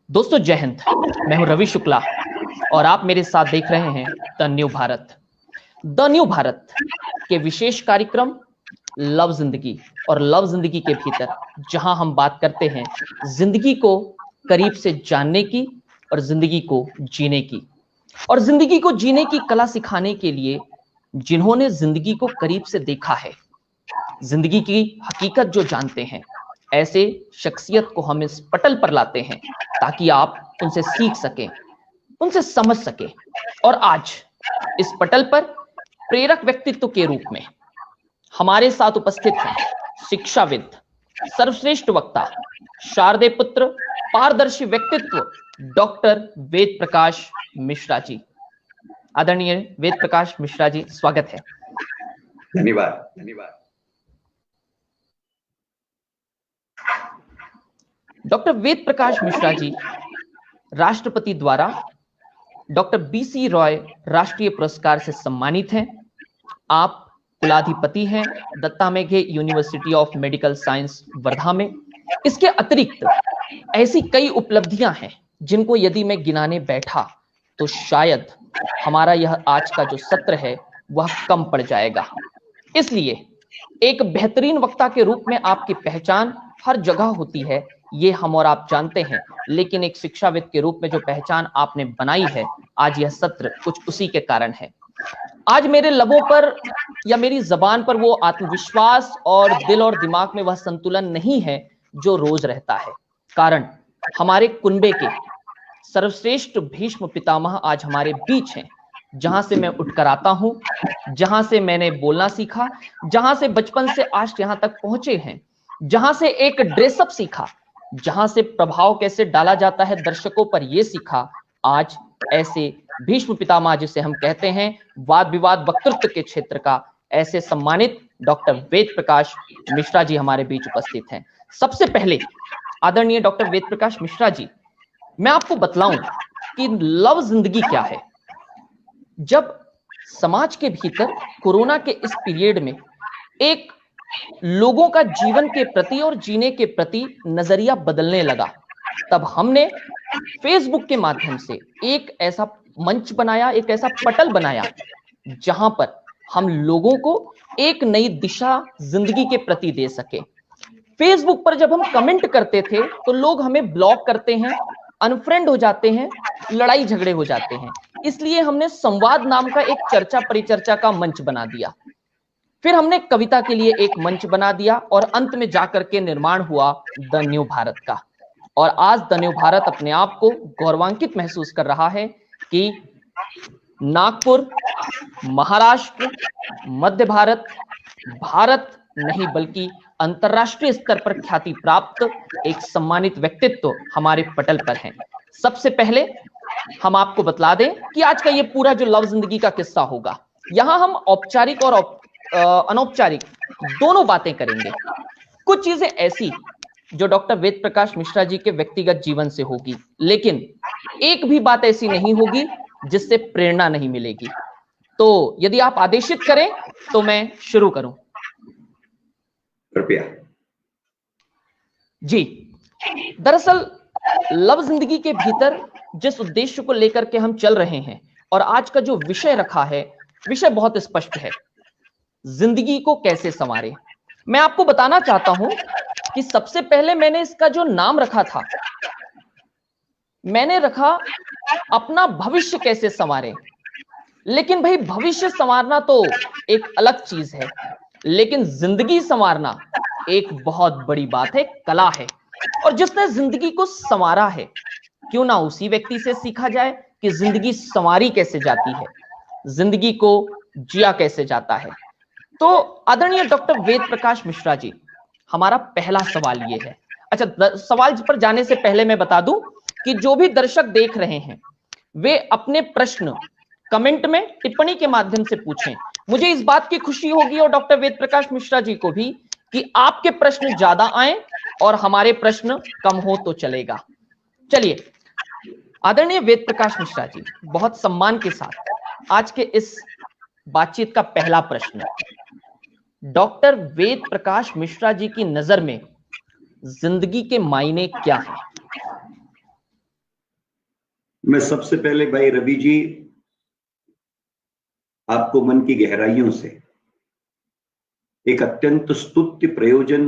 दोस्तों जय हिंद। मैं हूं रवि शुक्ला और आप मेरे साथ देख रहे हैं the new Bharat. The new Bharat के विशेष कार्यक्रम लव जिंदगी और लव जिंदगी के भीतर जहां हम बात करते हैं जिंदगी को करीब से जानने की और जिंदगी को जीने की, और जिंदगी को जीने की कला सिखाने के लिए जिन्होंने जिंदगी को करीब से देखा है, जिंदगी की हकीकत जो जानते हैं, ऐसे शख्सियत को हम इस पटल पर लाते हैं ताकि आप उनसे सीख सकें, उनसे समझ सकें। और आज इस पटल पर प्रेरक व्यक्तित्व के रूप में हमारे साथ उपस्थित हैं शिक्षाविद, सर्वश्रेष्ठ वक्ता, शारदे पुत्र, पारदर्शी व्यक्तित्व डॉक्टर वेद प्रकाश मिश्रा जी। आदरणीय वेद प्रकाश मिश्रा जी, स्वागत है। धन्यवाद। डॉक्टर वेद प्रकाश मिश्रा जी राष्ट्रपति द्वारा डॉक्टर बीसी रॉय राष्ट्रीय पुरस्कार से सम्मानित हैं। आप कुलाधिपति हैं Datta Meghe university of medical science Wardha में। इसके अतिरिक्त ऐसी कई उपलब्धियां हैं जिनको यदि मैं गिनाने बैठा तो शायद हमारा यह आज का जो सत्र है वह कम पड़ जाएगा। इसलिए एक बेहतरीन वक्ता के रूप में आपकी पहचान हर जगह होती है, ये हम और आप जानते हैं, लेकिन एक शिक्षाविद के रूप में जो पहचान आपने बनाई है, आज यह सत्र कुछ उसी के कारण है। आज मेरे लबों पर या मेरी जबान पर वो आत्मविश्वास और दिल और दिमाग में वह संतुलन नहीं है जो रोज रहता है। कारण हमारे कुनबे के सर्वश्रेष्ठ भीष्म पितामह आज हमारे बीच हैं, जहां से मैं उठकर आता हूं, जहां से मैंने बोलना सीखा, जहां से बचपन से आज यहां तक पहुंचे हैं, जहां से एक ड्रेसअप सीखा, जहां से प्रभाव कैसे डाला जाता है दर्शकों पर यह सीखा। आज ऐसे भीष्म पितामह जिसे हम कहते हैं वाद विवाद वक्तृत्व के क्षेत्र का, ऐसे सम्मानित डॉक्टर वेद प्रकाश मिश्रा जी हमारे बीच उपस्थित हैं। सबसे पहले आदरणीय डॉक्टर वेद प्रकाश मिश्रा जी, मैं आपको बतलाऊं कि लव जिंदगी क्या है। जब समाज के भीतर कोरोना के इस पीरियड में एक लोगों का जीवन के प्रति और जीने के प्रति नजरिया बदलने लगा, तब हमने फेसबुक के माध्यम से एक ऐसा मंच बनाया, एक ऐसा पटल बनाया जहां पर हम लोगों को एक नई दिशा जिंदगी के प्रति दे सके। फेसबुक पर जब हम कमेंट करते थे तो लोग हमें ब्लॉक करते हैं, अनफ्रेंड हो जाते हैं, लड़ाई झगड़े हो जाते हैं। इसलिए हमने संवाद नाम का एक चर्चा परिचर्चा का मंच बना दिया। फिर हमने कविता के लिए एक मंच बना दिया और अंत में जाकर के निर्माण हुआ द न्यू भारत का। और आज द न्यू भारत अपने आप को गौरवान्वित महसूस कर रहा है कि नागपुर, महाराष्ट्र, मध्य भारत, भारत नहीं बल्कि अंतरराष्ट्रीय स्तर पर ख्याति प्राप्त एक सम्मानित व्यक्तित्व हमारे पटल पर हैं। सबसे पहले हम आपको बतला दें कि आज का ये पूरा जो लव जिंदगी का किस्सा होगा, यहां हम औपचारिक और अनौपचारिक दोनों बातें करेंगे। कुछ चीजें ऐसी जो डॉक्टर वेद प्रकाश मिश्रा जी के व्यक्तिगत जीवन से होगी, लेकिन एक भी बात ऐसी नहीं होगी जिससे प्रेरणा नहीं मिलेगी। तो यदि आप आदेशित करें तो मैं शुरू करूं। कृपया जी। दरअसल लव जिंदगी के भीतर जिस उद्देश्य को लेकर के हम चल रहे हैं और आज का जो विषय रखा है, विषय बहुत स्पष्ट है, जिंदगी को कैसे संवारें। मैं आपको बताना चाहता हूं कि सबसे पहले मैंने इसका जो नाम रखा था, मैंने रखा अपना भविष्य कैसे संवारें। लेकिन भाई भविष्य संवारना तो एक अलग चीज है, लेकिन जिंदगी संवारना एक बहुत बड़ी बात है, कला है। और जिसने जिंदगी को संवारा है, क्यों ना उसी व्यक्ति से सीखा जाए कि जिंदगी संवारी कैसे जाती है, जिंदगी को जिया कैसे जाता है। तो आदरणीय डॉक्टर वेद प्रकाश मिश्रा जी, हमारा पहला सवाल ये है। अच्छा, सवाल पर जाने से पहले मैं बता दूं कि जो भी दर्शक देख रहे हैं वे अपने प्रश्न कमेंट में टिप्पणी के माध्यम से पूछें। मुझे इस बात की खुशी होगी और डॉक्टर वेद प्रकाश मिश्रा जी को भी कि आपके प्रश्न ज्यादा आए और हमारे प्रश्न कम हो तो चलेगा। चलिए, आदरणीय वेद प्रकाश मिश्रा जी, बहुत सम्मान के साथ आज के इस बातचीत का पहला प्रश्न, डॉक्टर वेद प्रकाश मिश्रा जी की नजर में जिंदगी के मायने क्या हैं? मैं सबसे पहले भाई रवि जी आपको मन की गहराइयों से एक अत्यंत स्तुत्य प्रयोजन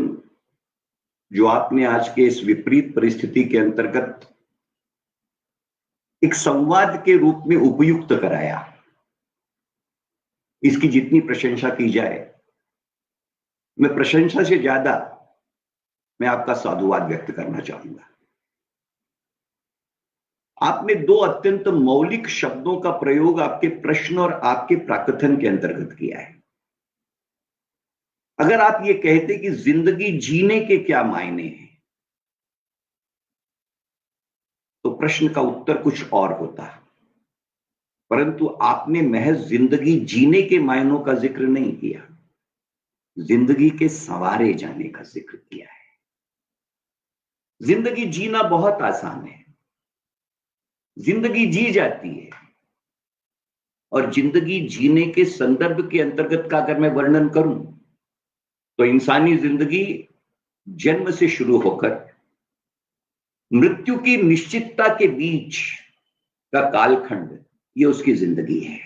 जो आपने आज के इस विपरीत परिस्थिति के अंतर्गत एक संवाद के रूप में उपयुक्त कराया, इसकी जितनी प्रशंसा की जाए, मैं प्रशंसा से ज्यादा मैं आपका साधुवाद व्यक्त करना चाहूंगा। आपने दो अत्यंत मौलिक शब्दों का प्रयोग आपके प्रश्न और आपके प्राकथन के अंतर्गत किया है। अगर आप ये कहते कि जिंदगी जीने के क्या मायने हैं, तो प्रश्न का उत्तर कुछ और होता, परंतु आपने महज जिंदगी जीने के मायनों का जिक्र नहीं किया, जिंदगी के संवारे जाने का जिक्र किया है। जिंदगी जीना बहुत आसान है, जिंदगी जी जाती है, और जिंदगी जीने के संदर्भ के अंतर्गत का अगर मैं वर्णन करूं तो इंसानी जिंदगी जन्म से शुरू होकर मृत्यु की निश्चितता के बीच का कालखंड, ये उसकी जिंदगी है,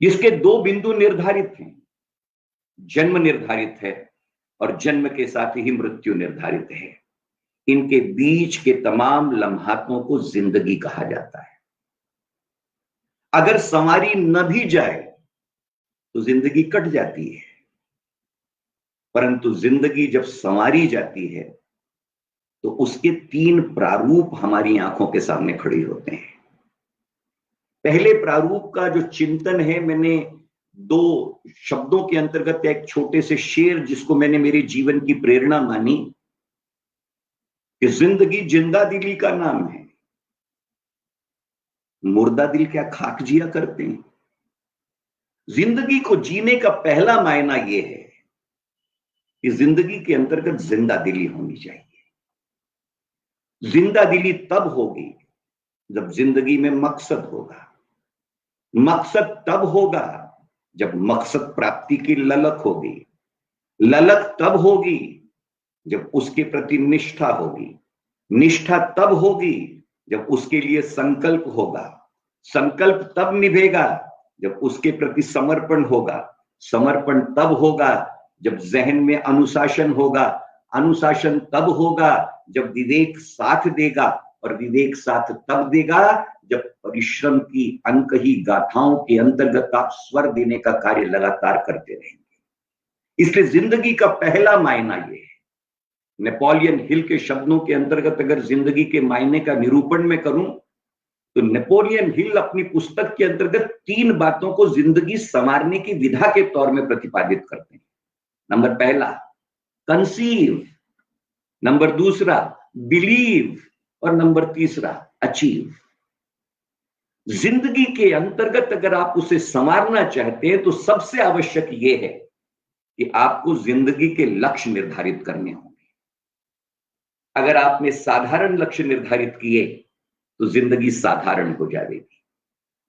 जिसके दो बिंदु निर्धारित हैं। जन्म निर्धारित है और जन्म के साथ ही मृत्यु निर्धारित है। इनके बीच के तमाम लम्हातों को जिंदगी कहा जाता है। अगर संवारी न भी जाए तो जिंदगी कट जाती है, परंतु जिंदगी जब संवारी जाती है तो उसके तीन प्रारूप हमारी आंखों के सामने खड़े होते हैं। पहले प्रारूप का जो चिंतन है, मैंने दो शब्दों के अंतर्गत एक छोटे से शेर जिसको मैंने मेरे जीवन की प्रेरणा मानी कि जिंदगी जिंदा दिली का नाम है, मुर्दा दिल क्या खाक जिया करते हैं। जिंदगी को जीने का पहला मायना यह है कि जिंदगी के अंतर्गत जिंदा दिली होनी चाहिए। जिंदा दिली तब होगी जब जिंदगी में मकसद होगा, मकसद तब होगा जब मकसद प्राप्ति की ललक होगी, ललक तब होगी जब उसके प्रति निष्ठा होगी, निष्ठा तब होगी जब उसके लिए संकल्प होगा, संकल्प तब निभेगा जब उसके प्रति समर्पण होगा, समर्पण तब होगा जब जहन में अनुशासन होगा, अनुशासन तब होगा जब विवेक साथ देगा, और विवेक साथ तब देगा जब परिश्रम की अनकही गाथाओं के अंतर्गत आप स्वर देने का कार्य लगातार करते रहेंगे। इसलिए जिंदगी का पहला मायना यह है। नेपोलियन हिल के शब्दों के अंतर्गत अगर जिंदगी के मायने का निरूपण में करूं तो नेपोलियन हिल अपनी पुस्तक के अंतर्गत तीन बातों को जिंदगी संवारने की विधा के तौर में प्रतिपादित करते हैं। नंबर पहला कंसीव, नंबर दूसरा बिलीव, और नंबर तीसरा अचीव। जिंदगी के अंतर्गत अगर आप उसे संवारना चाहते हैं तो सबसे आवश्यक यह है कि आपको जिंदगी के लक्ष्य निर्धारित करने होंगे। अगर आपने साधारण लक्ष्य निर्धारित किए तो जिंदगी साधारण हो जाएगी,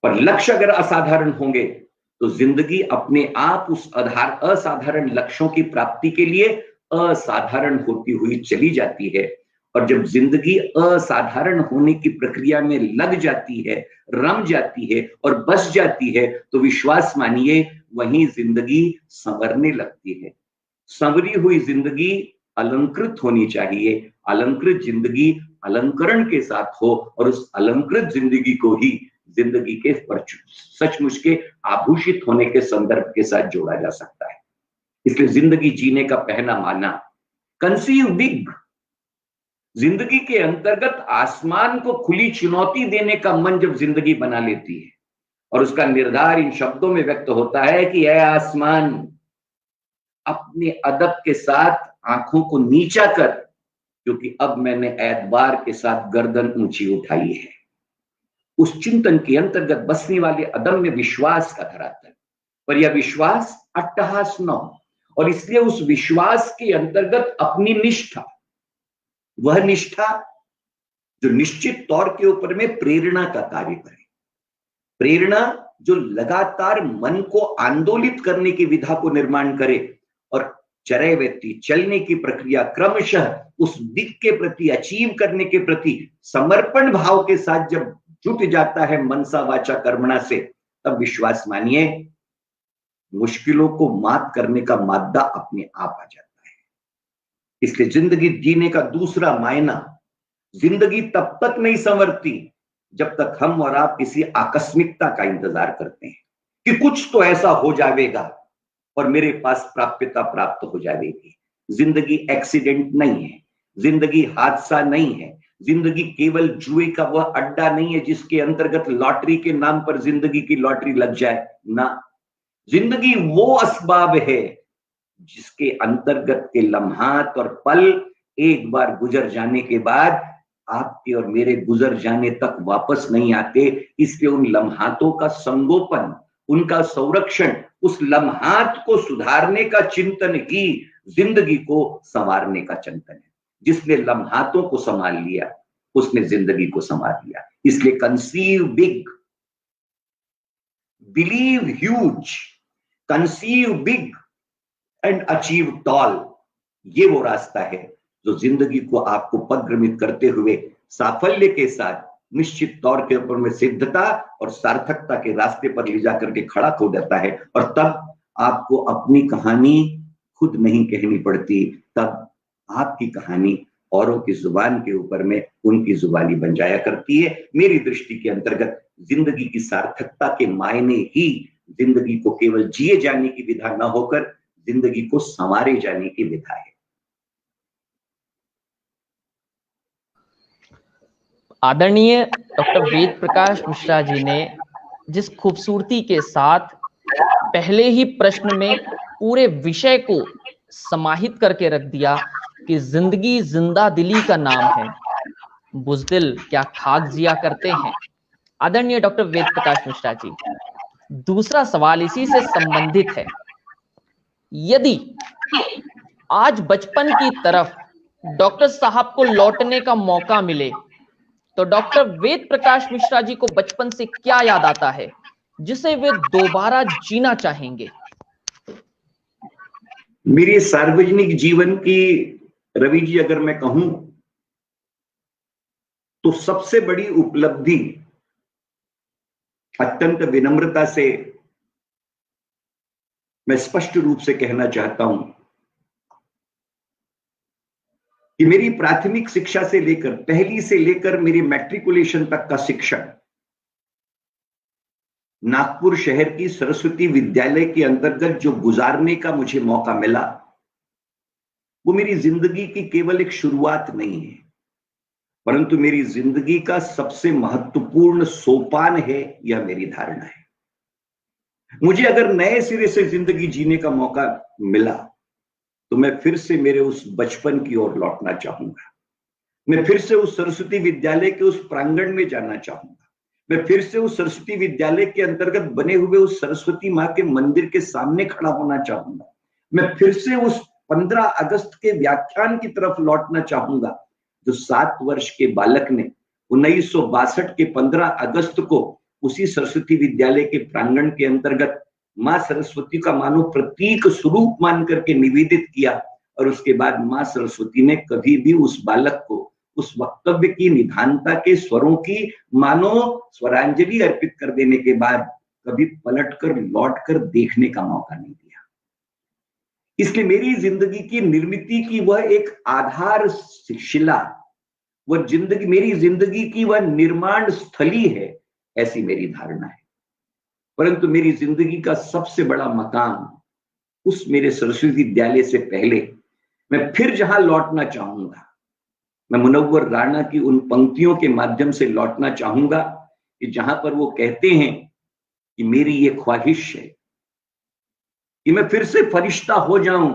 पर लक्ष्य अगर असाधारण होंगे तो जिंदगी अपने आप उस असाधारण लक्ष्यों की प्राप्ति के लिए असाधारण होती हुई चली जाती है। और जब जिंदगी असाधारण होने की प्रक्रिया में लग जाती है, रम जाती है और बस जाती है, तो विश्वास मानिए वहीं जिंदगी संवरने लगती है। संवरी हुई जिंदगी अलंकृत होनी चाहिए, अलंकृत जिंदगी अलंकरण के साथ हो, और उस अलंकृत जिंदगी को ही जिंदगी के सचमुच के आभूषित होने के संदर्भ के साथ जोड़ा जा सकता है। इसलिए जिंदगी जीने का पहला माना कंसीव बिग। जिंदगी के अंतर्गत आसमान को खुली चुनौती देने का मन जब जिंदगी बना लेती है, और उसका निर्धार इन शब्दों में व्यक्त होता है कि ऐ आसमान, अपने अदब के साथ आंखों को नीचा कर, क्योंकि अब मैंने एतबार के साथ गर्दन ऊंची उठाई है। उस चिंतन के अंतर्गत बसने वाले अदम्य विश्वास का धरातल, पर यह विश्वास अट्टहास न हो, और इसलिए उस विश्वास के अंतर्गत अपनी निष्ठा, वह निष्ठा जो निश्चित तौर के ऊपर में प्रेरणा का कार्य करे, प्रेरणा जो लगातार मन को आंदोलित करने की विधा को निर्माण करे, और चरे व्यक्ति चलने की प्रक्रिया क्रमशः उस दिक के प्रति, अचीव करने के प्रति समर्पण भाव के साथ जब जुट जाता है मनसा वाचा कर्मणा से, तब विश्वास मानिए मुश्किलों को मात करने का मादा अपने आप आ जाता है। इसलिए जिंदगी जीने का दूसरा मायना, जिंदगी तब तक नहीं संवरती जब तक हम और आप किसी आकस्मिकता का इंतजार करते हैं कि कुछ तो ऐसा हो जाएगा और मेरे पास प्राप्यता प्राप्त हो जाएगी। जिंदगी एक्सीडेंट नहीं है, जिंदगी हादसा नहीं है, जिंदगी केवल जुए का वह अड्डा नहीं है जिसके अंतर्गत लॉटरी के नाम पर जिंदगी की लॉटरी लग जाए ना। जिंदगी वो असबाब है जिसके अंतर्गत के लम्हात और पल एक बार गुजर जाने के बाद आपके और मेरे गुजर जाने तक वापस नहीं आते। इसलिए उन लम्हातों का संगोपन, उनका संरक्षण, उस लम्हात को सुधारने का चिंतन ही जिंदगी को संवारने का चिंतन है। जिसने लम्हातों को संभाल लिया उसने जिंदगी को संभाल लिया। इसलिए conceive big, believe huge, conceive big and achieve tall, ये वो रास्ता है जो जिंदगी को आपको पदक्रमित करते हुए साफल्य के साथ निश्चित तौर के ऊपर में सिद्धता और सार्थकता के रास्ते पर ले जाकर के खड़ा हो जाता है। और तब आपको अपनी कहानी खुद नहीं कहनी पड़ती, तब आपकी कहानी औरों की जुबान के ऊपर में उनकी जुबानी बन जाया करती है। मेरी दृष्टि के अंतर्गत जिंदगी की सार्थकता के मायने ही जिंदगी को केवल जिए जाने की विधा न होकर जिंदगी को संवारे जाने की विधा है। आदरणीय डॉक्टर वेद प्रकाश मिश्रा जी ने जिस खूबसूरती के साथ पहले ही प्रश्न में पूरे विषय को समाहित करके रख दिया कि जिंदगी जिंदा दिली का नाम है, बुज़दिल क्या खाक जिया करते हैं। आदरणीय डॉक्टर वेद प्रकाश मिश्रा जी, दूसरा सवाल इसी से संबंधित है। यदि आज बचपन की तरफ डॉक्टर साहब को लौटने का मौका मिले तो डॉक्टर वेद प्रकाश मिश्रा जी को बचपन से क्या याद आता है जिसे वे दोबारा जीना चाहेंगे? मेरे सार्वजनिक जीवन की, रवि जी, अगर मैं कहूं तो सबसे बड़ी उपलब्धि, अत्यंत विनम्रता से मैं स्पष्ट रूप से कहना चाहता हूं कि मेरी प्राथमिक शिक्षा से लेकर, पहली से लेकर मेरी मैट्रिकुलेशन तक का शिक्षण नागपुर शहर की सरस्वती विद्यालय के अंतर्गत जो गुजारने का मुझे मौका मिला, वो मेरी जिंदगी की केवल एक शुरुआत नहीं है, परंतु मेरी जिंदगी का सबसे महत्वपूर्ण सोपान है, यह मेरी धारणा है। मुझे अगर नए सिरे से जिंदगी जीने का मौका मिला तो मैं फिर से मेरे उस बचपन की ओर लौटना चाहूंगा। मैं फिर से उस सरस्वती विद्यालय के उस प्रांगण में जाना चाहूंगा। मैं फिर से उस सरस्वती विद्यालय के अंतर्गत बने हुए उस सरस्वती मां के मंदिर के सामने खड़ा होना चाहूंगा। मैं फिर से उस 15 अगस्त के व्याख्यान की तरफ लौटना चाहूंगा जो 7 वर्ष के बालक ने 1962 के 15 अगस्त को उसी सरस्वती विद्यालय के प्रांगण के अंतर्गत मां सरस्वती का मानो प्रतीक स्वरूप मान करके निवेदित किया। और उसके बाद मां सरस्वती ने कभी भी उस बालक को उस वक्तव्य की निधानता के स्वरों की मानो स्वरांजलि अर्पित कर देने के बाद कभी पलटकर लौटकर देखने का मौका नहीं दिया। इसलिए मेरी जिंदगी की निर्मित की वह एक आधार शिला, वह जिंदगी, मेरी जिंदगी की वह निर्माण स्थली है, ऐसी मेरी धारणा है। परंतु मेरी जिंदगी का सबसे बड़ा मकाम उस मेरे सरस्वती विद्यालय से पहले मैं फिर जहां लौटना चाहूंगा, मैं मुनव्वर राणा की उन पंक्तियों के माध्यम से लौटना चाहूंगा कि जहां पर वो कहते हैं कि मेरी ये ख्वाहिश है कि मैं फिर से फरिश्ता हो जाऊं,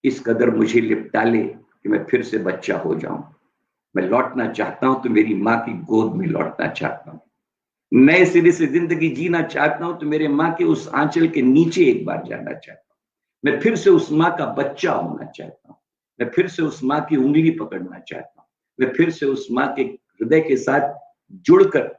इस कदर मुझे लिपटा ले कि मैं फिर से बच्चा हो जाऊं। मैं लौटना चाहता हूं तो मेरी मां की गोद में लौटना चाहता हूं। नए सिरे से जिंदगी जीना चाहता हूं तो मेरे मां के उस आंचल के नीचे एक बार जाना चाहता हूं। मैं फिर से उस मां का बच्चा होना चाहता हूं। मैं फिर से उस मां की उंगली पकड़ना चाहता हूं। मैं फिर से उस मां के हृदय के साथ जुड़कर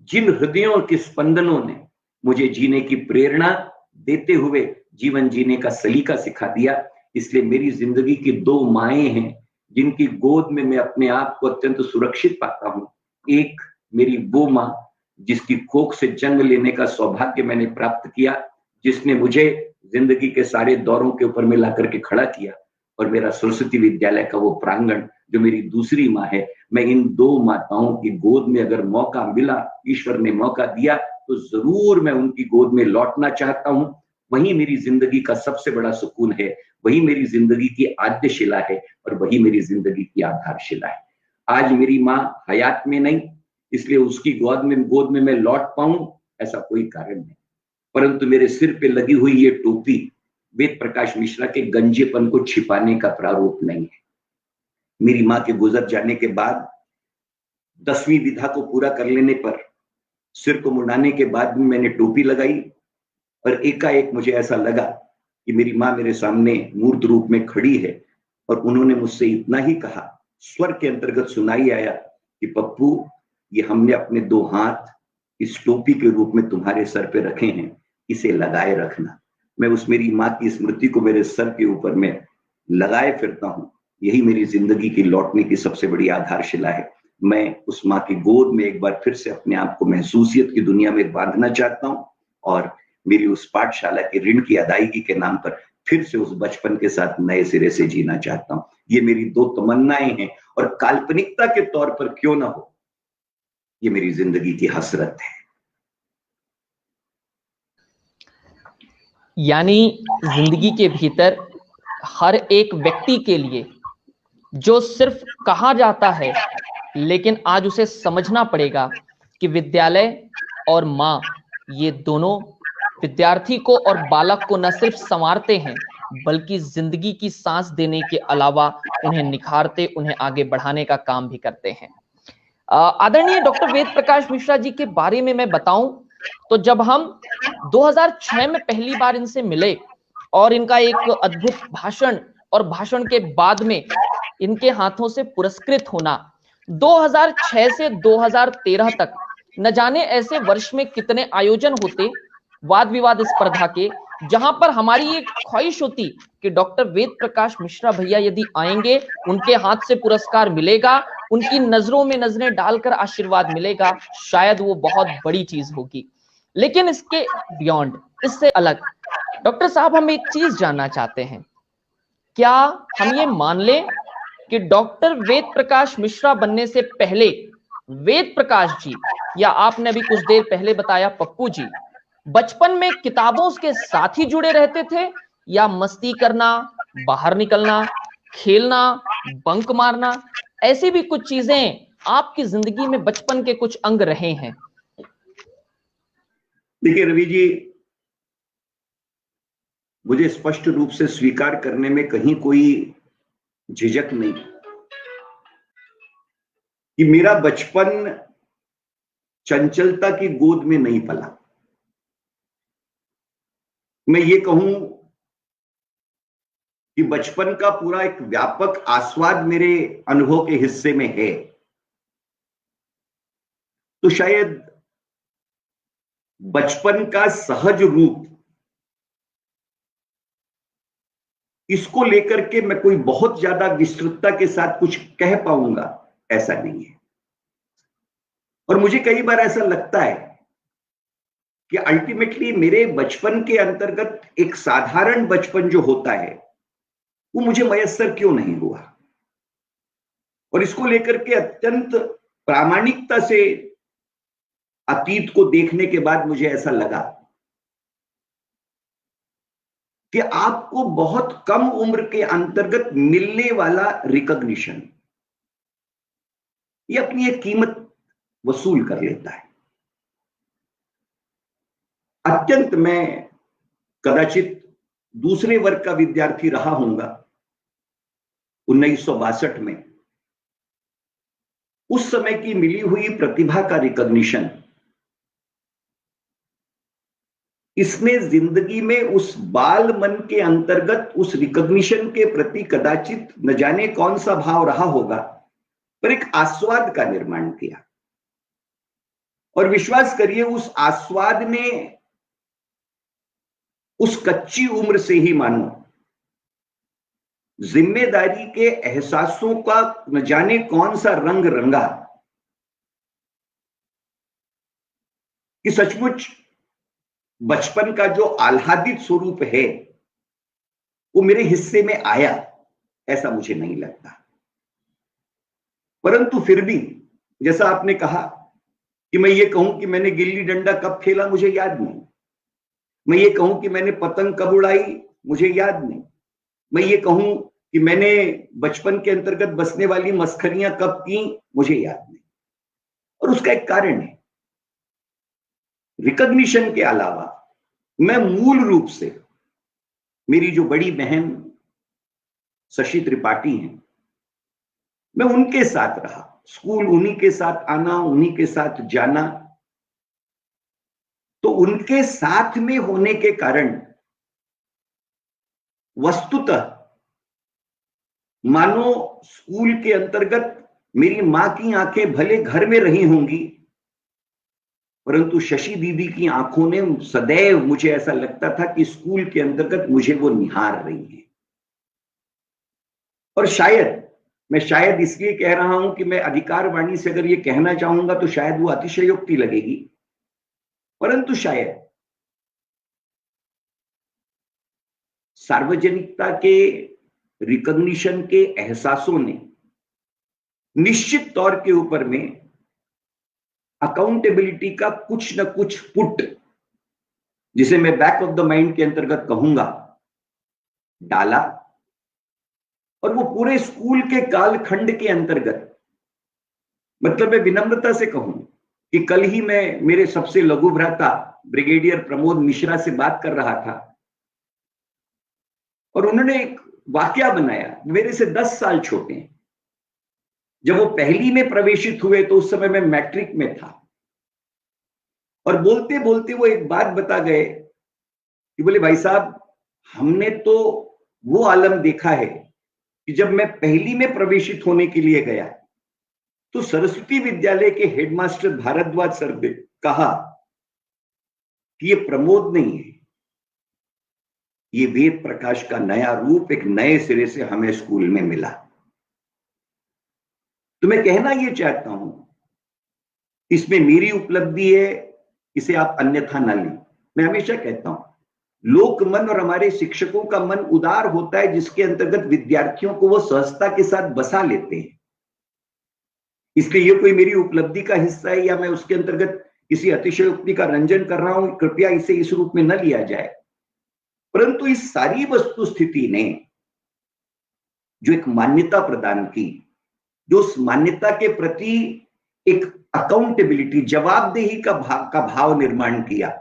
जिन हृदयों के स्पंदनों ने मुझे जीने की प्रेरणा देते हुए जीवन जीने का सलीका सिखा दिया, इसलिए मेरी जिंदगी की 2 माएं हैं जिनकी गोद में मैं अपने आप को अत्यंत सुरक्षित पाता हूं। एक मेरी वो माँ जिसकी कोख से जन्म लेने का सौभाग्य मैंने प्राप्त किया, जिसने मुझे जिंदगी के सारे दौरों के ऊपर मिला करके खड़ा किया, और मेरा सरस्वती विद्यालय का वो प्रांगण जो मेरी दूसरी माँ है। मैं इन दो माताओं की गोद में अगर मौका मिला, ईश्वर ने मौका दिया, तो जरूर मैं उनकी गोद में लौटना चाहता हूं। वही मेरी जिंदगी का सबसे बड़ा सुकून है, वही मेरी जिंदगी की आद्यशिला है, और वही मेरी जिंदगी की आधारशिला है। आज मेरी माँ हयात में नहीं, इसलिए उसकी गोद में मैं लौट पाऊं ऐसा कोई कारण नहीं, परंतु मेरे सिर पे लगी हुई ये टोपी वेद प्रकाश मिश्रा के गंजेपन को छिपाने का प्रारूप नहीं है। मेरी माँ के गुजर जाने के बाद 10वीं विधा को पूरा कर लेने पर, सिर को मुड़ाने के बाद भी मैंने टोपी लगाई, और एकाएक मुझे ऐसा लगा कि मेरी माँ मेरे सामने मूर्त रूप में खड़ी है, और उन्होंने मुझसे इतना ही कहा, स्वर के अंतर्गत सुनाई आया कि पप्पू, ये हमने अपने 2 हाथ इस टोपी के रूप में तुम्हारे सर पे रखे हैं, इसे लगाए रखना। मैं उस मेरी माँ की स्मृति को मेरे सर के ऊपर में लगाए फिरता हूं। यही मेरी जिंदगी की लौटने की सबसे बड़ी आधारशिला है। मैं उस माँ की गोद में एक बार फिर से अपने आप को महसूसियत की दुनिया में बांधना चाहता हूं, और मेरी उस पाठशाला के ऋण की अदायगी के नाम पर फिर से उस बचपन के साथ नए सिरे से जीना चाहता हूं। ये मेरी 2 तमन्नाएं हैं, और काल्पनिकता के तौर पर क्यों ना हो, ये मेरी जिंदगी की हसरत है। यानी जिंदगी के भीतर हर एक व्यक्ति के लिए जो सिर्फ कहा जाता है, लेकिन आज उसे समझना पड़ेगा कि विद्यालय और माँ, ये दोनों विद्यार्थी को और बालक को न सिर्फ संवारते हैं, बल्कि जिंदगी की सांस देने के अलावा उन्हें निखारते, उन्हें आगे बढ़ाने का काम भी करते हैं। आदरणीय डॉक्टर वेद प्रकाश मिश्रा जी के बारे में मैं बताऊं तो जब हम 2006 में पहली बार इनसे मिले और इनका एक अद्भुत भाषण, और भाषण के बाद में इनके हाथों से पुरस्कृत होना, 2006 से 2013 तक न जाने ऐसे वर्ष में कितने आयोजन होते वाद विवाद स्पर्धा के, जहां पर हमारी एक ख्वाहिश होती कि डॉक्टर वेद प्रकाश मिश्रा भैया यदि आएंगे, उनके हाथ से पुरस्कार मिलेगा, उनकी नजरों में नजरें डालकर आशीर्वाद मिलेगा, शायद वो बहुत बड़ी चीज होगी। लेकिन इसके बियॉन्ड, इससे अलग, डॉक्टर साहब हम एक चीज जानना चाहते हैं, क्या हम ये मान लें कि डॉक्टर वेद प्रकाश मिश्रा बनने से पहले वेद प्रकाश जी, या आपने अभी कुछ देर पहले बताया पप्पू जी, बचपन में किताबों के साथ ही जुड़े रहते थे, या मस्ती करना, बाहर निकलना, खेलना, बंक मारना, ऐसी भी कुछ चीजें आपकी जिंदगी में बचपन के कुछ अंग रहे हैं? देखिए रवि जी, मुझे स्पष्ट रूप से स्वीकार करने में कहीं कोई झिझक नहीं कि मेरा बचपन चंचलता की गोद में नहीं पला। मैं ये कहूं कि बचपन का पूरा एक व्यापक आस्वाद मेरे अनुभव के हिस्से में है, तो शायद बचपन का सहज रूप, इसको लेकर के मैं कोई बहुत ज्यादा विस्तृतता के साथ कुछ कह पाऊंगा ऐसा नहीं है। और मुझे कई बार ऐसा लगता है कि अल्टीमेटली मेरे बचपन के अंतर्गत एक साधारण बचपन जो होता है वो मुझे मयस्सर क्यों नहीं हुआ, और इसको लेकर के अत्यंत प्रामाणिकता से अतीत को देखने के बाद मुझे ऐसा लगा कि आपको बहुत कम उम्र के अंतर्गत मिलने वाला रिकॉग्निशन ये अपनी एक कीमत वसूल कर लेता है। अत्यंत, मैं कदाचित दूसरे वर्ग का विद्यार्थी रहा होऊंगा 1962 में। उस समय की मिली हुई प्रतिभा का रिकॉग्निशन, इसने जिंदगी में उस बाल मन के अंतर्गत उस रिकॉग्निशन के प्रति कदाचित न जाने कौन सा भाव रहा होगा, पर एक आस्वाद का निर्माण किया। और विश्वास करिए, उस आस्वाद ने उस कच्ची उम्र से ही मानो जिम्मेदारी के एहसासों का न जाने कौन सा रंग रंगा, कि सचमुच बचपन का जो आह्लादित स्वरूप है वो मेरे हिस्से में आया, ऐसा मुझे नहीं लगता। परंतु फिर भी जैसा आपने कहा कि मैं ये कहूं कि मैंने गिल्ली डंडा कब खेला, मुझे याद नहीं। मैं ये कहूं कि मैंने पतंग कब उड़ाई, मुझे याद नहीं। मैं ये कहूं कि मैंने बचपन के अंतर्गत बसने वाली मस्खरियां कब की, मुझे याद नहीं। और उसका एक कारण है, रिकॉग्निशन के अलावा मैं मूल रूप से, मेरी जो बड़ी बहन शशि त्रिपाठी हैं, मैं उनके साथ रहा, स्कूल उन्हीं के साथ आना, उन्हीं के साथ जाना। तो उनके साथ में होने के कारण वस्तुतः मानो स्कूल के अंतर्गत मेरी मां की आंखें भले घर में रही होंगी, परंतु शशि दीदी की आंखों ने सदैव, मुझे ऐसा लगता था कि स्कूल के अंतर्गत मुझे वो निहार रही है। और शायद इसलिए कह रहा हूं कि मैं अधिकार वाणी से अगर ये कहना चाहूंगा तो शायद वो अतिशयोक्ति लगेगी, परंतु शायद सार्वजनिकता के रिकॉग्निशन के एहसासों ने निश्चित तौर के ऊपर में अकाउंटेबिलिटी का कुछ न कुछ पुट, जिसे मैं बैक ऑफ द माइंड के अंतर्गत कहूंगा, डाला। और वो पूरे स्कूल के कालखंड के अंतर्गत, मतलब मैं विनम्रता से कहूं कि कल ही मैं मेरे सबसे लघु भ्राता ब्रिगेडियर प्रमोद मिश्रा से बात कर रहा था और उन्होंने एक वाकया बनाया, मेरे से 10 साल छोटे हैं। जब वो पहली में प्रवेशित हुए तो उस समय मैं मैट्रिक में था, और बोलते बोलते वो एक बात बता गए कि बोले भाई साहब, हमने तो वो आलम देखा है कि जब मैं पहली में प्रवेशित होने के लिए गया तो सरस्वती विद्यालय के हेडमास्टर भारद्वाज सर ने कहा कि ये प्रमोद नहीं है, ये वेद प्रकाश का नया रूप एक नए सिरे से हमें स्कूल में मिला। तो मैं कहना ये चाहता हूं, इसमें मेरी उपलब्धि है, इसे आप अन्यथा न लें। मैं हमेशा कहता हूं, लोक मन और हमारे शिक्षकों का मन उदार होता है जिसके अंतर्गत विद्यार्थियों को वो सहजता के साथ बसा लेते हैं। इसलिए ये कोई मेरी उपलब्धि का हिस्सा है या मैं उसके अंतर्गत किसी अतिशयोक्ति का रंजन कर रहा हूं, कृपया इसे इस रूप में न लिया जाए। परंतु इस सारी वस्तु स्थिति ने जो एक मान्यता प्रदान की, जो उस मान्यता के प्रति एक अकाउंटेबिलिटी, जवाबदेही का भाव निर्माण किया,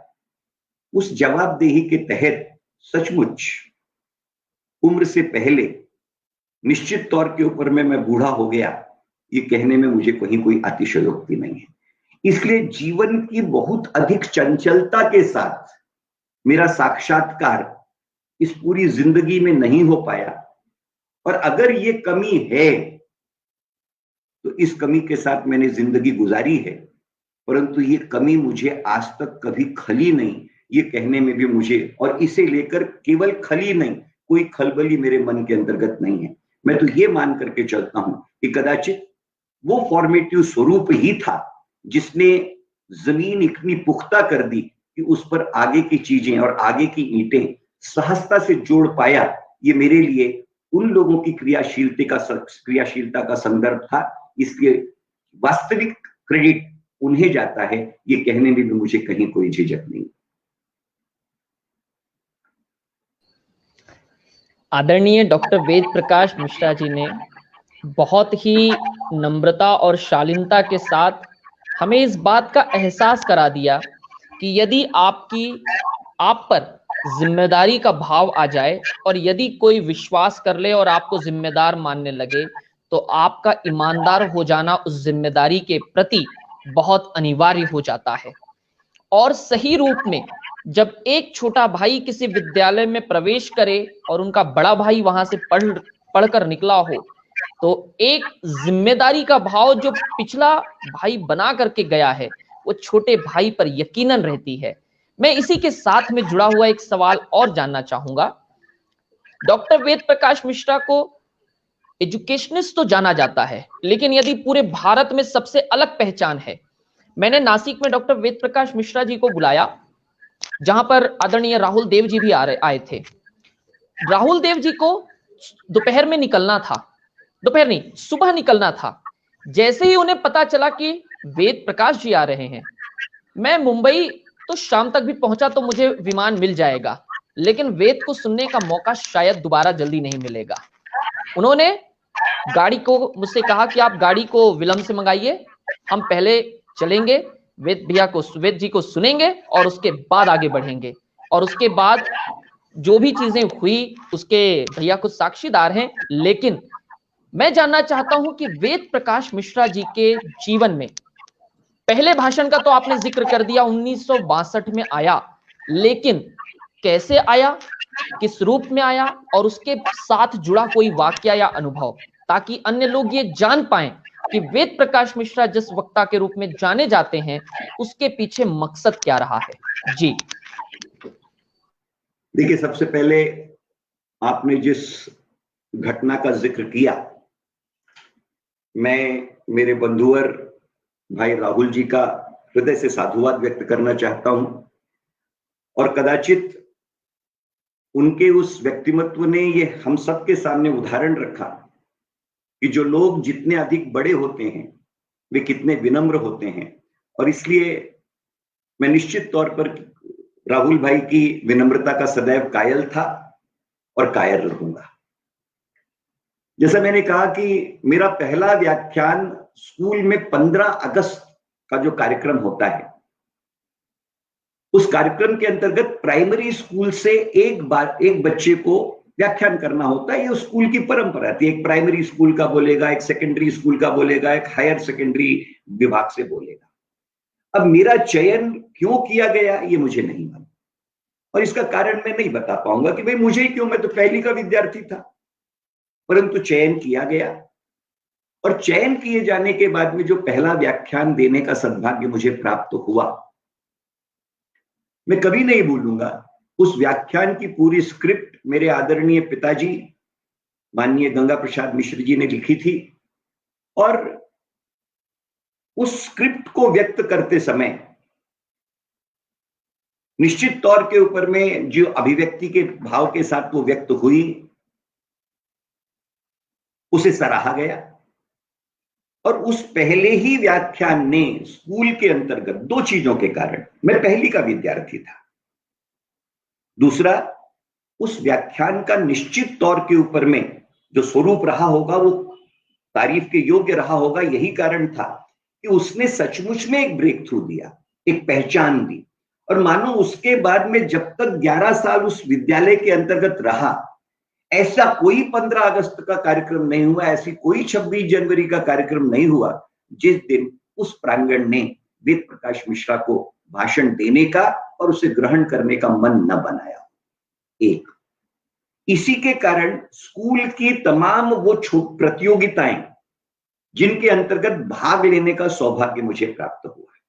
उस जवाबदेही के तहत सचमुच उम्र से पहले निश्चित तौर के ऊपर में मैं बूढ़ा हो गया, ये कहने में मुझे कहीं कोई अतिशयोक्ति नहीं है। इसलिए जीवन की बहुत अधिक चंचलता के साथ मेरा साक्षात्कार इस पूरी जिंदगी में नहीं हो पाया, और अगर ये कमी है तो इस कमी के साथ मैंने जिंदगी गुजारी है, परंतु ये कमी मुझे आज तक कभी खली नहीं, ये कहने में भी मुझे, और इसे लेकर केवल खली नहीं, कोई खलबली मेरे मन के अंतर्गत नहीं है। मैं तो ये मान करके चलता हूं कि कदाचित वो फॉर्मेटिव स्वरूप ही था जिसने जमीन इतनी पुख्ता कर दी कि उस पर आगे की चीजें और आगे की ईंटें सहजता से जोड़ पाया। ये मेरे लिए उन लोगों की क्रियाशीलता का संदर्भ था, इसलिए वास्तविक क्रेडिट उन्हें जाता है, ये कहने में भी मुझे कहीं कोई झिझक नहीं। आदरणीय डॉक्टर वेद प्रकाश मिश्रा जी ने बहुत ही नम्रता और शालीनता के साथ हमें इस बात का एहसास करा दिया कि यदि आप पर जिम्मेदारी का भाव आ जाए और यदि कोई विश्वास कर ले और आपको जिम्मेदार मानने लगे, तो आपका ईमानदार हो जाना उस जिम्मेदारी के प्रति बहुत अनिवार्य हो जाता है। और सही रूप में जब एक छोटा भाई किसी विद्यालय में प्रवेश करे और उनका बड़ा भाई वहां से पढ़कर निकला हो, तो एक जिम्मेदारी का भाव जो पिछला भाई बना करके गया है वो छोटे भाई पर यकीनन रहती है। मैं इसी के साथ में जुड़ा हुआ एक सवाल और जानना चाहूंगा। डॉक्टर वेद प्रकाश मिश्रा को एजुकेशनिस्ट तो जाना जाता है, लेकिन यदि पूरे भारत में सबसे अलग पहचान है, मैंने नासिक में डॉक्टर वेद प्रकाश मिश्रा जी को बुलाया, जहां पर आदरणीय राहुल देव जी भी आए थे। राहुल देव जी को दोपहर में निकलना था, दोपहर नहीं, सुबह निकलना था। जैसे ही उन्हें पता चला कि वेद प्रकाश जी आ रहे हैं, मैं मुंबई तो शाम तक भी पहुंचा तो मुझे विमान मिल जाएगा, लेकिन वेद को सुनने का मौका शायद दोबारा जल्दी नहीं मिलेगा। उन्होंने गाड़ी को मुझसे कहा कि आप गाड़ी को विलंब से मंगाइए, हम पहले चलेंगे, वेद जी को सुनेंगे और उसके बाद आगे बढ़ेंगे। और उसके बाद जो भी चीजें हुई उसके भैया खुद साक्षीदार हैं। लेकिन मैं जानना चाहता हूं कि वेद प्रकाश मिश्रा जी के जीवन में पहले भाषण का तो आपने जिक्र कर दिया, 1962 में आया, लेकिन कैसे आया, किस रूप में आया, और उसके साथ जुड़ा कोई वाक्य या अनुभव, ताकि अन्य लोग ये जान पाएं कि वेद प्रकाश मिश्रा जिस वक्ता के रूप में जाने जाते हैं उसके पीछे मकसद क्या रहा है। जी देखिए, सबसे पहले आपने जिस घटना का जिक्र किया, मैं मेरे बंधुवर भाई राहुल जी का हृदय से साधुवाद व्यक्त करना चाहता हूं। और कदाचित उनके उस व्यक्तिमत्व ने ये हम सबके सामने उदाहरण रखा कि जो लोग जितने अधिक बड़े होते हैं वे कितने विनम्र होते हैं। और इसलिए मैं निश्चित तौर पर राहुल भाई की विनम्रता का सदैव कायल था और कायल रहूंगा। जैसा मैंने कहा कि मेरा पहला व्याख्यान स्कूल में 15 अगस्त का जो कार्यक्रम होता है, उस कार्यक्रम के अंतर्गत प्राइमरी स्कूल से एक बच्चे को व्याख्यान करना होता है। ये स्कूल की परंपरा थी। एक प्राइमरी स्कूल का बोलेगा, एक सेकेंडरी स्कूल का बोलेगा, एक हायर सेकेंडरी विभाग से बोलेगा। अब मेरा चयन क्यों किया गया ये मुझे नहीं मालूम, और इसका कारण मैं नहीं बता पाऊंगा कि भाई मुझे क्यों, मैं तो पहली का विद्यार्थी था। परंतु चयन किया गया, और चयन किए जाने के बाद में जो पहला व्याख्यान देने का सद्भाग्य मुझे प्राप्त हुआ, मैं कभी नहीं भूलूंगा। उस व्याख्यान की पूरी स्क्रिप्ट मेरे आदरणीय पिताजी माननीय गंगा प्रसाद मिश्र जी ने लिखी थी, और उस स्क्रिप्ट को व्यक्त करते समय निश्चित तौर के ऊपर में जो अभिव्यक्ति के भाव के साथ वो व्यक्त हुई, उसे सराहा गया। और उस पहले ही व्याख्यान ने स्कूल के अंतर्गत दो चीजों के कारण, मैं पहली का विद्यार्थी था, दूसरा उस व्याख्यान का निश्चित तौर के ऊपर में जो स्वरूप रहा होगा वो तारीफ के योग्य रहा होगा। यही कारण था कि उसने सचमुच में एक ब्रेक थ्रू दिया, एक पहचान दी। और मानो उसके बाद में जब तक 11 साल उस विद्यालय के अंतर्गत रहा, ऐसा कोई 15 अगस्त का कार्यक्रम नहीं हुआ, ऐसी कोई 26 जनवरी का कार्यक्रम नहीं हुआ जिस दिन उस प्रांगण ने वेद प्रकाश मिश्रा को भाषण देने का और उसे ग्रहण करने का मन न बनाया। एक इसी के कारण स्कूल की तमाम वो प्रतियोगिताएं जिनके अंतर्गत भाग लेने का सौभाग्य मुझे प्राप्त हुआ है,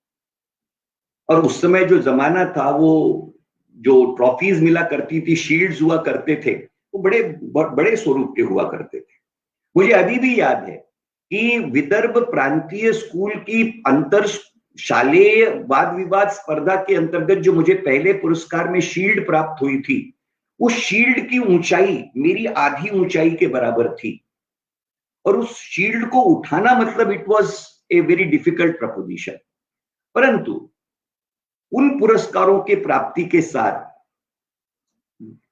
और उस समय जो जमाना था, वो जो ट्रॉफीज मिला करती थी, शील्ड्स हुआ करते थे, वो बड़े बड़े स्वरूप के हुआ करते थे। मुझे अभी भी याद है कि विदर्भ प्रांतीय स्कूल की अंतर शालेय वाद विवाद स्पर्धा के अंतर्गत जो मुझे पहले पुरस्कार में शील्ड प्राप्त हुई थी, उस शील्ड की ऊंचाई मेरी आधी ऊंचाई के बराबर थी। और उस शील्ड को उठाना मतलब it was a very difficult preposition. परंतु उन पुरस्कारों के प्राप्ति के साथ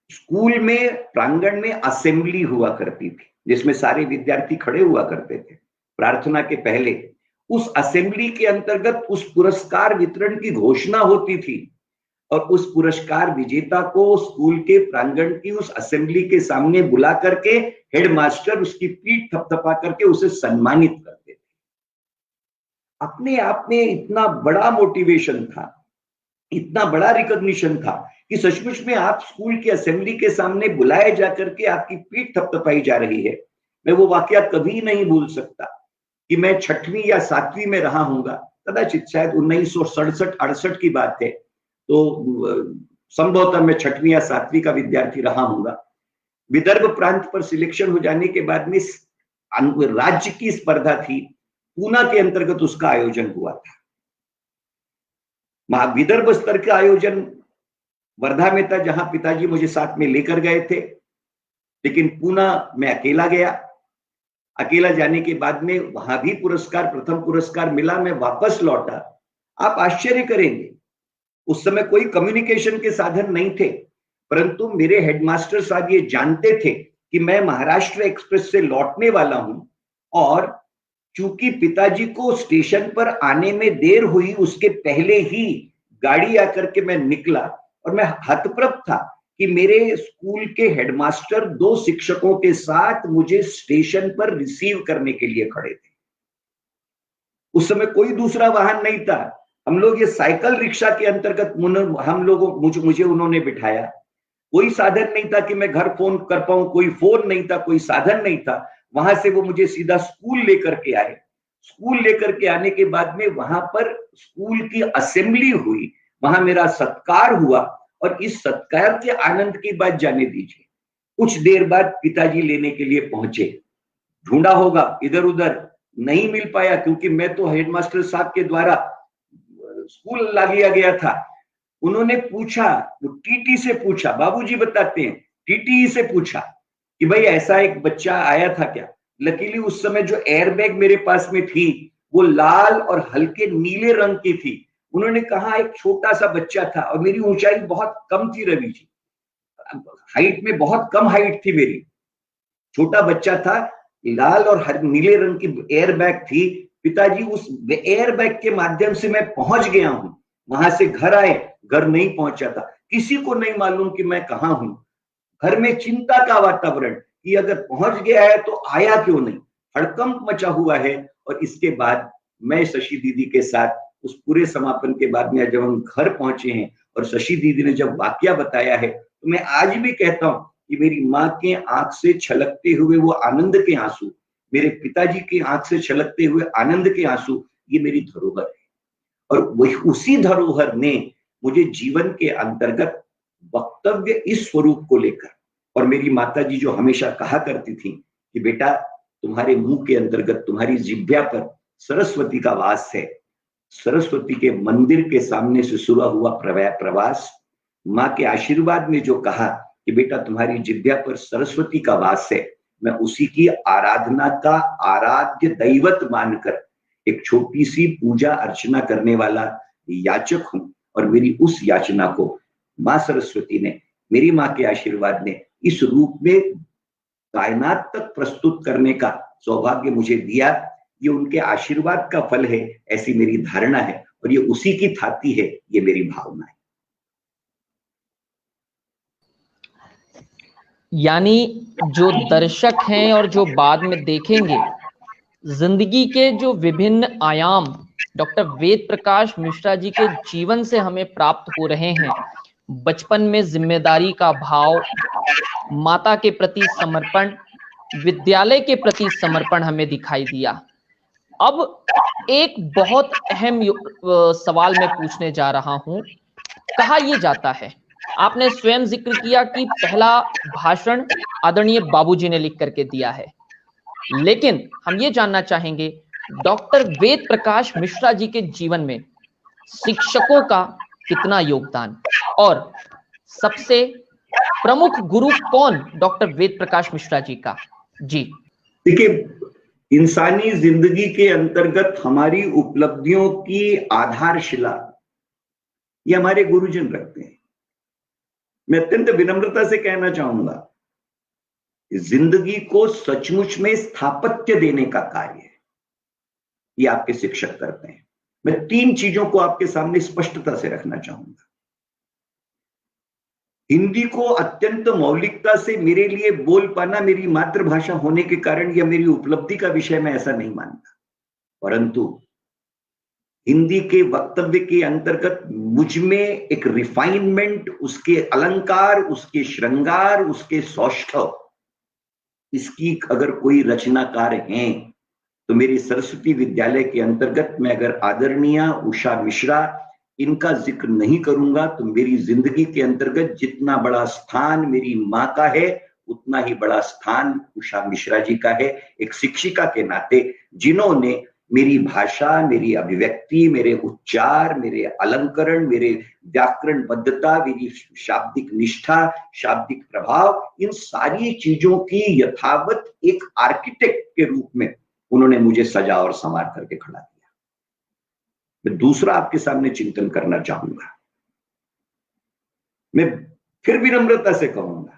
स्कूल में प्रांगण में असेंबली हुआ करती थी, जिसमें सारे विद्यार्थी खड़े हुआ करते थे प्रार्थना के पहले। उस असेंबली के अंतर्गत उस पुरस्कार वितरण की घोषणा होती थी, और उस पुरस्कार विजेता को स्कूल के प्रांगण की उस असेंबली के सामने बुला करके हेडमास्टर उसकी पीठ थपथपा करके उसे सम्मानित करते थे। अपने आप में इतना बड़ा मोटिवेशन था, इतना बड़ा रिकॉग्निशन था कि सचमुच में आप स्कूल की असेंबली के सामने बुलाए जाकर के आपकी पीठ थपथपाई जा रही है। मैं वो वाकया कभी नहीं भूल सकता कि मैं 6वीं या 7वीं में रहा हूंगा, कदाचित शायद 1967-68 की बात है, तो संभवतः मैं 6वीं या 7वीं का विद्यार्थी रहा हूंगा। विदर्भ प्रांत पर सिलेक्शन हो जाने के बाद में राज्य की स्पर्धा थी, पूना के अंतर्गत उसका आयोजन हुआ था। विदर्भ स्तर का आयोजन वर्धा में था, जहां पिताजी मुझे साथ में लेकर गए थे, लेकिन पूना मैं अकेला गया। अकेला जाने के बाद में वहां भी पुरस्कार, प्रथम पुरस्कार मिला। मैं वापस लौटा। आप आश्चर्य करेंगे, उस समय कोई कम्युनिकेशन के साधन नहीं थे, परंतु मेरे हेडमास्टर साहब ये जानते थे कि मैं महाराष्ट्र एक्सप्रेस से लौटने वाला हूं, और चूंकि पिताजी को स्टेशन पर आने में देर हुई, उसके पहले ही गाड़ी आकर के मैं निकला, और मैं हतप्रभ था कि मेरे स्कूल के हेडमास्टर 2 शिक्षकों के साथ मुझे स्टेशन पर रिसीव करने के लिए खड़े थे। उस समय कोई दूसरा वाहन नहीं था। हम लोग ये साइकिल रिक्शा के अंतर्गत मुझे उन्होंने बिठाया। कोई साधन नहीं था कि मैं घर फोन कर पाऊं, कोई फोन नहीं था, कोई साधन नहीं था। वहां से वो मुझे सीधा स्कूल लेकर के आए। स्कूल लेकर के आने के बाद में वहां पर स्कूल की असेंबली हुई, वहां मेरा सत्कार हुआ, और इस सत्कार के आनंद की बात जाने दीजिए। कुछ देर बाद पिताजी लेने के लिए पहुंचे। ढूंढा होगा इधर उधर, नहीं मिल पाया, क्योंकि मैं तो हेडमास्टर साहब के द्वारा स्कूल ला लिया गया था। उन्होंने पूछा, वो टीटी से पूछा, बाबूजी बताते हैं, टीटी से पूछा कि भाई ऐसा एक बच्चा आया था क्या। लकीली उस समय जो एयरबैग मेरे पास में थी वो लाल और हल्के नीले रंग की थी। उन्होंने कहा एक छोटा सा बच्चा था, और मेरी ऊंचाई बहुत कम थी रवि जी, हाइट में बहुत कम हाइट थी मेरी, छोटा बच्चा था, लाल और नीले रंग की एयरबैग थी। पिताजी उस एयरबैग के माध्यम से मैं पहुंच गया हूं। वहां से घर आए, घर नहीं पहुंचा था, किसी को नहीं मालूम कि मैं कहां हूं। घर में चिंता का वातावरण कि अगर पहुंच गया है तो आया क्यों नहीं, हड़कंप मचा हुआ है। और इसके बाद मैं शशि दीदी के साथ उस पूरे समापन के बाद में जब हम घर पहुंचे हैं, और शशि दीदी ने जब वाकया बताया है, तो मैं आज भी कहता हूं कि मेरी माँ के आंख से छलकते हुए वो आनंद के आंसू, मेरे पिताजी की आंख से छलकते हुए आनंद के आंसू, ये मेरी धरोहर है। और वही उसी धरोहर ने मुझे जीवन के अंतर्गत वक्तव्य इस स्वरूप को लेकर, और मेरी माता जी जो हमेशा कहा करती थी कि बेटा तुम्हारे मुंह के अंतर्गत, तुम्हारी जिह्वा पर सरस्वती का वास है। सरस्वती के मंदिर के सामने से शुरू हुआ प्रवास, माँ के आशीर्वाद में जो कहा कि बेटा तुम्हारी जिह्वा पर सरस्वती का वास है, मैं उसी की आराधना का आराध्य दैवत मानकर एक छोटी सी पूजा अर्चना करने वाला याचक हूं। और मेरी उस याचना को मां सरस्वती ने, मेरी मां के आशीर्वाद ने इस रूप में कायनात तक प्रस्तुत करने का सौभाग्य मुझे दिया। ये उनके आशीर्वाद का फल है, ऐसी मेरी धारणा है, और ये उसी की थाती है, ये मेरी भावना है। यानी जो दर्शक हैं और जो बाद में देखेंगे, जिंदगी के जो विभिन्न आयाम डॉक्टर वेद प्रकाश मिश्रा जी के जीवन से हमें प्राप्त हो रहे हैं। बचपन में जिम्मेदारी का भाव, माता के प्रति समर्पण, विद्यालय के प्रति समर्पण हमें दिखाई दिया। अब एक बहुत अहम सवाल मैं पूछने जा रहा हूं। कहा यह जाता है, आपने स्वयं जिक्र किया कि पहला भाषण आदरणीय बाबूजी ने लिख करके दिया है, लेकिन हम ये जानना चाहेंगे डॉक्टर वेद प्रकाश मिश्रा जी के जीवन में शिक्षकों का कितना योगदान, और सबसे प्रमुख गुरु कौन डॉक्टर वेद प्रकाश मिश्रा जी का? जी देखिए, इंसानी जिंदगी के अंतर्गत हमारी उपलब्धियों की आधारशिला ये हमारे गुरुजन रखते हैं। मैं अत्यंत विनम्रता से कहना चाहूंगा, जिंदगी को सचमुच में स्थापत्य देने का कार्य ये आपके शिक्षक करते हैं। मैं 3 चीजों को आपके सामने स्पष्टता से रखना चाहूंगा। हिंदी को अत्यंत मौलिकता से मेरे लिए बोल पाना मेरी मातृभाषा होने के कारण यह मेरी उपलब्धि का विषय मैं ऐसा नहीं मानता, परंतु हिंदी के वक्तव्य के अंतर्गत मुझ में एक रिफाइनमेंट, उसके अलंकार, उसके श्रृंगार, उसके सौष्ठव, इसकी अगर कोई रचनाकार हैं तो मेरे सरस्वती विद्यालय के अंतर्गत मैं अगर आदरणीय उषा मिश्रा इनका जिक्र नहीं करूंगा तो मेरी जिंदगी के अंतर्गत जितना बड़ा स्थान मेरी मां का है उतना ही बड़ा स्थान उषा मिश्रा जी का है, एक शिक्षिका के नाते, जिन्होंने मेरी भाषा, मेरी अभिव्यक्ति, मेरे उच्चार, मेरे अलंकरण, मेरे व्याकरणबद्धता, मेरी शाब्दिक निष्ठा, शाब्दिक प्रभाव, इन सारी चीजों की यथावत एक आर्किटेक्ट के रूप में उन्होंने मुझे सजा और संवार करके खड़ा किया। मैं दूसरा आपके सामने चिंतन करना चाहूंगा। मैं फिर विनम्रता से कहूंगा,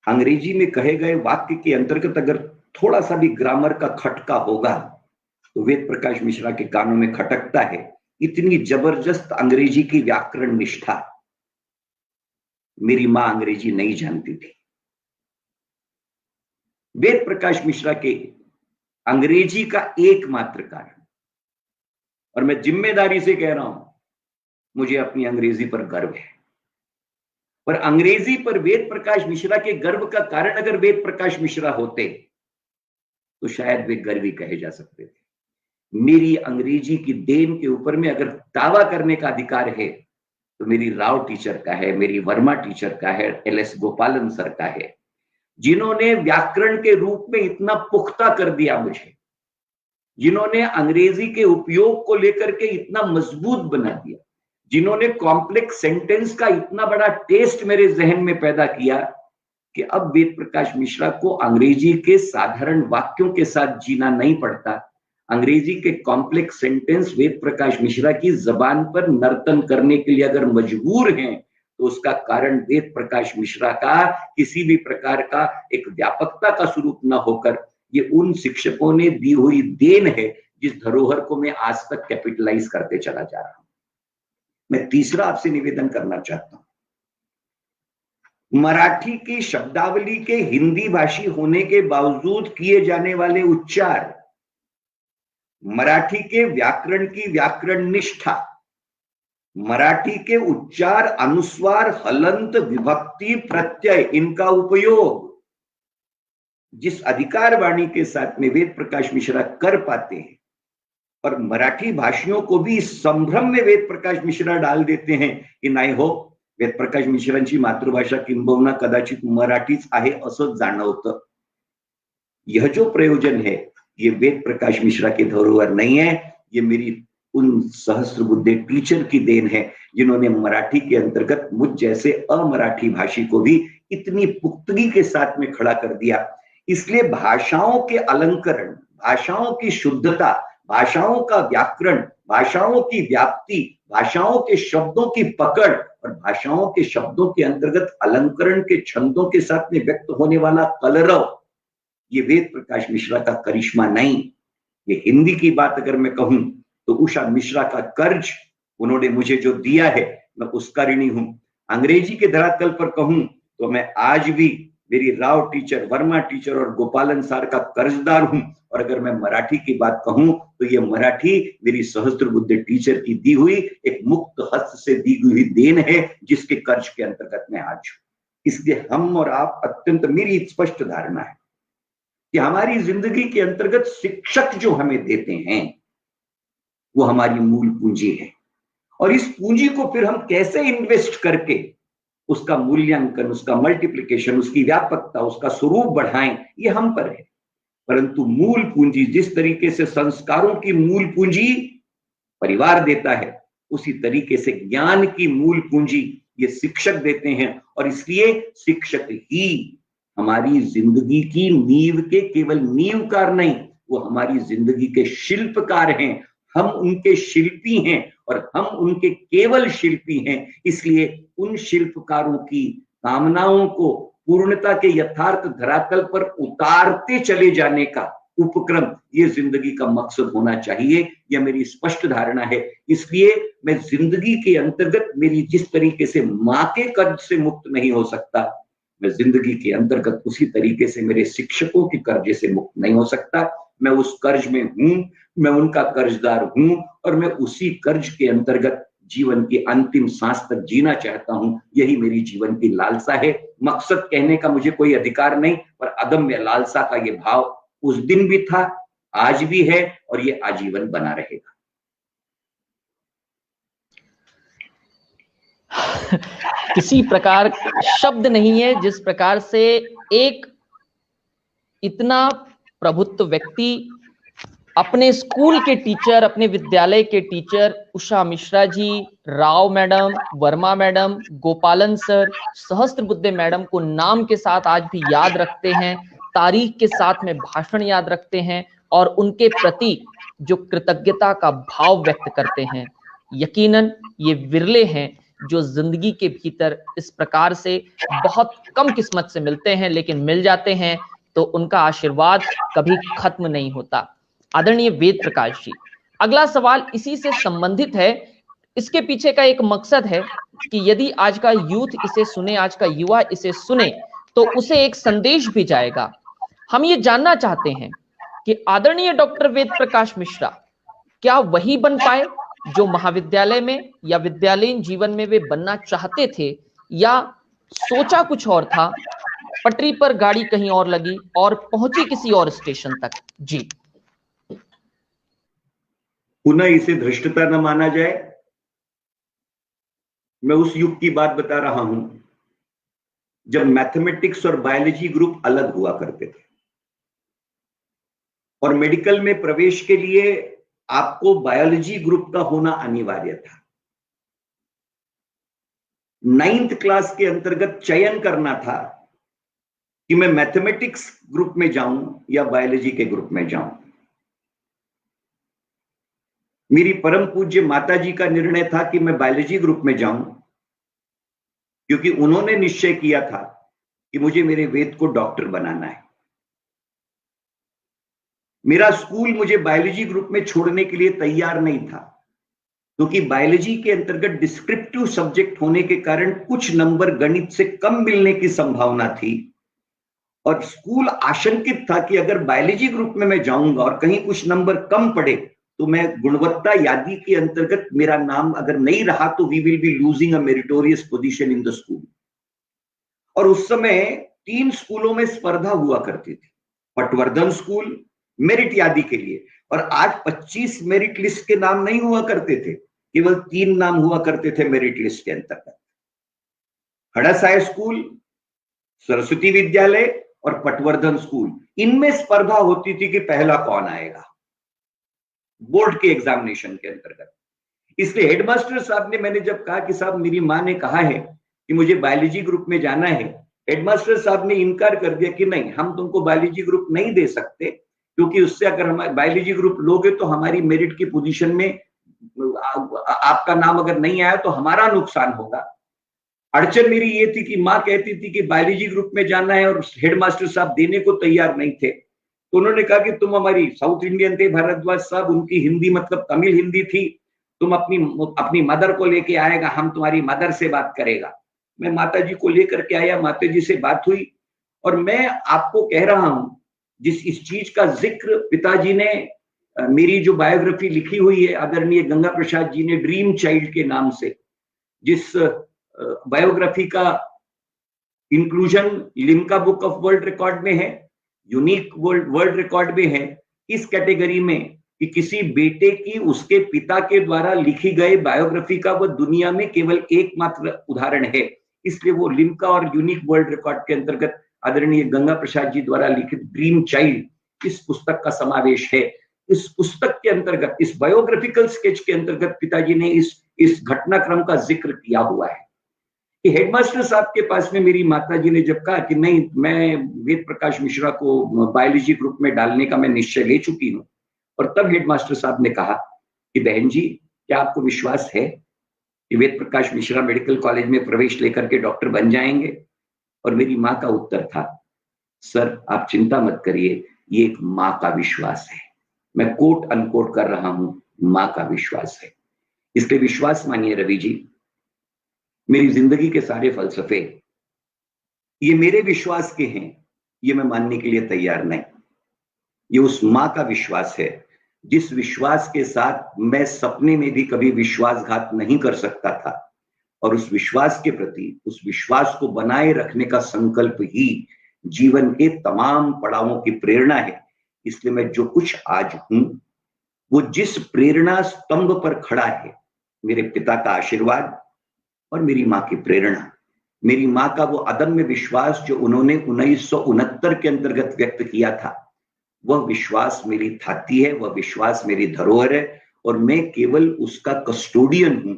अंग्रेजी में कहे गए वाक्य के अंतर्गत अगर थोड़ा सा भी ग्रामर का खटका होगा तो वेद प्रकाश मिश्रा के कानों में खटकता है। इतनी जबरदस्त अंग्रेजी की व्याकरण निष्ठा मेरी मां अंग्रेजी नहीं जानती थी। वेद प्रकाश मिश्रा के अंग्रेजी का एकमात्र कारण, और मैं जिम्मेदारी से कह रहा हूं, मुझे अपनी अंग्रेजी पर गर्व है। पर अंग्रेजी पर वेद प्रकाश मिश्रा के गर्व का कारण अगर वेद प्रकाश मिश्रा होते तो शायद वे गर्वी कहे जा सकते थे। मेरी अंग्रेजी की देन के ऊपर में अगर दावा करने का अधिकार है तो मेरी राव टीचर का है, मेरी वर्मा टीचर का है, LS गोपालन सर का है, जिन्होंने व्याकरण के रूप में इतना पुख्ता कर दिया मुझे, जिन्होंने अंग्रेजी के उपयोग को लेकर के इतना मजबूत बना दिया, जिन्होंने कॉम्प्लेक्स सेंटेंस का इतना बड़ा टेस्ट मेरे जहन में पैदा किया कि अब वेद प्रकाश मिश्रा को अंग्रेजी के साधारण वाक्यों के साथ जीना नहीं पड़ता। अंग्रेजी के कॉम्प्लेक्स सेंटेंस वेद प्रकाश मिश्रा की जबान पर नर्तन करने के लिए अगर मजबूर हैं तो उसका कारण वेद प्रकाश मिश्रा का किसी भी प्रकार का एक व्यापकता का स्वरूप न होकर ये उन शिक्षकों ने दी हुई देन है, जिस धरोहर को मैं आज तक कैपिटलाइज करते चला जा रहा हूं। मैं तीसरा आपसे निवेदन करना चाहता हूं, मराठी की शब्दावली के हिंदी भाषी होने के बावजूद किए जाने वाले उच्चार, मराठी के व्याकरण की व्याकरण निष्ठा, मराठी के उच्चार, अनुस्वार, हलंत, विभक्ति, प्रत्यय, इनका उपयोग जिस अधिकार वाणी के साथ में वेद प्रकाश मिश्रा कर पाते हैं, और मराठी भाषियों को भी इस संभ्रम में वेद प्रकाश मिश्रा डाल देते हैं की नाही हो, वेद प्रकाश मिश्रांची मातृभाषा किंबहुना कदाचित मराठीच आहे असं जाणवतं। यह जो प्रयोजन है ये वेद प्रकाश मिश्रा के धरोहर नहीं है, ये मेरी उन सहस्त्रबुद्धे टीचर की देन है जिन्होंने मराठी के अंतर्गत मुझ जैसे अमराठी भाषी को भी इतनी पुख्तगी के साथ में खड़ा कर दिया। इसलिए भाषाओं के अलंकरण, भाषाओं की शुद्धता, भाषाओं का व्याकरण, भाषाओं की व्याप्ति, भाषाओं के शब्दों की पकड़ और भाषाओं के शब्दों के अंतर्गत अलंकरण के छंदों के साथ में व्यक्त होने वाला कलरव, ये वेद प्रकाश मिश्रा का करिश्मा नहीं। ये हिंदी की बात अगर मैं कहूं तो उषा मिश्रा का कर्ज उन्होंने मुझे जो दिया है मैं उसका ऋणी हूं। अंग्रेजी के धरातल पर कहूं तो मैं आज भी मेरी राव टीचर, वर्मा टीचर और गोपालन सर का कर्जदार हूं। और अगर मैं मराठी की बात कहूं तो ये मराठी मेरी सहस्त्रबुद्धे टीचर की दी हुई एक मुक्त हस्त से दी हुई देन है, जिसके कर्ज के अंतर्गत मैं आज हूं। इसलिए हम और आप अत्यंत, मेरी स्पष्ट धारणा है कि हमारी जिंदगी के अंतर्गत शिक्षक जो हमें देते हैं वो हमारी मूल पूंजी है, और इस पूंजी को फिर हम कैसे इन्वेस्ट करके उसका मूल्यांकन, उसका मल्टीप्लिकेशन, उसकी व्यापकता, उसका स्वरूप बढ़ाएं, ये हम पर है। परंतु मूल पूंजी, जिस तरीके से संस्कारों की मूल पूंजी परिवार देता है, उसी तरीके से ज्ञान की मूल पूंजी ये शिक्षक देते हैं। और इसलिए शिक्षक ही हमारी जिंदगी की नींव के केवल नींवकार नहीं, वो हमारी जिंदगी के शिल्पकार हैं। हम उनके शिल्पी हैं और हम उनके केवल शिल्पी हैं। इसलिए उन शिल्पकारों की कामनाओं को पूर्णता के यथार्थ धरातल पर उतारते चले जाने का उपक्रम ये जिंदगी का मकसद होना चाहिए, यह मेरी स्पष्ट धारणा है। इसलिए मैं जिंदगी के अंतर्गत मेरी जिस तरीके से मां के कर्ज से मुक्त नहीं हो सकता, मैं जिंदगी के अंतर्गत उसी तरीके से मेरे शिक्षकों के कर्जे से मुक्त नहीं हो सकता। मैं उस कर्ज में हूं, मैं उनका कर्जदार हूं, और मैं उसी कर्ज के अंतर्गत जीवन की अंतिम सांस तक जीना चाहता हूं। यही मेरी जीवन की लालसा है। मकसद कहने का मुझे कोई अधिकार नहीं, पर अदम्य लालसा का ये भाव उस दिन भी था, आज भी है, और ये आजीवन बना रहेगा। किसी प्रकार शब्द नहीं है जिस प्रकार से एक इतना प्रभुत्व व्यक्ति अपने स्कूल के टीचर, अपने विद्यालय के teacher Usha Mishra ji, Rao madam, Verma madam, गोपालन सर, सहस्त्रबुद्धे मैडम को नाम के साथ आज भी याद रखते हैं, तारीख के साथ में भाषण याद रखते हैं और उनके प्रति जो कृतज्ञता का भाव व्यक्त करते हैं। यकीनन ये विरले हैं जो जिंदगी के भीतर इस प्रकार से बहुत कम किस्मत से मिलते हैं, लेकिन मिल जाते हैं तो उनका आशीर्वाद कभी खत्म नहीं होता। आदरणीय वेद प्रकाश जी, अगला सवाल इसी से संबंधित है। इसके पीछे का एक मकसद है कि यदि आज का यूथ इसे सुने, आज का युवा इसे सुने, तो उसे एक संदेश भी जाएगा। हम ये जानना चाहते हैं कि आदरणीय डॉक्टर वेद प्रकाश मिश्रा क्या वही बन पाए जो महाविद्यालय में या विद्यालयीन जीवन में वे बनना चाहते थे, या सोचा कुछ और था, पटरी पर गाड़ी कहीं और लगी और पहुंची किसी और स्टेशन तक? जी। पुनः इसे धृष्टता न माना जाए। मैं उस युग की बात बता रहा हूं जब मैथमेटिक्स और बायोलॉजी ग्रुप अलग हुआ करते थे और मेडिकल में प्रवेश के लिए आपको बायोलॉजी ग्रुप का होना अनिवार्य था। 9th क्लास के अंतर्गत चयन करना था कि मैं मैथमेटिक्स ग्रुप में जाऊं या बायोलॉजी के ग्रुप में जाऊं। मेरी परम पूज्य माताजी का निर्णय था कि मैं बायोलॉजी ग्रुप में जाऊं, क्योंकि उन्होंने निश्चय किया था कि मुझे मेरे वेद को डॉक्टर बनाना है। मेरा स्कूल मुझे बायोलॉजी ग्रुप में छोड़ने के लिए तैयार नहीं था, क्योंकि बायोलॉजी के अंतर्गत डिस्क्रिप्टिव सब्जेक्ट होने के कारण कुछ नंबर गणित से कम मिलने की संभावना थी और स्कूल आशंकित था कि अगर बायोलॉजी ग्रुप में मैं जाऊंगा और कहीं कुछ नंबर कम पड़े तो मैं गुणवत्ता यादी के अंतर्गत मेरा नाम अगर नहीं रहा तो we will be losing a meritorious position in the school. और उस समय 3 स्कूलों में स्पर्धा हुआ करती थी, पटवर्धन स्कूल मेरिट यादी के लिए, और आज 25 मेरिट लिस्ट के नाम नहीं हुआ करते थे, केवल 3 नाम हुआ करते थे मेरिट लिस्ट के अंतर्गत, हड़साय स्कूल, सरस्वती विद्यालय और पटवर्धन स्कूल। इनमें स्पर्धा होती थी कि पहला कौन आएगा बोर्ड के एग्जामिनेशन के अंतर्गत। इसलिए हेडमास्टर साहब ने, मैंने जब कहा कि साहब मेरी मां ने कहा है कि मुझे बायोलॉजी ग्रुप में जाना है, हेडमास्टर साहब ने इनकार कर दिया कि नहीं, हम तुमको बायोलॉजी ग्रुप नहीं दे सकते, क्योंकि उससे अगर हम बायोलॉजी ग्रुप लोगे तो हमारी मेरिट की पोजीशन में आपका नाम अगर नहीं आया तो हमारा नुकसान होगा। अड़चन मेरी ये थी कि माँ कहती थी कि बायोलॉजी ग्रुप में जाना है और हेडमास्टर साहब देने को तैयार नहीं थे। तो उन्होंने कहा कि तुम हमारी साउथ इंडियन थे भारद्वाज साहब, उनकी हिंदी मतलब तमिल हिंदी थी, तुम अपनी मदर को लेके आएगा, हम तुम्हारी मदर से बात करेगा। मैं माता जी को लेकर के आया, माता जी से बात हुई और मैं आपको कह रहा हूं जिस इस चीज का जिक्र पिताजी ने, मेरी जो बायोग्राफी लिखी हुई है आदरणीय गंगा प्रसाद जी ने ड्रीम चाइल्ड के नाम से, जिस बायोग्राफी का inclusion Limca book of world record में है, यूनिक वर्ल्ड रिकॉर्ड में है, इस कैटेगरी में कि किसी बेटे की उसके पिता के द्वारा लिखी गई बायोग्राफी का वह दुनिया में केवल एकमात्र उदाहरण है। इसलिए वो लिम्का और यूनिक वर्ल्ड रिकॉर्ड के अंतर्गत आदरणीय गंगा प्रसाद जी द्वारा लिखित ड्रीम चाइल्ड इस पुस्तक का समावेश है। इस पुस्तक के अंतर्गत, इस बायोग्राफिकल स्केच के अंतर्गत पिताजी ने इस घटनाक्रम का जिक्र किया हुआ है कि हेडमास्टर साहब के पास में मेरी माताजी ने जब कहा कि नहीं, मैं वेद प्रकाश मिश्रा को बायोलॉजी ग्रुप में डालने का मैं निश्चय ले चुकी हूं, और तब हेडमास्टर साहब ने कहा कि बहन जी, क्या आपको विश्वास है कि वेद प्रकाश मिश्रा मेडिकल कॉलेज में प्रवेश लेकर के डॉक्टर बन जाएंगे? और मेरी माँ का उत्तर था, सर आप चिंता मत करिए, ये एक माँ का विश्वास है। मैं कोट अनकोट कर रहा हूं, माँ का विश्वास है। इसलिए विश्वास मानिए रवि जी, मेरी जिंदगी के सारे फलसफे ये मेरे विश्वास के हैं, ये मैं मानने के लिए तैयार नहीं। ये उस माँ का विश्वास है जिस विश्वास के साथ मैं सपने में भी कभी विश्वासघात नहीं कर सकता था, और उस विश्वास के प्रति, उस विश्वास को बनाए रखने का संकल्प ही जीवन के तमाम पड़ावों की प्रेरणा है। इसलिए मैं जो कुछ आज हूं वो जिस प्रेरणा स्तंभ पर खड़ा है, मेरे पिता का आशीर्वाद और मेरी माँ की प्रेरणा, मेरी माँ का वो अदम्य विश्वास जो उन्होंने 1969 के अंतर्गत व्यक्त किया था वह विश्वास मेरी थाती है, वह विश्वास मेरी धरोहर है और मैं केवल उसका कस्टोडियन हूं।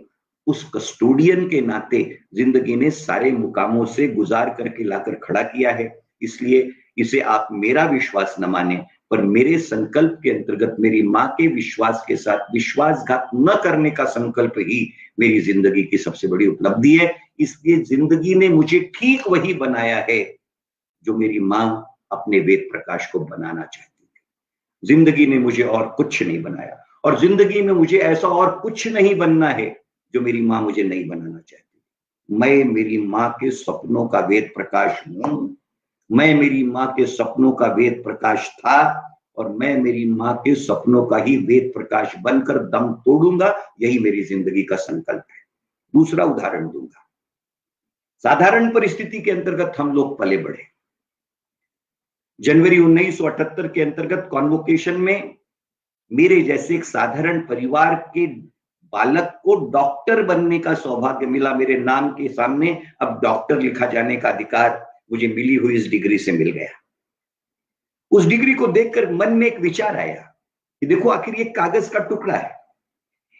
उस कस्टोडियन के नाते जिंदगी ने सारे मुकामों से गुजार करके लाकर खड़ा किया है। इसलिए इसे आप मेरा विश्वास न माने, पर मेरे संकल्प के अंतर्गत मेरी मां के विश्वास के साथ विश्वासघात न करने का संकल्प ही मेरी जिंदगी की सबसे बड़ी उपलब्धि है। इसलिए जिंदगी ने मुझे ठीक वही बनाया है जो मेरी मां अपने वेद प्रकाश को बनाना चाहती थी। जिंदगी ने मुझे और कुछ नहीं बनाया और जिंदगी में मुझे ऐसा और कुछ नहीं बनना है जो मेरी मां मुझे नहीं बनाना चाहती। मैं मेरी मां के सपनों का वेद प्रकाश हूं। मैं मेरी मां के सपनों का वेद प्रकाश था और मैं मेरी मां के सपनों का ही वेद प्रकाश बनकर दम तोड़ूंगा। यही मेरी जिंदगी का संकल्प है। दूसरा उदाहरण दूंगा। साधारण परिस्थिति के अंतर्गत हम लोग पले बढ़े। जनवरी 1978 के अंतर्गत कॉन्वोकेशन में मेरे जैसे एक साधारण परिवार के बालक को डॉक्टर बनने का सौभाग्य मिला। मेरे नाम के सामने अब डॉक्टर लिखा जाने का अधिकार मुझे मिली हुई इस डिग्री से मिल गया। उस डिग्री को देखकर मन में एक विचार आया कि देखो आखिर ये कागज का टुकड़ा है।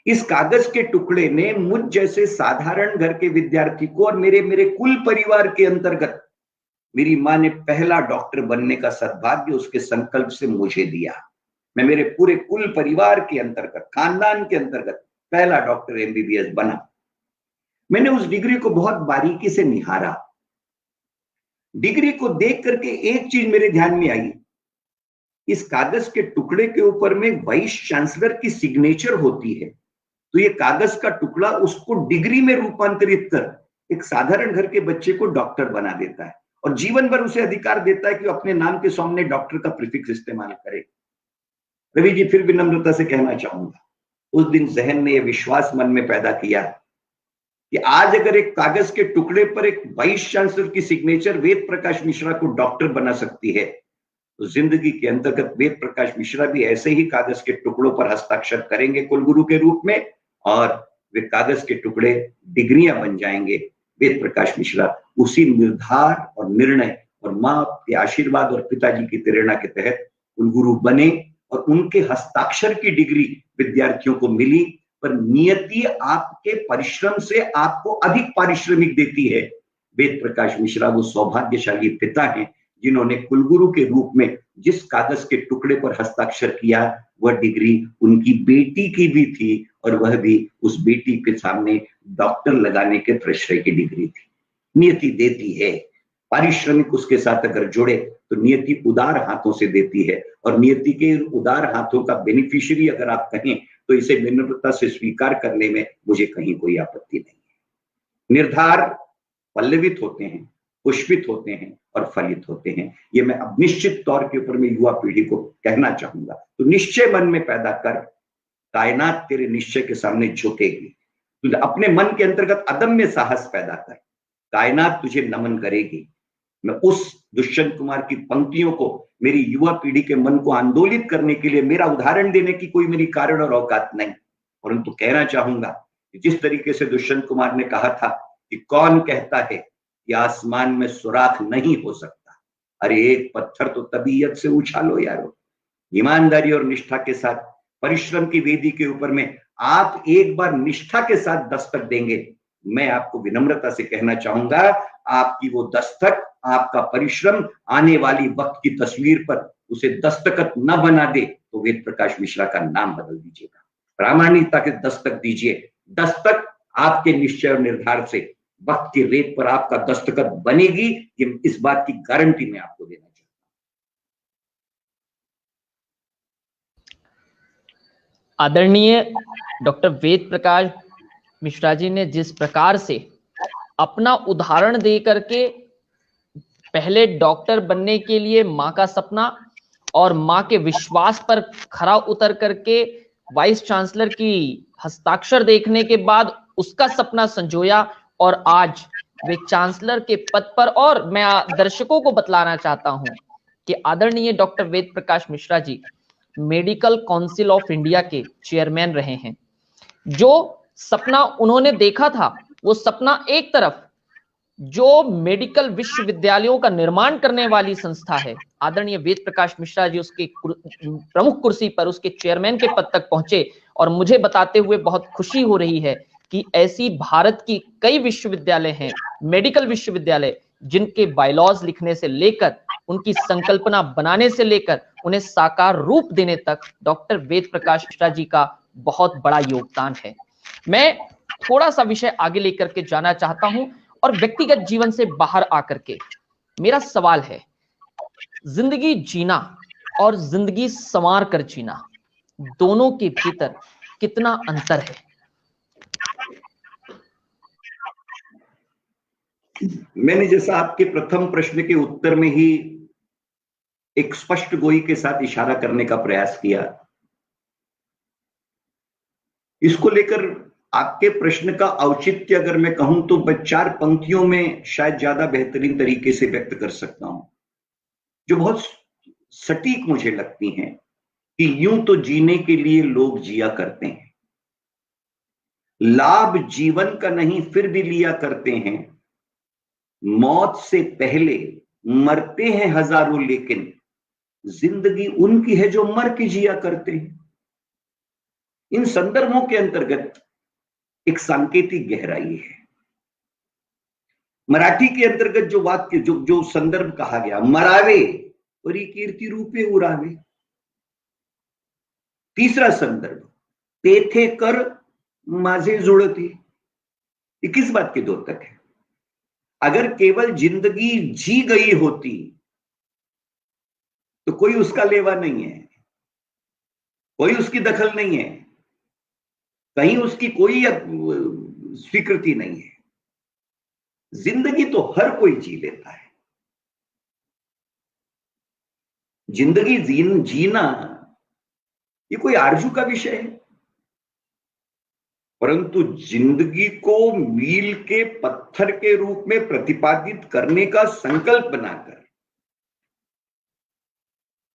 इस कागज के टुकड़े ने मुझ जैसे साधारण घर के विद्यार्थी को और मेरे कुल परिवार के अंतर्गत मेरी मां ने पहला डॉक्टर बनने का सद्भाग्य उसके संकल्प से मुझे दिया। मैं मेरे पूरे कुल परिवार के अंतर्गत, खानदान के अंतर्गत पहला डॉक्टर एमबीबीएस बना। मैंने उस डिग्री को बहुत बारीकी से निहारा। डिग्री को देख करके एक चीज मेरे ध्यान में आई। इस कागज के टुकड़े के ऊपर में वाइस चांसलर की सिग्नेचर होती है, तो ये कागज का टुकड़ा उसको डिग्री में रूपांतरित कर एक साधारण घर के बच्चे को डॉक्टर बना देता है और जीवन भर उसे अधिकार देता है कि वो अपने नाम के सामने डॉक्टर का प्रीफिक्स इस्तेमाल करे। रवि जी, फिर विनम्रता से कहना चाहूंगा, उस दिन जहन ने यह विश्वास मन में पैदा किया कि आज अगर एक कागज के टुकड़े पर एक वाइस चांसलर की सिग्नेचर वेद प्रकाश मिश्रा को डॉक्टर बना सकती है, तो जिंदगी के अंतर्गत वेद प्रकाश मिश्रा भी ऐसे ही कागज के टुकड़ों पर हस्ताक्षर करेंगे कुलगुरु के रूप में और वे कागज के टुकड़े डिग्रियां बन जाएंगे। वेद प्रकाश मिश्रा उसी निर्धार और निर्णय और मां के आशीर्वाद और पिताजी की प्रेरणा के तहत कुलगुरु बने और उनके हस्ताक्षर की डिग्री विद्यार्थियों को मिली। पर नियति आपके परिश्रम से आपको अधिक पारिश्रमिक देती है। वेद प्रकाश मिश्रा वो सौभाग्यशाली पिता हैं जिन्होंने कुलगुरु के रूप में जिस कागज के टुकड़े पर हस्ताक्षर किया वह डिग्री उनकी बेटी की भी थी और वह भी उस बेटी के सामने डॉक्टर लगाने के प्रश्रय की डिग्री थी। नियति देती है, पारिश्रमिक उसके साथ अगर जुड़े तो नियति उदार हाथों से देती है और नियति के उदार हाथों का बेनिफिशियरी अगर आप कहें तो इसे विनम्रता से स्वीकार करने में मुझे कहीं कोई आपत्ति नहीं है। निर्धार पल्लवित होते हैं, पुष्पित होते हैं और फलित होते हैं। ये मैं अब निश्चित तौर के ऊपर में युवा पीढ़ी को कहना चाहूंगा। तो निश्चय मन में पैदा कर, कायनात तेरे निश्चय के सामने झुकेगी। तुझे अपने मन के अंतर्गत अदम्य साहस पैदा कर, कायनात तुझे नमन करेगी। मैं उस दुष्यंत कुमार की पंक्तियों को मेरी युवा पीढ़ी के मन को आंदोलित करने के लिए मेरा उदाहरण देने की कोई मेरी कारण और औकात नहीं, परंतु कहना चाहूंगा कि जिस तरीके से दुष्यंत कुमार ने कहा था कि कौन कहता है कि आसमान में सुराख नहीं हो सकता, अरे एक पत्थर तो तबीयत से उछालो यारो। ईमानदारी और निष्ठा के साथ परिश्रम की वेदी के ऊपर में आप एक बार निष्ठा के साथ दस्तक देंगे, मैं आपको विनम्रता से कहना चाहूंगा आपकी वो दस्तक, आपका परिश्रम आने वाली वक्त की तस्वीर पर उसे दस्तखत न बना दे तो वेद प्रकाश मिश्रा का नाम बदल दीजिएगा। प्रामाणिकता के दस्तक दीजिए। दस्तक आपके निश्चय और निर्धार से वक्त की रेत पर आपका दस्तखत बनेगी, ये इस बात की गारंटी मैं आपको देना चाहता हूं। आदरणीय डॉक्टर वेद प्रकाश मिश्रा जी ने जिस प्रकार से अपना उदाहरण दे करके पहले डॉक्टर बनने के लिए मां का सपना और मां के विश्वास पर खरा उतर करके वाइस चांसलर की हस्ताक्षर देखने के बाद उसका सपना संजोया और आज वे चांसलर के पद पर। और मैं दर्शकों को बतलाना चाहता हूं कि आदरणीय doctor Ved Prakash Mishra ji Medical Council of India के चेयरमैन रहे हैं। जो सपना उन्होंने देखा था वो सपना एक तरफ जो मेडिकल विश्वविद्यालयों का निर्माण करने वाली संस्था है, आदरणीय वेद प्रकाश मिश्रा जी उसके प्रमुख कुर्सी पर, उसके चेयरमैन के पद तक पहुंचे, और मुझे बताते हुए बहुत खुशी हो रही है कि ऐसी भारत की कई विश्वविद्यालय हैं, मेडिकल विश्वविद्यालय, जिनके बायलॉज लिखने से लेकर, उनकी संकल्पना बनाने से लेकर, उन्हें साकार रूप देने तक डॉक्टर वेद प्रकाश मिश्रा जी का बहुत बड़ा योगदान है। मैं थोड़ा सा विषय आगे लेकर के जाना चाहता हूं, और व्यक्तिगत जीवन से बाहर आकर के मेरा सवाल है, जिंदगी जीना और जिंदगी संवार कर जीना, दोनों के भीतर कितना अंतर है? मैंने जैसा आपके प्रथम प्रश्न के उत्तर में ही एक स्पष्ट गोई के साथ इशारा करने का प्रयास किया, इसको लेकर आपके प्रश्न का औचित्य अगर मैं कहूं तो मैं 4 पंक्तियों में शायद ज्यादा बेहतरीन तरीके से व्यक्त कर सकता हूं, जो बहुत सटीक मुझे लगती हैं कि यूं तो जीने के लिए लोग जिया करते हैं, लाभ जीवन का नहीं फिर भी लिया करते हैं, मौत से पहले मरते हैं हजारों लेकिन जिंदगी उनकी है जो मर के जिया करते हैं। इन संदर्भों के अंतर्गत एक सांकेतिक गहराई है। मराठी के अंतर्गत जो वाक्य जो संदर्भ कहा गया, मरावे परी कीर्ती रूपे उरावे। तीसरा संदर्भ, तेथे कर माझे जुळते, ये किस बात के द्योतक है? अगर केवल जिंदगी जी गई होती तो कोई उसका लेवा नहीं है, कोई उसकी दखल नहीं है, कहीं उसकी कोई स्वीकृति नहीं है। जिंदगी तो हर कोई जी लेता है। जिंदगी जीना ये कोई आरजू का विषय है, परंतु जिंदगी को मील के पत्थर के रूप में प्रतिपादित करने का संकल्प बनाकर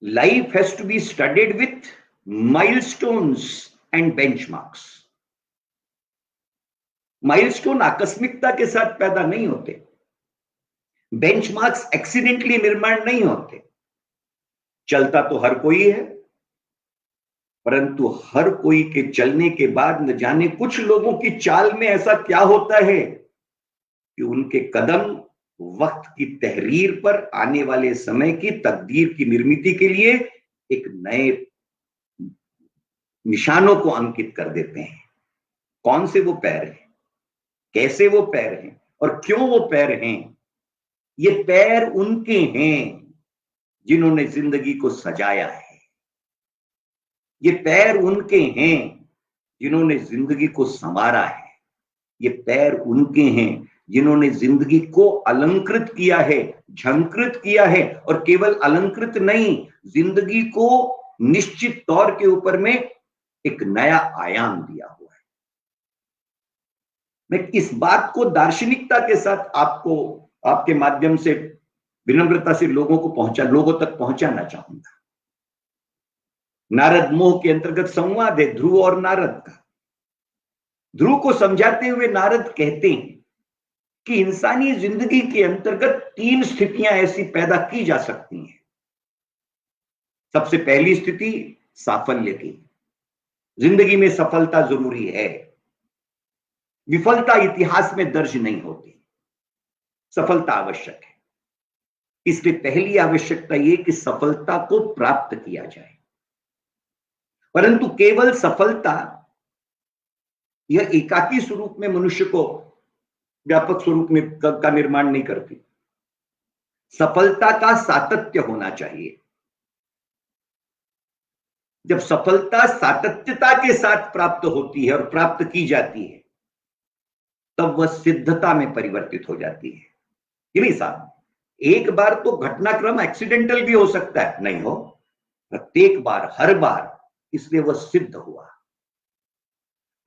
life has to be studied with milestones and benchmarks. Milestone आकस्मिकता के साथ पैदा नहीं होते, बेंचमार्क्स एक्सीडेंटली निर्माण नहीं होते। चलता तो हर कोई है, परंतु हर कोई के चलने के बाद न जाने कुछ लोगों की चाल में ऐसा क्या होता है कि उनके कदम वक्त की तहरीर पर आने वाले समय की तकदीर की निर्मिति के लिए एक नए निशानों को अंकित कर देते हैं। कौन से वो पैर हैं, कैसे वो पैर हैं और क्यों वो पैर हैं? ये पैर उनके हैं जिन्होंने जिंदगी को सजाया है। ये पैर उनके हैं जिन्होंने जिंदगी को संवारा है। ये पैर उनके हैं जिन्होंने जिंदगी को अलंकृत किया है, झंकृत किया है, और केवल अलंकृत नहीं, जिंदगी को निश्चित तौर के ऊपर में एक नया आयाम दिया हुआ है। मैं इस बात को दार्शनिकता के साथ आपको आपके माध्यम से विनम्रता से लोगों तक पहुंचाना चाहूंगा। नारद मोह के अंतर्गत संवाद है ध्रुव और नारद का। ध्रुव को समझाते हुए नारद कहते हैं कि इंसानी जिंदगी के अंतर्गत 3 स्थितियां ऐसी पैदा की जा सकती हैं। सबसे पहली स्थिति साफल्य की। जिंदगी में सफलता जरूरी है, विफलता इतिहास में दर्ज नहीं होती, सफलता आवश्यक है। इसलिए पहली आवश्यकता यह कि सफलता को प्राप्त किया जाए। परंतु केवल सफलता यह एकाकी स्वरूप में मनुष्य को व्यापक स्वरूप में का निर्माण नहीं करती। सफलता का सातत्य होना चाहिए। जब सफलता सातत्यता के साथ प्राप्त होती है और प्राप्त की जाती है, तब वह सिद्धता में परिवर्तित हो जाती है। कि नहीं साहब, एक बार तो घटनाक्रम एक्सीडेंटल भी हो सकता है, नहीं हो, प्रत्येक बार, हर बार, इसलिए वह सिद्ध हुआ।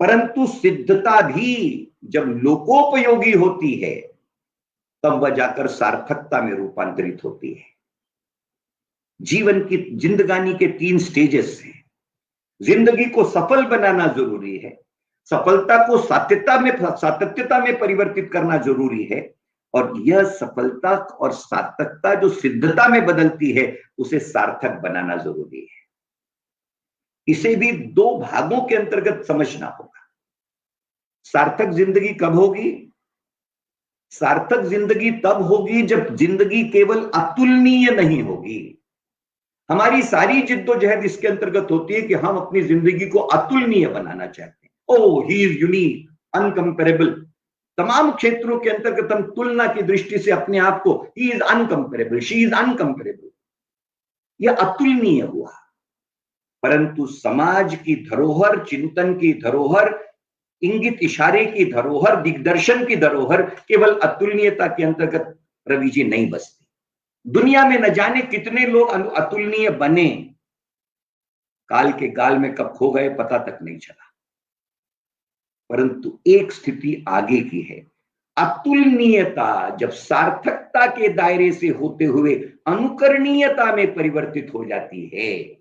परंतु सिद्धता भी जब लोकोपयोगी होती है, तब वह जाकर सार्थकता में रूपांतरित होती है। जीवन की जिंदगानी के 3 स्टेजेस हैं। जिंदगी को सफल बनाना जरूरी है, सफलता को सातत्यता में परिवर्तित करना जरूरी है, और यह सफलता और सार्थकता जो सिद्धता में बदलती है, उसे सार्थक बनाना जरूरी है। इसे भी दो भागों के अंतर्गत समझना होगा। सार्थक जिंदगी कब होगी? सार्थक जिंदगी तब होगी जब जिंदगी केवल अतुलनीय नहीं होगी। हमारी सारी जिद्दोजहद इसके अंतर्गत होती है कि हम अपनी जिंदगी को अतुलनीय बनाना चाहते हैं। ओह, ही इज यूनिक, अनकंपेरेबल। तमाम क्षेत्रों के अंतर्गत हम तुलना की दृष्टि से अपने आप को he is uncomparable, she is uncomparable, यह अतुलनीय हुआ। परंतु समाज की धरोहर, चिंतन की धरोहर, इंगित इशारे की धरोहर, दिग्दर्शन की धरोहर केवल अतुलनीयता के अंतर्गत रवि जी नहीं बसती। दुनिया में न जाने कितने लोग अतुलनीय बने, काल के गाल में कब खो गए पता तक नहीं चला। परंतु एक स्थिति आगे की है, अतुलनीयता जब सार्थकता के दायरे से होते हुए अनुकरणीयता में परिवर्तित हो जाती है,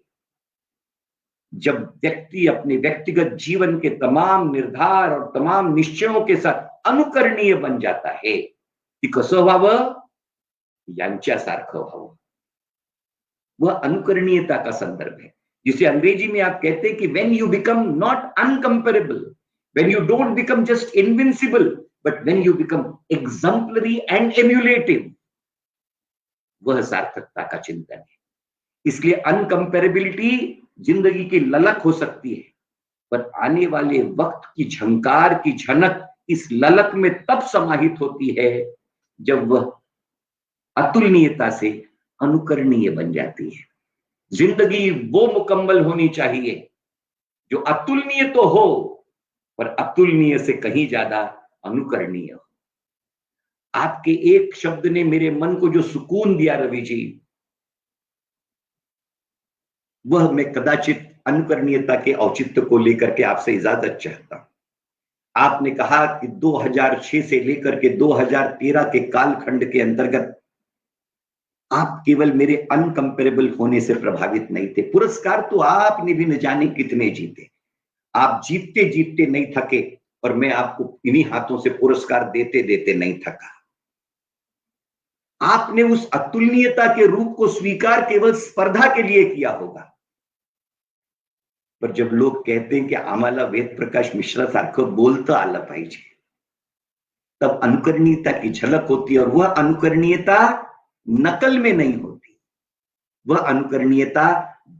जब व्यक्ति अपने व्यक्तिगत जीवन के तमाम निर्धार और तमाम निश्चयों के साथ अनुकरणीय बन जाता है, की कसं व्हावं? यांच्यासारखं व्हावं। वह अनुकरणीयता का संदर्भ है, जिसे अंग्रेजी में आप कहते हैं कि when you become not uncomparable, when you don't become just invincible, but when you become exemplary and emulative, वह सार्थकता का चिंतन है। इसलिए अनकंपेरेबिलिटी जिंदगी की ललक हो सकती है, पर आने वाले वक्त की झंकार की झनक इस ललक में तब समाहित होती है जब वह अतुलनीयता से अनुकरणीय बन जाती है। जिंदगी वो मुकम्मल होनी चाहिए जो अतुलनीय तो हो, पर अतुलनीय से कहीं ज्यादा अनुकरणीय हो। आपके एक शब्द ने मेरे मन को जो सुकून दिया रवि जी, वह मैं कदाचित अनुकरणीयता के औचित्य को लेकर के आपसे इजाजत चाहता हूं। आपने कहा कि 2006 से लेकर के 2013 के कालखंड के अंतर्गत आप केवल मेरे अनकंपेरेबल होने से प्रभावित नहीं थे। पुरस्कार तो आपने भी न जाने कितने जीते, आप जीतते जीतते नहीं थके, और मैं आपको इन्हीं हाथों से पुरस्कार देते देते नहीं थका। आपने उस अतुलनीयता के रूप को स्वीकार केवल स्पर्धा के लिए किया होगा, पर जब लोग कहते हैं कि आम्हाला वेद प्रकाश मिश्रा सारखं बोलता आलं पाहिजे, तब अनुकरणीयता की झलक होती है। और वह अनुकरणीयता नकल में नहीं होती, वह अनुकरणीयता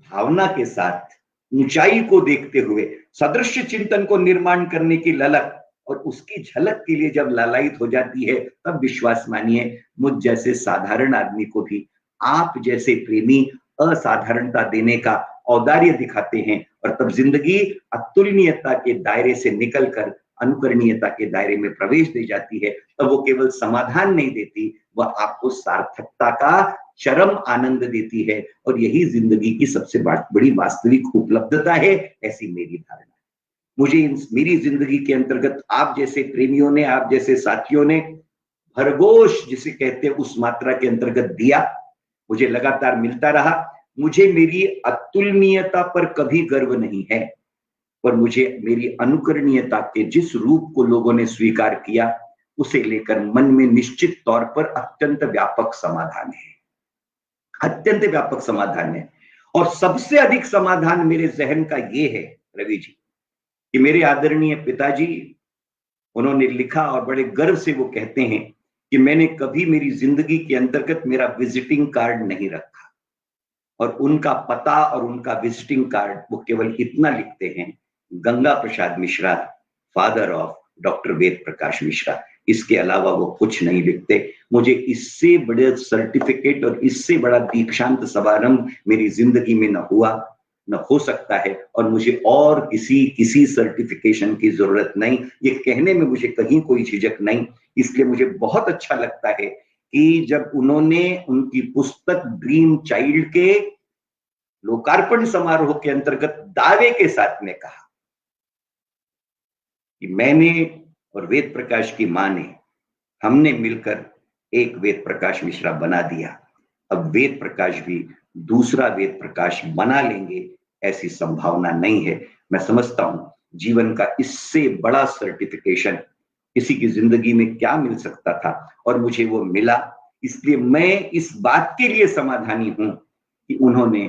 भावना के साथ ऊंचाई को देखते हुए सदृश्य चिंतन को निर्माण करने की ललक, और उसकी झलक के लिए जब लालायित हो जाती है, तब विश्वास मानिए मुझ जैसे साधारण आदमी को भी आप जैसे प्रेमी असाधारणता देने का औदार्य दिखाते हैं, और तब जिंदगी अतुलनीयता के दायरे से निकलकर अनुकरणीयता के दायरे में प्रवेश दे जाती है। तब वो केवल समाधान नहीं देती, वह आपको सार्थकता का चरम आनंद देती है, और यही जिंदगी की सबसे बड़ी वास्तविक उपलब्धता है, ऐसी मेरी धारणा है। मुझे मेरी जिंदगी के अंतर्गत आप जैसे प्रेमियों ने, आप जैसे साथियों ने भरघोष जिसे कहते हैं उस मात्रा के अंतर्गत दिया, मुझे लगातार मिलता रहा। मुझे मेरी अतुलनीयता पर कभी गर्व नहीं है, पर मुझे मेरी अनुकरणीयता के जिस रूप को लोगों ने स्वीकार किया, उसे लेकर मन में निश्चित तौर पर अत्यंत व्यापक समाधान है, अत्यंत व्यापक समाधान है। और सबसे अधिक समाधान मेरे जहन का ये है रवि जी, कि मेरे आदरणीय पिताजी, उन्होंने लिखा और बड़े गर्व से वो कहते हैं कि मैंने कभी मेरी जिंदगी के अंतर्गत मेरा विजिटिंग कार्ड नहीं रखा, और उनका पता और उनका विजिटिंग कार्ड वो केवल इतना लिखते हैं, Ganga Prasad Mishra, father of doctor Ved Prakash Mishra. इसके अलावा वो कुछ नहीं लिखते। मुझे इससे बड़े सर्टिफिकेट और इससे बड़ा दीक्षांत समारंभ मेरी जिंदगी में न हुआ, न हो सकता है, और मुझे और किसी सर्टिफिकेशन की जरूरत नहीं। ये कहने में मुझे कहीं कोई झिझक नहीं। इसलिए मुझे बहुत अच्छा लगता है कि जब उन्होंने उनकी पुस्तक ड्रीम चाइल्ड के लोकार्पण समारोह के अंतर्गत दावे के साथ में कहा कि मैंने और वेद प्रकाश की मां ने, हमने मिलकर एक वेद प्रकाश मिश्रा बना दिया। अब वेद प्रकाश भी दूसरा वेद प्रकाश बना लेंगे, ऐसी संभावना नहीं है। मैं समझता हूं जीवन का इससे बड़ा सर्टिफिकेशन, किसी की जिंदगी में क्या मिल सकता था और मुझे वो मिला। इसलिए मैं इस बात के लिए समाधानी हूं कि उन्होंने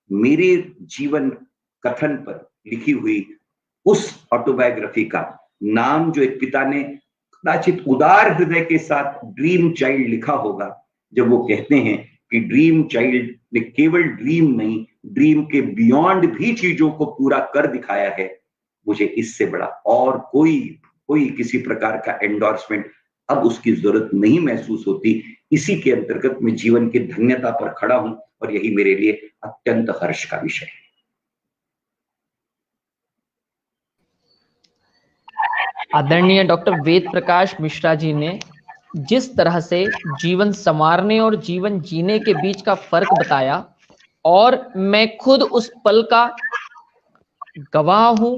मेरे जीवन कथन पर लिखी हुई उस ऑटोबायोग्राफी का नाम, जो एक पिता ने कदाचित उदार हृदय के साथ ड्रीम चाइल्ड लिखा होगा, जब वो कहते हैं कि ड्रीम चाइल्ड ने केवल ड्रीम नहीं, ड्रीम के बियॉन्ड भी चीजों को पूरा कर दिखाया है, मुझे इससे बड़ा और कोई किसी प्रकार का एंडोर्समेंट अब उसकी जरूरत नहीं महसूस होती। इसी के अंतर्गत मैं जीवन की धन्यता पर खड़ा हूं और यही मेरे लिए अत्यंत हर्ष का विषय है। आदरणीय डॉक्टर वेद प्रकाश मिश्रा जी ने जिस तरह से जीवन संवारने और जीवन जीने के बीच का फर्क बताया, और मैं खुद उस पल का गवाह हूं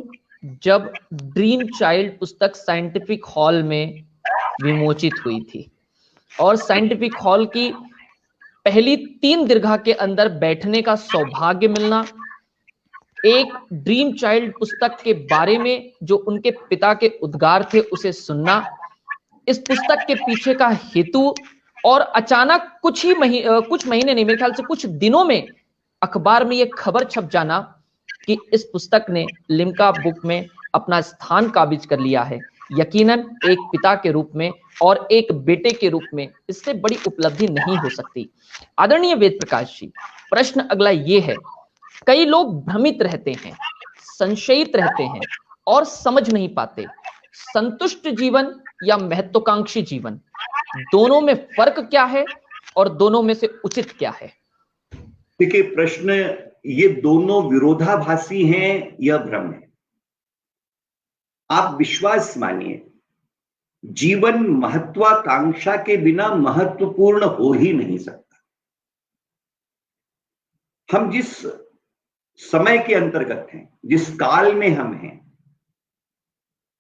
जब ड्रीम चाइल्ड पुस्तक साइंटिफिक हॉल में विमोचित हुई थी, और साइंटिफिक हॉल की पहली 3 दीर्घा के अंदर बैठने का सौभाग्य मिलना, एक ड्रीम चाइल्ड पुस्तक के बारे में जो उनके पिता के उद्गार थे उसे सुनना, इस पुस्तक के पीछे का हेतु, और अचानक कुछ महीने नहीं, मेरे ख्याल से कुछ दिनों में अखबार में यह खबर छप जाना कि इस पुस्तक ने लिम्का बुक में अपना स्थान काबिज कर लिया है। यकीनन एक पिता के रूप में और एक बेटे के रूप में इससे बड़ी उपलब्धि नहीं हो सकती। आदरणीय वेद प्रकाश जी, प्रश्न अगला ये है, कई लोग भ्रमित रहते हैं, संशयित रहते हैं और समझ नहीं पाते, संतुष्ट जीवन या महत्वाकांक्षी जीवन, दोनों में फर्क क्या है और दोनों में से उचित क्या है? देखिए, प्रश्न ये दोनों विरोधाभासी हैं, यह भ्रम है। आप विश्वास मानिए, जीवन महत्वाकांक्षा के बिना महत्वपूर्ण हो ही नहीं सकता। हम जिस समय के अंतर्गत हैं, जिस काल में हम हैं,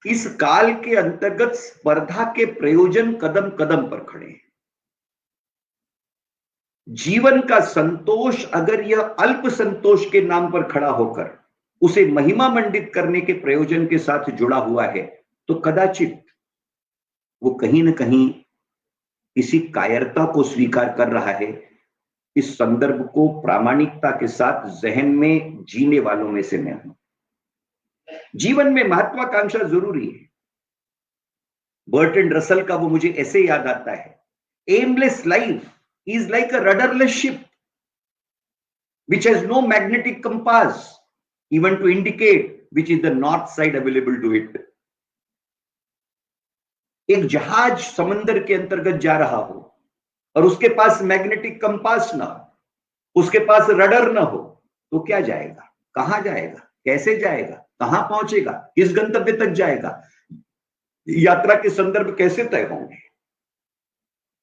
इस काल के अंतर्गत स्पर्धा के प्रयोजन कदम कदम पर खड़े हैं। जीवन का संतोष अगर यह अल्प संतोष के नाम पर खड़ा होकर उसे महिमा मंडित करने के प्रयोजन के साथ जुड़ा हुआ है, तो कदाचित वो कहीं ना कहीं किसी कायरता को स्वीकार कर रहा है। इस संदर्भ को प्रामाणिकता के साथ जहन में जीने वालों में से मैं हूं। जीवन में महत्वाकांक्षा जरूरी है। बर्टन रसल का वो मुझे ऐसे याद आता है, aimless life is like a rudderless ship which has no magnetic compass even to indicate which is the north side available to it. एक जहाज समंदर के अंतर्गत जा रहा हो और उसके पास मैग्नेटिक कंपास ना हो, उसके पास रडर ना हो, तो क्या जाएगा? कहां जाएगा? कैसे जाएगा? कहां पहुंचेगा? किस गंतव्य तक जाएगा? यात्रा के संदर्भ कैसे तय होंगे?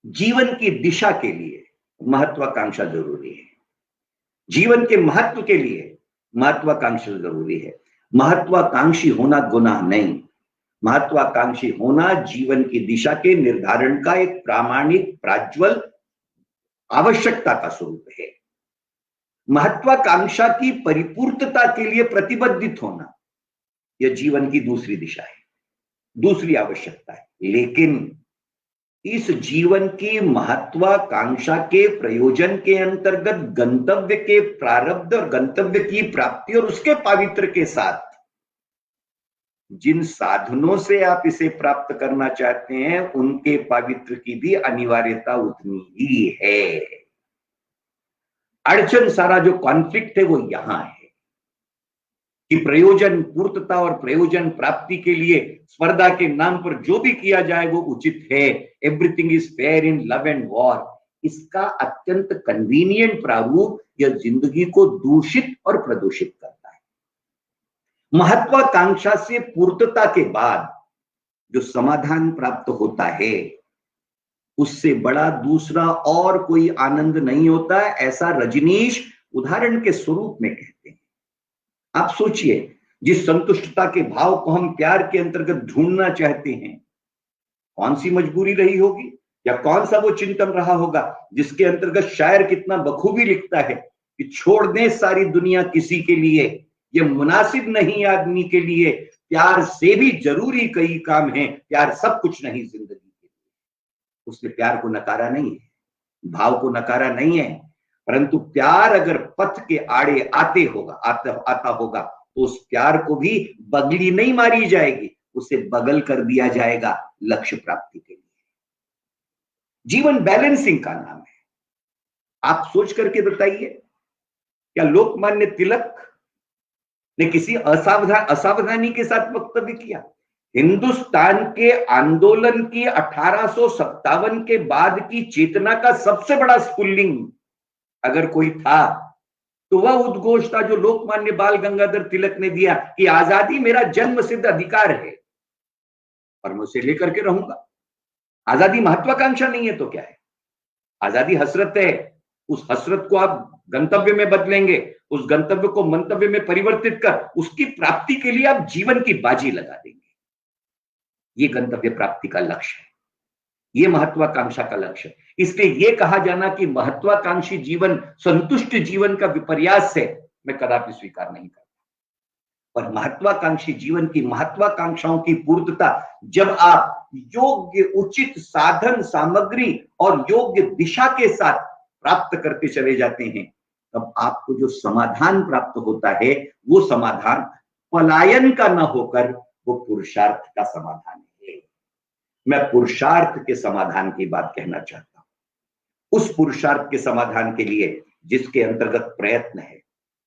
जीवन की दिशा के लिए महत्वाकांक्षा जरूरी है। जीवन के महत्व के लिए महत्वाकांक्षा जरूरी है। महत्वाकांक्षी होना गुनाह नहीं, महत्वाकांक्षी होना जीवन की दिशा के निर्धारण का एक प्रामाणिक प्राज्वल आवश्यकता का स्वरूप है। महत्वाकांक्षा की परिपूर्तता के लिए प्रतिबद्धित होना यह जीवन की दूसरी दिशा है, दूसरी आवश्यकता है। लेकिन इस जीवन की महत्वाकांक्षा के प्रयोजन के अंतर्गत गंतव्य के प्रारब्ध और गंतव्य की प्राप्ति और उसके पावित्र के साथ जिन साधनों से आप इसे प्राप्त करना चाहते हैं उनके पावित्र की भी अनिवार्यता उतनी ही है। अड़चन, सारा जो कॉन्फ्लिक्ट है वो यहां है कि प्रयोजन पूर्तता और प्रयोजन प्राप्ति के लिए स्पर्धा के नाम पर जो भी किया जाए वो उचित है। Everything is fair in love and war, इसका अत्यंत कन्वीनियंट प्रारूप यह जिंदगी को दूषित और प्रदूषित करता है। महत्वाकांक्षा से पूर्तता के बाद जो समाधान प्राप्त होता है उससे बड़ा दूसरा और कोई आनंद नहीं होता, ऐसा रजनीश उदाहरण के स्वरूप में कहते हैं। आप सोचिए, जिस संतुष्टता के भाव को हम प्यार के अंतर्गत ढूंढना चाहते हैं, कौन सी मजबूरी रही होगी या कौन सा वो चिंतन रहा होगा जिसके अंतर्गत शायर कितना बखूबी लिखता है कि छोड़ दें सारी दुनिया किसी के लिए, ये मुनासिब नहीं आदमी के लिए प्यार से भी जरूरी कई काम हैं, प्यार सब कुछ नहीं जिंदगी के लिए। उसने प्यार को नकारा नहीं है, भाव को नकारा नहीं है, परंतु प्यार अगर पथ के आड़े आता होगा तो उस प्यार को भी बगली नहीं मारी जाएगी, उसे बगल कर दिया जाएगा लक्ष्य प्राप्ति के लिए। जीवन बैलेंसिंग का नाम है। आप सोच करके बताइए, क्या लोकमान्य तिलक ने किसी असावधानी के साथ वक्तव्य किया? हिंदुस्तान के आंदोलन की 1857 के बाद की चेतना का सबसे बड़ा स्फुल्लिंग अगर कोई था तो वह उद्घोष था जो लोकमान्य बाल गंगाधर तिलक ने दिया कि आजादी मेरा जन्म सिद्ध अधिकार है और मैं उसे लेकर के रहूंगा। आजादी महत्वाकांक्षा नहीं है तो क्या है? आजादी हसरत है। उस हसरत को आप गंतव्य में बदलेंगे, उस गंतव्य को मंतव्य में परिवर्तित कर उसकी प्राप्ति के लिए आप जीवन की बाजी लगा देंगे। ये गंतव्य प्राप्ति का लक्ष्य है, ये महत्वाकांक्षा का लक्ष्य है। इसलिए ये कहा जाना कि महत्वाकांक्षी जीवन संतुष्ट जीवन का विपर्यास है, मैं कदापि स्वीकार नहीं करता। और महत्वाकांक्षी जीवन की महत्वाकांक्षाओं की पूर्तता जब आप योग्य उचित साधन सामग्री और योग्य दिशा के साथ प्राप्त करते चले जाते हैं, तब आपको जो समाधान प्राप्त होता है वो समाधान पलायन का न होकर वो पुरुषार्थ का समाधान है। मैं पुरुषार्थ के समाधान की बात कहना चाहता हूं। उस पुरुषार्थ के समाधान के लिए जिसके अंतर्गत प्रयत्न है,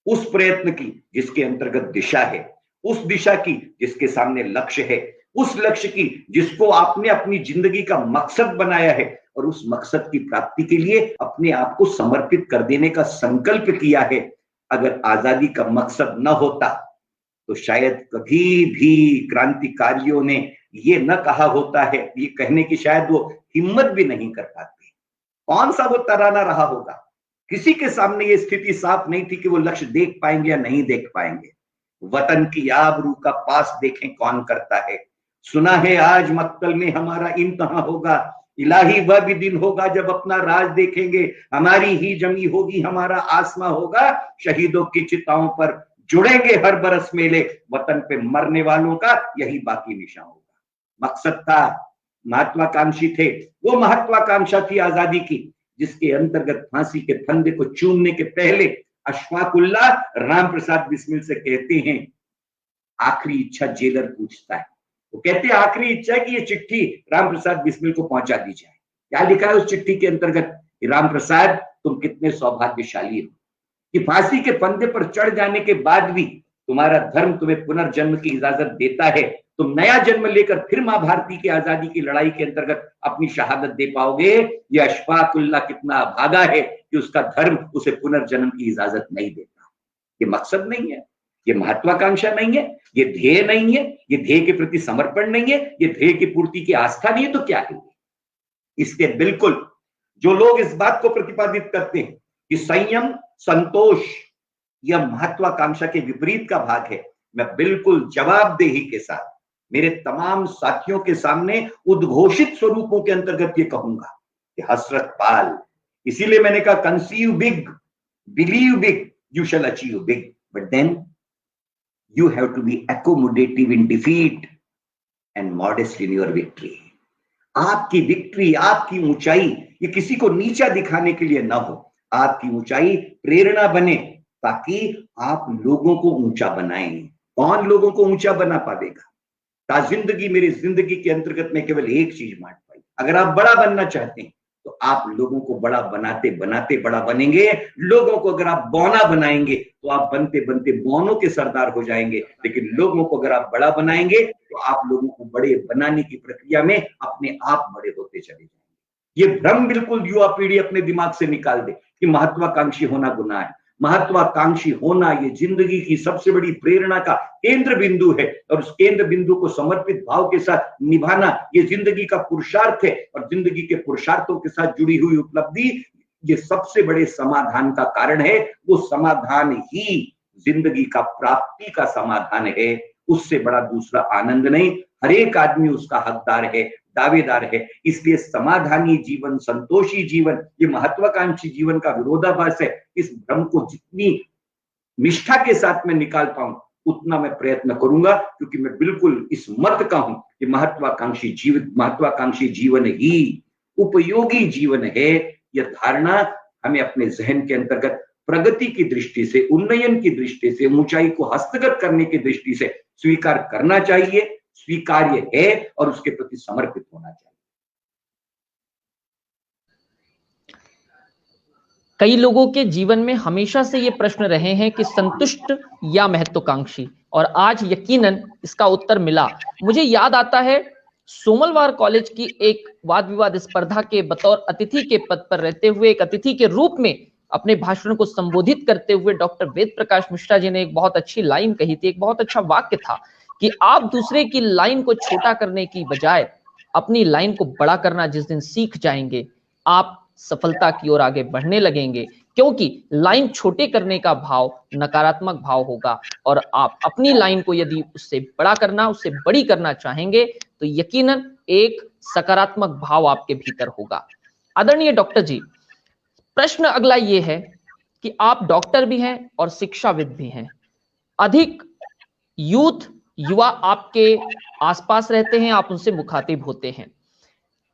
उस प्रयत्न की जिसके अंतर्गत दिशा है, उस दिशा की जिसके सामने लक्ष्य है, उस लक्ष्य की जिसको आपने अपनी जिंदगी का मकसद बनाया है और उस मकसद की प्राप्ति के लिए अपने आप को समर्पित कर देने का संकल्प किया है। अगर आजादी का मकसद न होता तो शायद कभी भी क्रांतिकारियों ने ये न कहा होता है, ये कहने की शायद वो हिम्मत भी नहीं कर पाते। कौन सा वो तराना रहा होगा? किसी के सामने ये स्थिति साफ नहीं थी कि वो लक्ष्य देख पाएंगे या नहीं देख पाएंगे। वतन की आबरू का पास देखें कौन करता है। सुना है आज मक्तल में हमारा इम्तिहान होगा, इलाही वह भी दिन होगा जब अपना राज देखेंगे, हमारी ही जमी होगी हमारा आसमां होगा, शहीदों की चिताओं पर जुड़ेंगे हर बरस मेले, वतन पे मरने वालों का यही बाकी निशान होगा। मकसद था, महत्वाकांक्षी थे। वो महत्वाकांक्षा थी आजादी की जिसके अंतर्गत फांसी के फंदे को चूमने के पहले अशफाकुल्लाह राम प्रसाद बिस्मिल से कहते हैं, आखिरी इच्छा जेलर पूछता है। वो कहते हैं आखिरी इच्छा है कि ये चिट्ठी राम प्रसाद बिस्मिल को पहुंचा दी जाए। क्या लिखा है उस चिट्ठी के अंतर्गत? राम प्रसाद तुम कितने सौभाग्यशाली हो कि फांसी के फंदे पर चढ़ जाने के बाद भी तुम्हारा धर्म तुम्हें पुनर्जन्म की इजाजत देता है। तुम नया जन्म लेकर फिर मां भारती की आजादी की लड़ाई के अंतर्गत अपनी शहादत दे पाओगे। यह अशफाकुल्लाह कितना अभागा है कि उसका धर्म उसे पुनर्जन्म की इजाजत नहीं देता। ये मकसद नहीं है, ये महत्वाकांक्षा नहीं है, ये ध्येय नहीं है, ये ध्येय के प्रति समर्पण नहीं है, ये ध्येय की पूर्ति की आस्था नहीं है, तो क्या है? इसके बिल्कुल जो लोग इस बात को प्रतिपादित करते हैं कि संयम संतोष यह महत्वाकांक्षा के विपरीत का भाग है, मैं बिल्कुल जवाबदेही के साथ मेरे तमाम साथियों के सामने उद्घोषित स्वरूपों के अंतर्गत ये कहूंगा कि हसरत पाल। इसीलिए मैंने कहा conceive big, believe big, you shall achieve big, but then you have to be accommodative in defeat and modest in your victory. आपकी विक्ट्री, आपकी ऊंचाई ये किसी को नीचा दिखाने के लिए ना हो। आपकी ऊंचाई प्रेरणा बने ताकि आप लोगों को ऊंचा बनाएं। कौन लोगों को ऊंचा बना पाएगा? जिंदगी मेरी जिंदगी के अंतर्गत में केवल एक चीज मान पाई, अगर आप बड़ा बनना चाहते हैं तो आप लोगों को बड़ा बनाते बनाते बड़ा बनेंगे। लोगों को अगर आप बौना बनाएंगे तो आप बनते बनते बौनों के सरदार हो जाएंगे, लेकिन लोगों को अगर आप बड़ा बनाएंगे तो आप लोगों को बड़े बनाने की प्रक्रिया में अपने आप बड़े होते चले जाएंगे। ये भ्रम बिल्कुल युवा पीढ़ी अपने दिमाग से निकाल दे कि महत्वाकांक्षी होना गुनाह है। महत्वाकांक्षी होना ये जिंदगी की सबसे बड़ी प्रेरणा का केंद्र बिंदु है और उस केंद्र बिंदु को समर्पित भाव के साथ निभाना ये जिंदगी का पुरुषार्थ है। और जिंदगी के पुरुषार्थों के साथ जुड़ी हुई उपलब्धि ये सबसे बड़े समाधान का कारण है। वो समाधान ही जिंदगी का प्राप्ति का समाधान है, उससे बड़ा दूसरा आनंद नहीं। हर एक आदमी उसका हकदार है, दावेदार है। इसलिए समाधानी जीवन, संतोषी जीवन, ये महत्वाकांक्षी जीवन का विरोधाभास है। इस भ्रम को जितनी निष्ठा के साथ में निकाल पाऊं उतना मैं प्रयत्न करूंगा, क्योंकि मैं बिल्कुल इस मत का हूं कि महत्वाकांक्षी जीवन ही उपयोगी जीवन है। यह धारणा हमें अपने जहन के अंतर्गत प्रगति की दृष्टि से, उन्नयन की दृष्टि से, ऊंचाई को हस्तगत करने की दृष्टि से स्वीकार करना चाहिए, स्वीकार्य है और उसके प्रति समर्पित होना चाहिए। कई लोगों के जीवन में हमेशा से ये प्रश्न रहे हैं कि संतुष्ट या महत्वाकांक्षी, और आज यकीनन इसका उत्तर मिला। मुझे याद आता है सोमलवार कॉलेज की एक वाद विवाद स्पर्धा के बतौर अतिथि के पद पर रहते हुए, एक अतिथि के रूप में अपने भाषण को संबोधित करते हुए डॉक्टर वेद प्रकाश मिश्रा जी ने एक बहुत अच्छी लाइन कही थी, एक बहुत अच्छा वाक्य था कि आप दूसरे की लाइन को छोटा करने की बजाय अपनी लाइन को बड़ा करना जिस दिन सीख जाएंगे, आप सफलता की ओर आगे बढ़ने लगेंगे, क्योंकि लाइन छोटे करने का भाव नकारात्मक भाव होगा और आप अपनी लाइन को यदि उससे बड़ा करना, उससे बड़ी करना चाहेंगे तो यकीनन एक सकारात्मक भाव आपके भीतर होगा। आदरणीय डॉक्टर जी, प्रश्न अगला ये है कि आप डॉक्टर भी हैं और शिक्षाविद भी हैं, अधिक युवा आपके आसपास रहते हैं, आप उनसे मुखातिब होते हैं।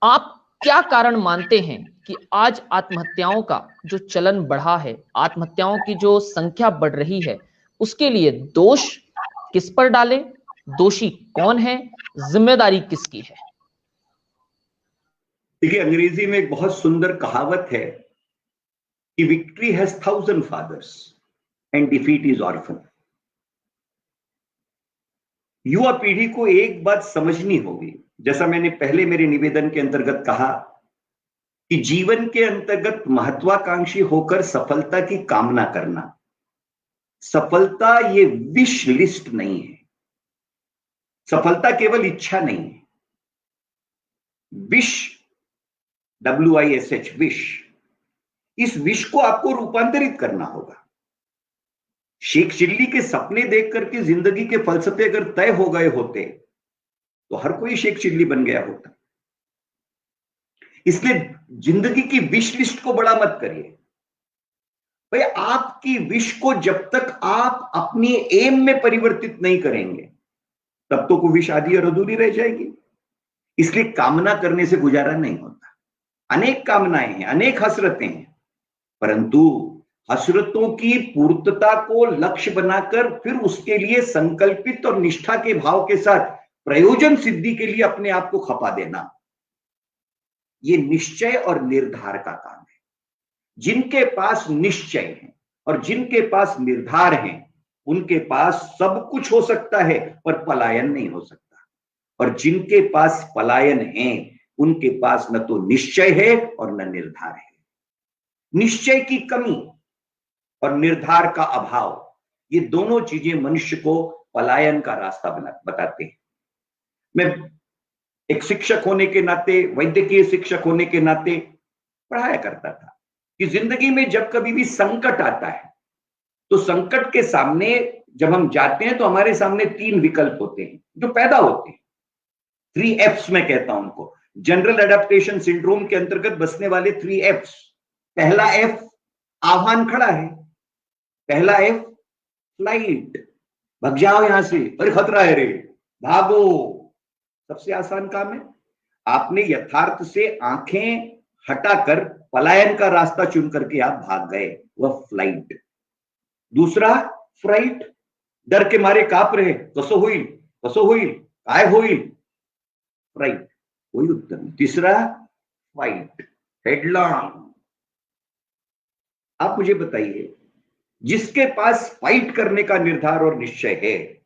आप क्या कारण मानते हैं कि आज आत्महत्याओं का जो चलन बढ़ा है, आत्महत्याओं की जो संख्या बढ़ रही है, उसके लिए दोष किस पर डालें, दोषी कौन है, जिम्मेदारी किसकी है? देखिए, अंग्रेजी में एक बहुत सुंदर कहावत है कि victory has 1000 fathers and defeat is orphan. युवा पीढ़ी को एक बात समझनी होगी, जैसा मैंने पहले मेरे निवेदन के अंतर्गत कहा कि जीवन के अंतर्गत महत्वाकांक्षी होकर सफलता की कामना करना, सफलता ये विश लिस्ट नहीं है। सफलता केवल इच्छा नहीं है। विश, WISH, विश, इस विश को आपको रूपांतरित करना होगा। शेख चिल्ली के सपने देख करके जिंदगी के फलसफे अगर तय हो गए होते तो हर कोई शेख चिल्ली बन गया होता। इसलिए जिंदगी की विश लिस्ट को बड़ा मत करिए भाई। आपकी विश को जब तक आप अपनी एम में परिवर्तित नहीं करेंगे तब तो कोई विश आधी और अधूरी रह जाएगी। इसलिए कामना करने से गुजारा नहीं होता। अनेक कामनाएं हैं, अनेक हसरतें हैं, परंतु हसरतों की पूर्तता को लक्ष्य बनाकर फिर उसके लिए संकल्पित और निष्ठा के भाव के साथ प्रयोजन सिद्धि के लिए अपने आप को खपा देना, ये निश्चय और निर्धार का काम है। जिनके पास निश्चय है और जिनके पास निर्धार है, उनके पास सब कुछ हो सकता है पर पलायन नहीं हो सकता। और जिनके पास पलायन है, उनके पास न तो निश्चय है और न निर्धार है। निश्चय की कमी और निर्धार का अभाव, ये दोनों चीजें मनुष्य को पलायन का रास्ता बताते हैं। मैं एक शिक्षक होने के नाते, वैद्यकीय शिक्षक होने के नाते पढ़ाया करता था कि जिंदगी में जब कभी भी संकट आता है तो संकट के सामने जब हम जाते हैं तो हमारे सामने 3 विकल्प होते हैं जो पैदा होते हैं। 3 F's मैं कहता हूं उनको, जनरल एडेप्टेशन सिंड्रोम के अंतर्गत बसने वाले 3 F's। पहला F, आह्वान खड़ा है। पहला F, फ्लाइट, भाग जाओ यहां से, अरे खतरा है रे, भागो। सबसे आसान काम है। आपने यथार्थ से आंखें हटाकर पलायन का रास्ता चुन करके आप भाग गए, वह फ्लाइट। दूसरा फ्राइट, डर के मारे कांप रहे, कसो हुई काय हुई, फ्राइट, कोई उत्तर नहीं। तीसरा फाइट, हेडलॉन्ग। आप मुझे बताइए, जिसके पास फाइट करने का निर्धार और निश्चय है,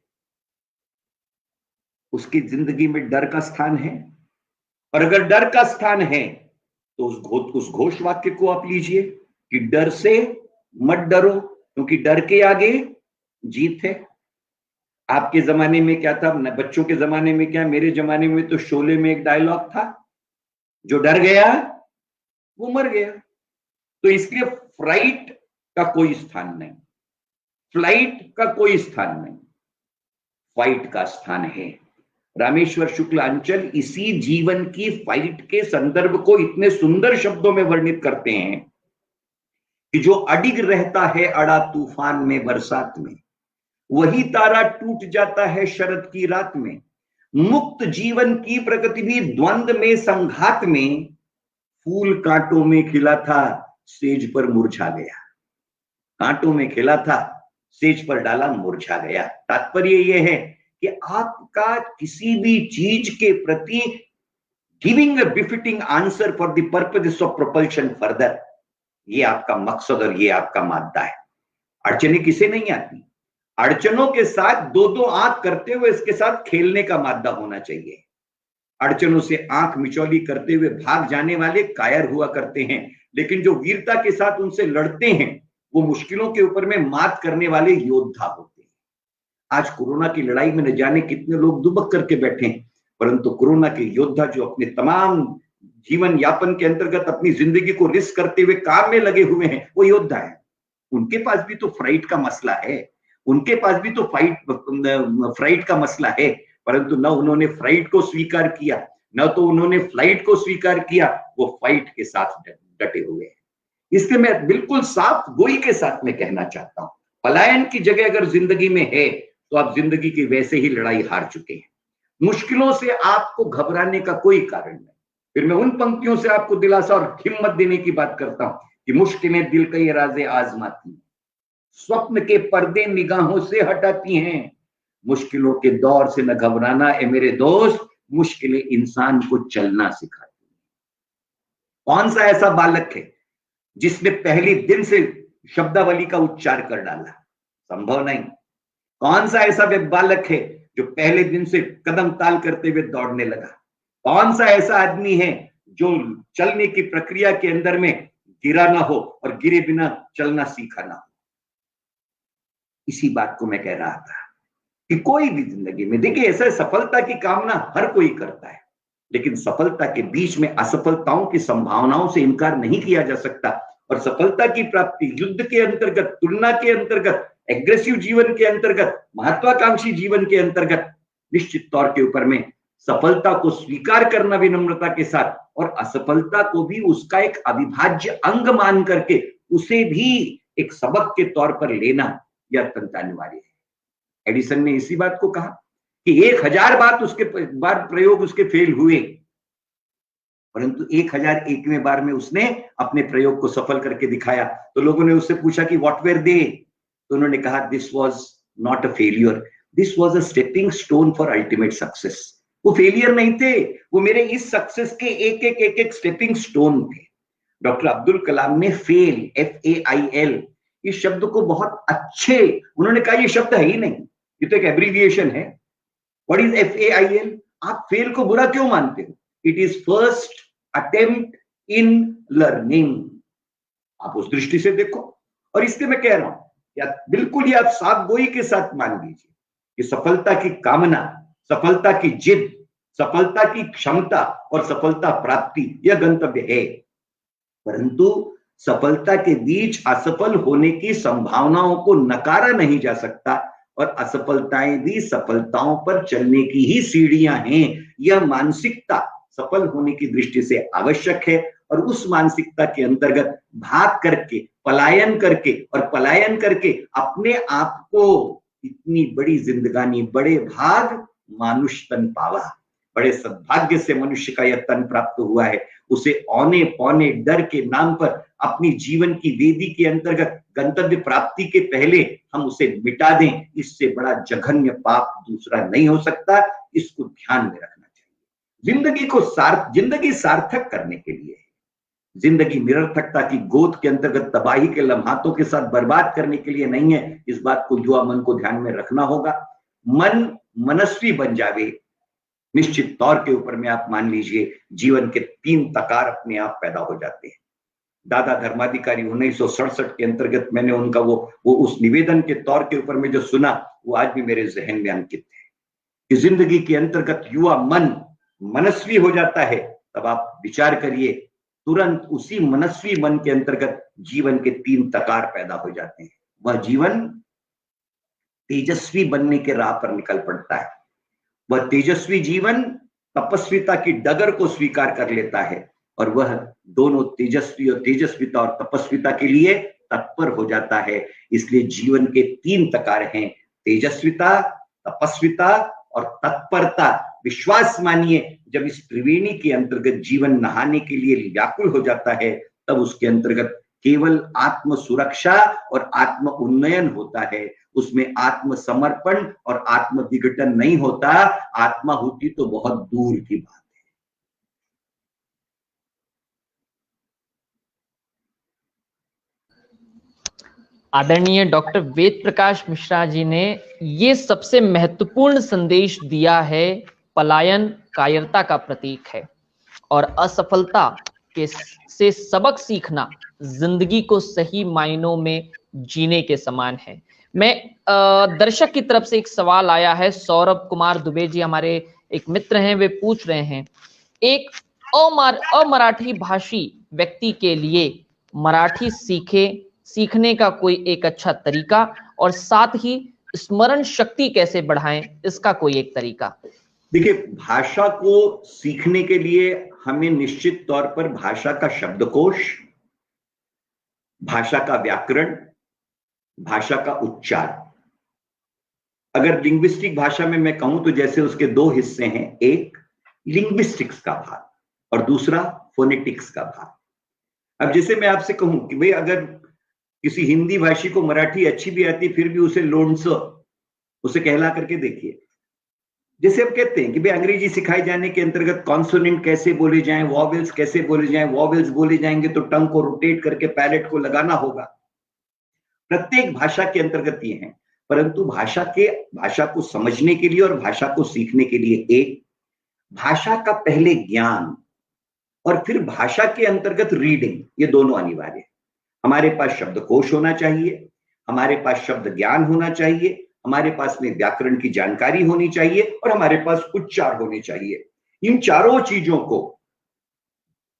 उसकी जिंदगी में डर का स्थान है। और अगर डर का स्थान है तो उस घोष वाक्य को आप लीजिए कि डर से मत डरो, क्योंकि डर के आगे जीत है। आपके जमाने में क्या था, बच्चों के जमाने में क्या, मेरे जमाने में तो शोले में एक डायलॉग था, जो डर गया वो मर गया। तो इसलिए फ्राइट का कोई स्थान नहीं, फ्लाइट का कोई स्थान नहीं, फाइट का स्थान है। रामेश्वर शुक्ल अंचल इसी जीवन की फाइट के संदर्भ को इतने सुंदर शब्दों में वर्णित करते हैं कि जो अडिग रहता है अड़ा तूफान में बरसात में, वही तारा टूट जाता है शरद की रात में। मुक्त जीवन की प्रकृति भी द्वंद्व में, संघात में, फूल कांटों में खिला था, सेज पर मुरझा गया। कांटों में खिला था, सेज पर डाला, मुरझा गया। तात्पर्य यह है कि आपका किसी भी चीज के प्रति giving a befitting answer for the purpose of propulsion further, ये आपका मकसद और ये आपका मादा है। अड़चने किसे नहीं आती? अड़चनों के साथ दो दो आंख करते हुए इसके साथ खेलने का मादा होना चाहिए। अड़चनों से आंख मिचौली करते हुए भाग जाने वाले कायर हुआ करते हैं, लेकिन जो वीरता के साथ उनसे लड़ते हैं वो मुश्किलों के ऊपर में मात करने वाले योद्धा होते हैं। आज कोरोना की लड़ाई में न जाने कितने लोग दुबक करके बैठे हैं, परंतु कोरोना के योद्धा जो अपने तमाम जीवन यापन के अंतर्गत अपनी जिंदगी को रिस्क करते हुए काम में लगे हुए हैं, वो योद्धा है। उनके पास भी तो फ्राइट का मसला है, उनके पास भी तो फ्राइट का मसला है, परंतु न उन्होंने फ्राइट को स्वीकार किया, न तो उन्होंने फ्लाइट को स्वीकार किया, वो फाइट के साथ डटे हुए हैं। इसलिए मैं बिल्कुल साफ गोई के साथ में कहना चाहता हूं, पलायन की जगह अगर जिंदगी में है तो आप जिंदगी की वैसे ही लड़ाई हार चुके हैं। मुश्किलों से आपको घबराने का कोई कारण नहीं। फिर मैं उन पंक्तियों से आपको दिलासा और हिम्मत देने की बात करता हूं कि मुश्किलें दिल के राज़े आजमाती हैं, स्वप्न के पर्दे निगाहों से हटाती हैं। मुश्किलों के दौर से न घबराना ए मेरे दोस्त, मुश्किलें इंसान को चलना सिखाती हैं। कौन सा ऐसा बालक है जिसने पहले दिन से शब्दावली का उच्चार कर डाला? संभव नहीं। कौन सा ऐसा बालक है जो पहले दिन से कदम ताल करते हुए दौड़ने लगा? कौन सा ऐसा आदमी है जो चलने की प्रक्रिया के अंदर में गिरा ना हो और गिरे बिना चलना सीखा ना हो? इसी बात को मैं कह रहा था कि कोई भी जिंदगी में, देखिए, ऐसा सफलता की कामना हर कोई करता है, लेकिन सफलता के बीच में असफलताओं की संभावनाओं से इनकार नहीं किया जा सकता। और सफलता की प्राप्ति युद्ध के अंतर्गत, तुलना के अंतर्गत, एग्रेसिव जीवन के अंतर्गत, महत्वाकांक्षी जीवन के अंतर्गत निश्चित तौर के ऊपर में सफलता को स्वीकार करना विनम्रता के साथ, और असफलता को भी उसका एक अविभाज्य अंग मान करके उसे भी एक सबक के तौर पर लेना यह अत्यंत अनिवार्य है। एडिसन ने इसी बात को कहा कि 1000 बार प्रयोग उसके फेल हुए, परंतु 1001वें बार में उसने अपने प्रयोग को सफल करके दिखाया। तो लोगों ने उससे पूछा कि व्हाट वेर दे? तो उन्होंने कहा, this was not a failure, this was a stepping stone for ultimate success. वो फेलियर नहीं थे, वो मेरे इस सक्सेस के एक स्टेपिंग स्टोन थे। डॉक्टर अब्दुल कलाम ने फेल, FAIL, इस शब्द को बहुत अच्छे, उन्होंने कहा ये शब्द है ही नहीं, ये तो एक एब्रीविएशन है। What is FAIL? आप फेल को बुरा क्यों मानते हो? It is first attempt in learning. आप उस दृष्टि से देखो। और इसलिए मैं कह रहा हूं, या बिल्कुल ही आप साफ गोई के साथ मान लीजिए कि सफलता की कामना, सफलता की जिद, सफलता की क्षमता और सफलता प्राप्ति यह गंतव्य है, परंतु सफलता के बीच असफल होने की संभावनाओं को नकारा नहीं जा सकता, और असफलताएं भी सफलताओं पर चलने की ही सीढ़ियां हैं। यह मानसिकता सफल होने की दृष्टि से आवश्यक है, और उस मानसिकता के अंतर्गत भाग करके, पलायन करके और पलायन करके अपने आप को इतनी बड़ी जिंदगानी, बड़े भाग मानुष तन पावा, बड़े सद्भाग्य से मनुष्य का यह तन प्राप्त हुआ है। उसे औने पौने डर के नाम पर अपनी जीवन की वेदी के अंतर्गत गंतव्य प्राप्ति के पहले हम उसे मिटा दें, इससे बड़ा जघन्य पाप दूसरा नहीं हो सकता। इसको ध्यान में रखना चाहिए। जिंदगी सार्थक करने के लिए, जिंदगी निरर्थकता की गोद के अंतर्गत तबाही के लम्हातों के साथ बर्बाद करने के लिए नहीं है। इस बात को युवा मन को ध्यान में रखना होगा। मन मनस्वी बन जावे, निश्चित तौर के ऊपर में आप मान लीजिए जीवन के 3 तकार अपने आप पैदा हो जाते हैं। दादा धर्माधिकारी 1967 के अंतर्गत मैंने उनका वो उस निवेदन के तौर के ऊपर में जो सुना, वो आज भी मेरे जहन में अंकित है कि जिंदगी के अंतर्गत युवा मन मनस्वी हो जाता है। तब आप विचार करिए, तुरंत उसी मनस्वी मन के अंतर्गत जीवन के 3 तकार पैदा हो जाते हैं। वह जीवन तेजस्वी बनने के राह पर निकल पड़ता है। वह तेजस्वी जीवन तपस्विता की डगर को स्वीकार कर लेता है, और वह दोनों तेजस्वी और तेजस्विता और तपस्विता के लिए तत्पर हो जाता है। इसलिए जीवन के 3 तकार हैं, तेजस्विता, तपस्विता और तत्परता, विश्वास मानिए, जब इस त्रिवेणी के अंतर्गत जीवन नहाने के लिए व्याकुल हो जाता है, तब उसके अंतर्गत केवल आत्म सुरक्षा और आत्म उन्नयन होता है। उसमें आत्म समर्पण और आत्म विघटन नहीं होता। आत्माहुति तो बहुत दूर की बात है। आदरणीय डॉक्टर वेद प्रकाश मिश्रा जी ने ये सबसे महत्वपूर्ण संदेश दिया है। पलायन कायरता का प्रतीक है और असफलता से सबक सीखना जिंदगी को सही मायनों में जीने के समान है। मैं दर्शक की तरफ से एक सवाल आया है। सौरभ कुमार दुबे जी हमारे एक मित्र हैं, वे पूछ रहे हैं, एक अमराठी भाषी व्यक्ति के लिए मराठी सीखने का कोई एक अच्छा तरीका और साथ ही स्मरण शक्ति कैसे बढ़ाएं, इसका कोई एक तरीका। देखिए, भाषा को सीखने के लिए हमें निश्चित तौर पर भाषा का शब्दकोश, भाषा का व्याकरण, भाषा का उच्चार, अगर लिंग्विस्टिक भाषा में मैं कहूं तो जैसे उसके दो हिस्से हैं, एक लिंग्विस्टिक्स का भाग और दूसरा फोनेटिक्स का भाग। अब जैसे मैं आपसे कहूं कि भाई अगर किसी हिंदी भाषी को मराठी अच्छी भी आती फिर भी उसे लोणचं उसे कहला करके देखिए। जैसे हम कहते हैं कि भाई अंग्रेजी सिखाए जाने के अंतर्गत कॉन्सोनेंट कैसे बोले जाएं, वॉवेल्स कैसे बोले जाएं, वॉवेल्स बोले जाएंगे तो टंग को रोटेट करके पैलेट को लगाना होगा। प्रत्येक भाषा के अंतर्गत ये है, परंतु भाषा को समझने के लिए और भाषा को सीखने के लिए एक भाषा का पहले ज्ञान और फिर भाषा के अंतर्गत रीडिंग, ये दोनों अनिवार्य है। हमारे पास शब्दकोश होना चाहिए, हमारे पास शब्द ज्ञान होना चाहिए, हमारे पास में व्याकरण की जानकारी होनी चाहिए और हमारे पास उच्चार होने चाहिए। इन चारों चीजों को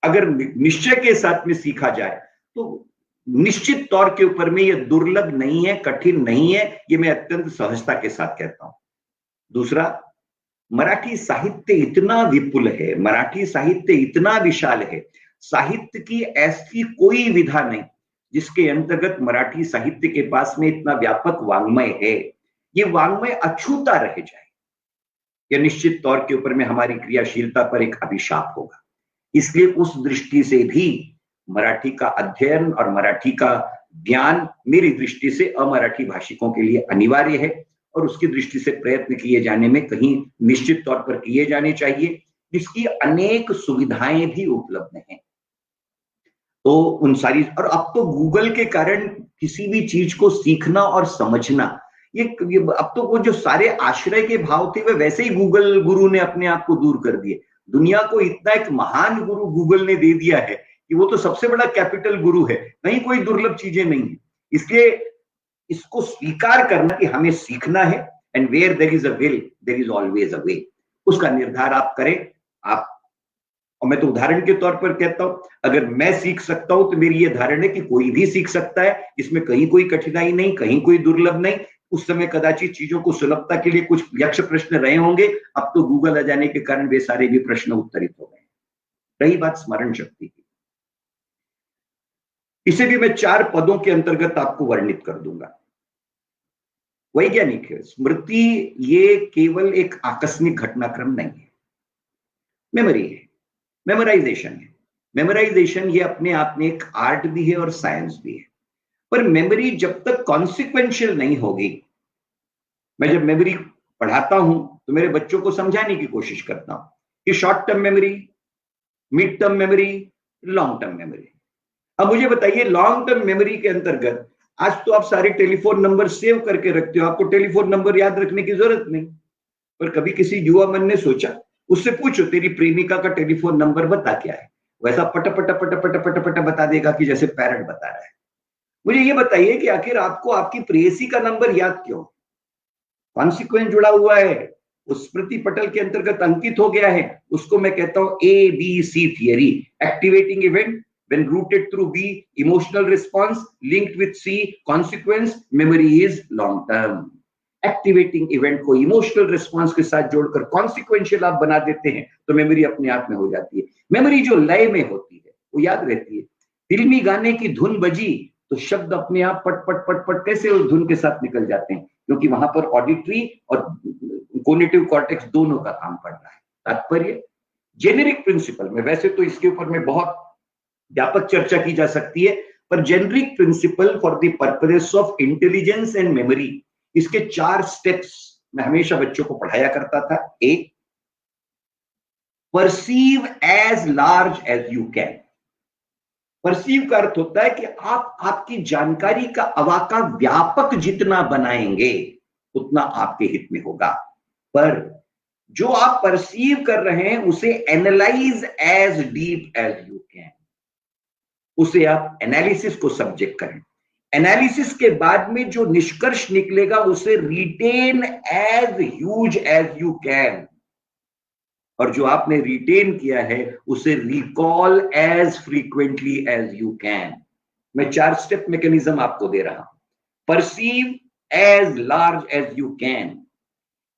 अगर निश्चय के साथ में सीखा जाए तो निश्चित तौर के ऊपर में यह दुर्लभ नहीं है, कठिन नहीं है, ये मैं अत्यंत सहजता के साथ कहता हूं। दूसरा, मराठी साहित्य इतना विपुल है, मराठी साहित्य इतना विशाल है, साहित्य की ऐसी कोई विधा नहीं जिसके अंतर्गत मराठी साहित्य के पास में इतना व्यापक वांग्मय है, ये वांग्मय अछूता रह जाए, यह निश्चित तौर के ऊपर में हमारी क्रियाशीलता पर एक अभिशाप होगा। इसलिए उस दृष्टि से भी मराठी का अध्ययन और मराठी का ज्ञान मेरी दृष्टि से अमराठी भाषिकों के लिए अनिवार्य है और उसकी दृष्टि से प्रयत्न किए जाने में कहीं निश्चित तौर पर किए जाने चाहिए, जिसकी अनेक सुविधाएं भी उपलब्ध हैं। तो उन सारी, और अब तो गूगल के कारण किसी भी चीज को सीखना और समझना, ये अब तो वो जो सारे आश्रय के भाव थे वे वैसे ही गूगल गुरु ने अपने आप को दूर कर दिए। दुनिया को इतना एक महान गुरु गूगल ने दे दिया है कि वो तो सबसे बड़ा कैपिटल गुरु है, कहीं कोई दुर्लभ चीजें नहीं है। इसलिए इसको स्वीकार करना कि हमें सीखना है, and where there is a will there is always a way, उसका निर्धार आप करें। आप, और मैं तो उदाहरण के तौर पर कहता हूं, अगर मैं सीख सकता हूं तो मेरी यह धारणा है कि कोई भी सीख सकता है, इसमें कहीं कोई कठिनाई नहीं, कहीं कोई दुर्लभ नहीं। उस समय कदाचित चीजों को सुलभता के लिए कुछ यक्ष प्रश्न रहे होंगे, अब तो गूगल आ जाने के कारण वे सारे भी प्रश्न उत्तरित हो गए। रही बात स्मरण शक्ति की, इसे भी मैं 4 पदों के अंतर्गत आपको वर्णित कर दूंगा। वैज्ञानिक है, स्मृति ये केवल एक आकस्मिक घटनाक्रम नहीं है, मेमोरी है, मेमोराइजेशन है। मेमोराइजेशन ये अपने आप में एक आर्ट भी है और साइंस भी है, पर मेमोरी जब तक कॉन्सिक्वेंशियल नहीं होगी, मैं जब मेमोरी पढ़ाता हूं तो मेरे बच्चों को समझाने की कोशिश करता हूं कि short term memory, mid term memory, long term memory. अब मुझे बताइए, लॉन्ग टर्म मेमोरी के अंतर्गत आज तो आप सारे टेलीफोन नंबर सेव करके रखते हो, आपको टेलीफोन नंबर याद रखने की जरूरत नहीं, पर कभी किसी युवा मन ने सोचा, उससे पूछो तेरी प्रेमिका का टेलीफोन नंबर बता क्या है, वैसा पट पट पट पट पट पट बता देगा कि जैसे पैरट बता रहा है। मुझे ये बताइए कि आखिर आपको आपकी प्रेयसी का नंबर याद क्यों? कॉन्सिक्वेंस जुड़ा हुआ है, उस स्मृति पटल के अंतर्गत अंकित हो गया है। उसको मैं कहता हूं ABC theory, activating event when rooted through B, emotional response linked with C, consequence, memory is long term. Activating event को इमोशनल रिस्पॉन्स के साथ जोड़कर कॉन्सिक्वेंशियल आप बना देते हैं तो मेमोरी अपने आप में हो जाती है। मेमोरी जो लय में होती है वो याद रहती है। फिल्मी गाने की धुन बजी तो शब्द अपने आप पट पट पट पट कैसे उस धुन के साथ निकल जाते हैं। क्योंकि वहां पर ऑडिटरी और कोग्निटिव कॉर्टेक्स दोनों का काम पड़ रहा है। तात्पर्य जेनेरिक प्रिंसिपल में, वैसे तो इसके ऊपर में बहुत व्यापक चर्चा की जा सकती है, पर generic principle for the purpose of intelligence and memory, इसके 4 स्टेप्स मैं हमेशा बच्चों को पढ़ाया करता था। एक, perceive as large as you can. Perceive का अर्थ होता है कि आप आपकी जानकारी का अवाका व्यापक जितना बनाएंगे उतना आपके हित में होगा। पर जो आप परसीव कर रहे हैं उसे analyse as deep as you can, उसे आप एनालिसिस को सब्जेक्ट करें। एनालिसिस के बाद में जो निष्कर्ष निकलेगा उसे retain as huge as you can, और जो आपने रिटेन किया है उसे recall as frequently as you can. मैं 4 स्टेप मैकेनिज्म आपको दे रहा हूं। Perceive as large as you can,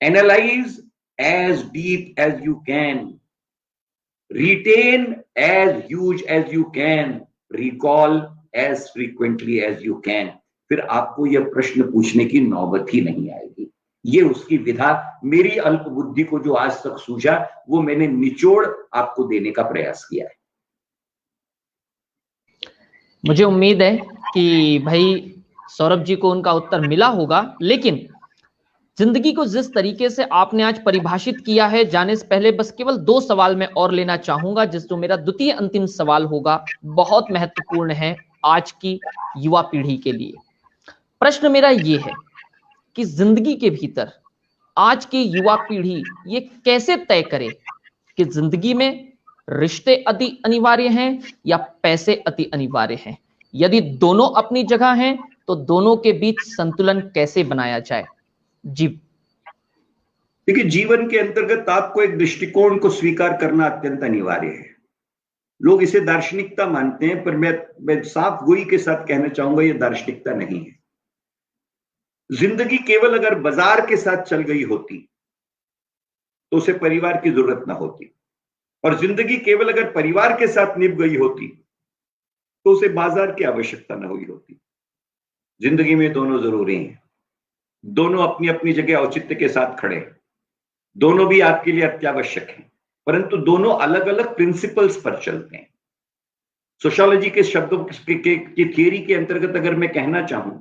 analyse as deep as you can, retain as huge as you can, recall as frequently as you can. फिर आपको यह प्रश्न पूछने की नौबत ही नहीं आएगी। ये उसकी विधा, मेरी अल्प बुद्धि को जो आज तक सूझा वो मैंने निचोड़ आपको देने का प्रयास किया है। मुझे उम्मीद है कि भाई सौरभ जी को उनका उत्तर मिला होगा, लेकिन जिंदगी को जिस तरीके से आपने आज परिभाषित किया है, जाने से पहले बस केवल 2 सवाल मैं और लेना चाहूंगा, जो मेरा द्वितीय अंतिम सवाल होगा, बहुत महत्वपूर्ण है आज की युवा पीढ़ी के लिए। प्रश्न मेरा ये है कि जिंदगी के भीतर आज की युवा पीढ़ी ये कैसे तय करे कि जिंदगी में रिश्ते अति अनिवार्य हैं या पैसे अति अनिवार्य हैं। यदि दोनों अपनी जगह हैं तो दोनों के बीच संतुलन कैसे बनाया जाए। जी देखिए, जीवन के अंतर्गत आपको एक दृष्टिकोण को स्वीकार करना अत्यंत अनिवार्य है। लोग इसे दार्शनिकता मानते हैं, पर मैं साफ गोई के साथ कहना चाहूंगा यह दार्शनिकता नहीं है। जिंदगी केवल अगर बाजार के साथ चल गई होती तो उसे परिवार की जरूरत ना होती, और जिंदगी केवल अगर परिवार के साथ निभ गई होती तो उसे बाजार की आवश्यकता ना हुई होती। जिंदगी में दोनों जरूरी हैं, दोनों अपनी अपनी जगह औचित्य के साथ खड़े हैं, दोनों भी आपके लिए अत्यावश्यक हैं, परंतु दोनों अलग अलग प्रिंसिपल्स पर चलते हैं। सोशियोलॉजी के शब्दों की थियरी के अंतर्गत अगर मैं कहना चाहूं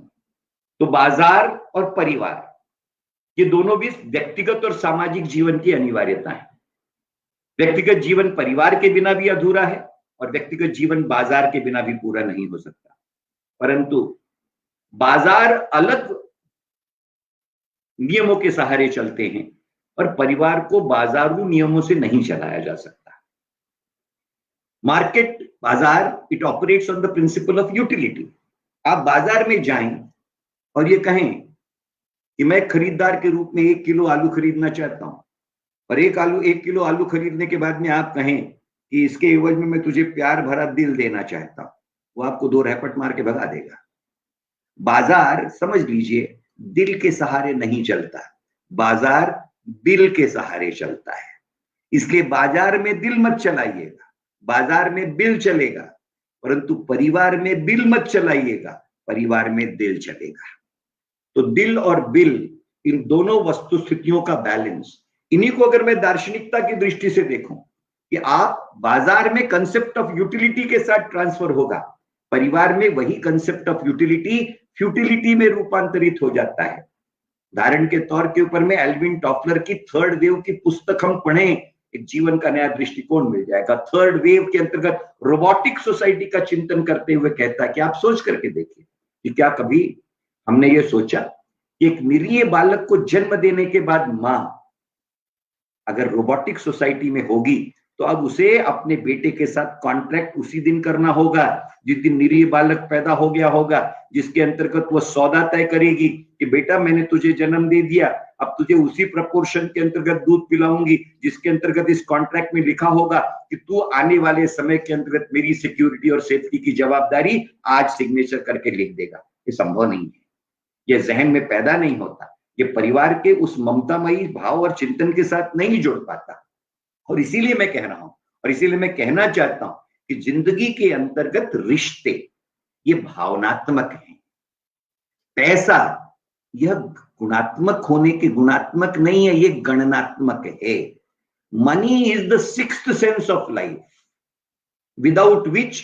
तो बाजार और परिवार, ये दोनों भी व्यक्तिगत और सामाजिक जीवन की अनिवार्यता है। व्यक्तिगत जीवन परिवार के बिना भी अधूरा है और व्यक्तिगत जीवन बाजार के बिना भी पूरा नहीं हो सकता। परंतु बाजार अलग नियमों के सहारे चलते हैं और परिवार को बाजारू नियमों से नहीं चलाया जा सकता। मार्केट, बाजार, it operates on the principle of utility. आप बाजार में जाएं और ये कहें कि मैं खरीदार के रूप में 1 किलो आलू खरीदना चाहता हूं, और 1 किलो आलू खरीदने के बाद में आप कहें कि इसके एवज में मैं तुझे प्यार भरा दिल देना चाहता हूं, वो आपको 2 रैपट मार के भगा देगा। बाजार, समझ लीजिए, दिल के सहारे नहीं चलता, बाजार बिल के सहारे चलता है। इसलिए बाजार में दिल मत चलाइएगा, बाजार में बिल चलेगा, परंतु परिवार में बिल मत चलाइएगा, परिवार में दिल चलेगा। तो दिल और बिल, इन दोनों वस्तु स्थितियों का बैलेंस, इन्हीं को अगर मैं दार्शनिकता की दृष्टि से देखूं कि आप बाजार में कंसेप्ट ऑफ यूटिलिटी के साथ ट्रांसफर होगा, परिवार में वही कंसेप्ट ऑफ यूटिलिटी फ्यूटिलिटी में रूपांतरित हो जाता है। उदाहरण के तौर के ऊपर में एल्विन टॉफलर की 3rd वेव की पुस्तक हम पढ़ें, एक जीवन का नया दृष्टिकोण मिल जाएगा। 3rd वेव के अंतर्गत रोबोटिक सोसाइटी का चिंतन करते हुए कहता है कि आप सोच करके देखिए कि क्या कभी हमने ये सोचा कि एक निरीह बालक को जन्म देने के बाद मां अगर रोबोटिक सोसाइटी में होगी तो अब उसे अपने बेटे के साथ कॉन्ट्रैक्ट उसी दिन करना होगा जिस दिन निरीह बालक पैदा हो गया होगा, जिसके अंतर्गत वो सौदा तय करेगी कि बेटा मैंने तुझे जन्म दे दिया, अब तुझे उसी प्रपोर्शन के अंतर्गत दूध पिलाऊंगी जिसके अंतर्गत इस कॉन्ट्रैक्ट में लिखा होगा कि तू आने वाले समय के अंतर्गत मेरी सिक्योरिटी और सेफ्टी की जवाबदारी आज सिग्नेचर करके लिख देगा। ये संभव नहीं है, ये जहन में पैदा नहीं होता, ये परिवार के उस ममतामयी भाव और चिंतन के साथ नहीं जुड़ पाता। और इसीलिए मैं कह रहा हूं, और इसीलिए मैं कहना चाहता हूं कि जिंदगी के अंतर्गत रिश्ते ये भावनात्मक हैं। पैसा यह गुणात्मक होने के गुणात्मक नहीं है, ये गणनात्मक है। Money is the sixth sense of life, without which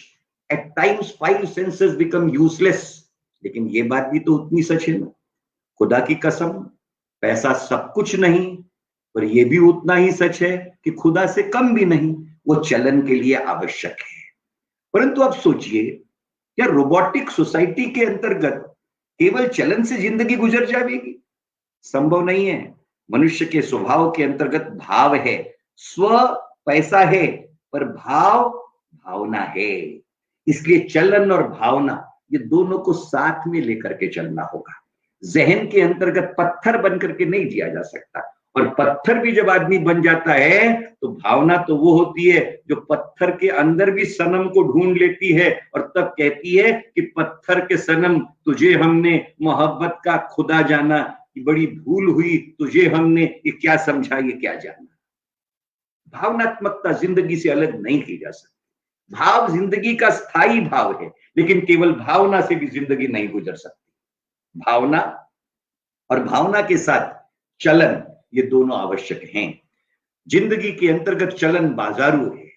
at times 5 senses become useless. लेकिन ये बात भी तो उतनी सच है ना, खुदा की कसम, पैसा सब कुछ नहीं, पर यह भी उतना ही सच है कि खुदा से कम भी नहीं, वो चलन के लिए आवश्यक है। परंतु आप सोचिए, क्या रोबोटिक सोसाइटी के अंतर्गत केवल चलन से जिंदगी गुजर जाएगी? संभव नहीं है। मनुष्य के स्वभाव के अंतर्गत भाव है, स्व पैसा है, पर भाव भावना है। इसलिए चलन और भावना ये दोनों को साथ में लेकर के चलना होगा। जहन के अंतर्गत पत्थर बन करके नहीं जिया जा सकता, और पत्थर भी जब आदमी बन जाता है तो भावना तो वो होती है जो पत्थर के अंदर भी सनम को ढूंढ लेती है और तब कहती है कि पत्थर के सनम, तुझे हमने मोहब्बत का खुदा जाना, बड़ी भूल हुई, तुझे हमने ये क्या समझा, ये क्या जाना। भावनात्मकता जिंदगी से अलग नहीं की जा सकती। भाव जिंदगी का स्थायी भाव है, लेकिन केवल भावना से भी जिंदगी नहीं गुजर सकती। भावना और भावना के साथ चलन, ये दोनों आवश्यक हैं। जिंदगी के अंतर्गत चलन बाजारू है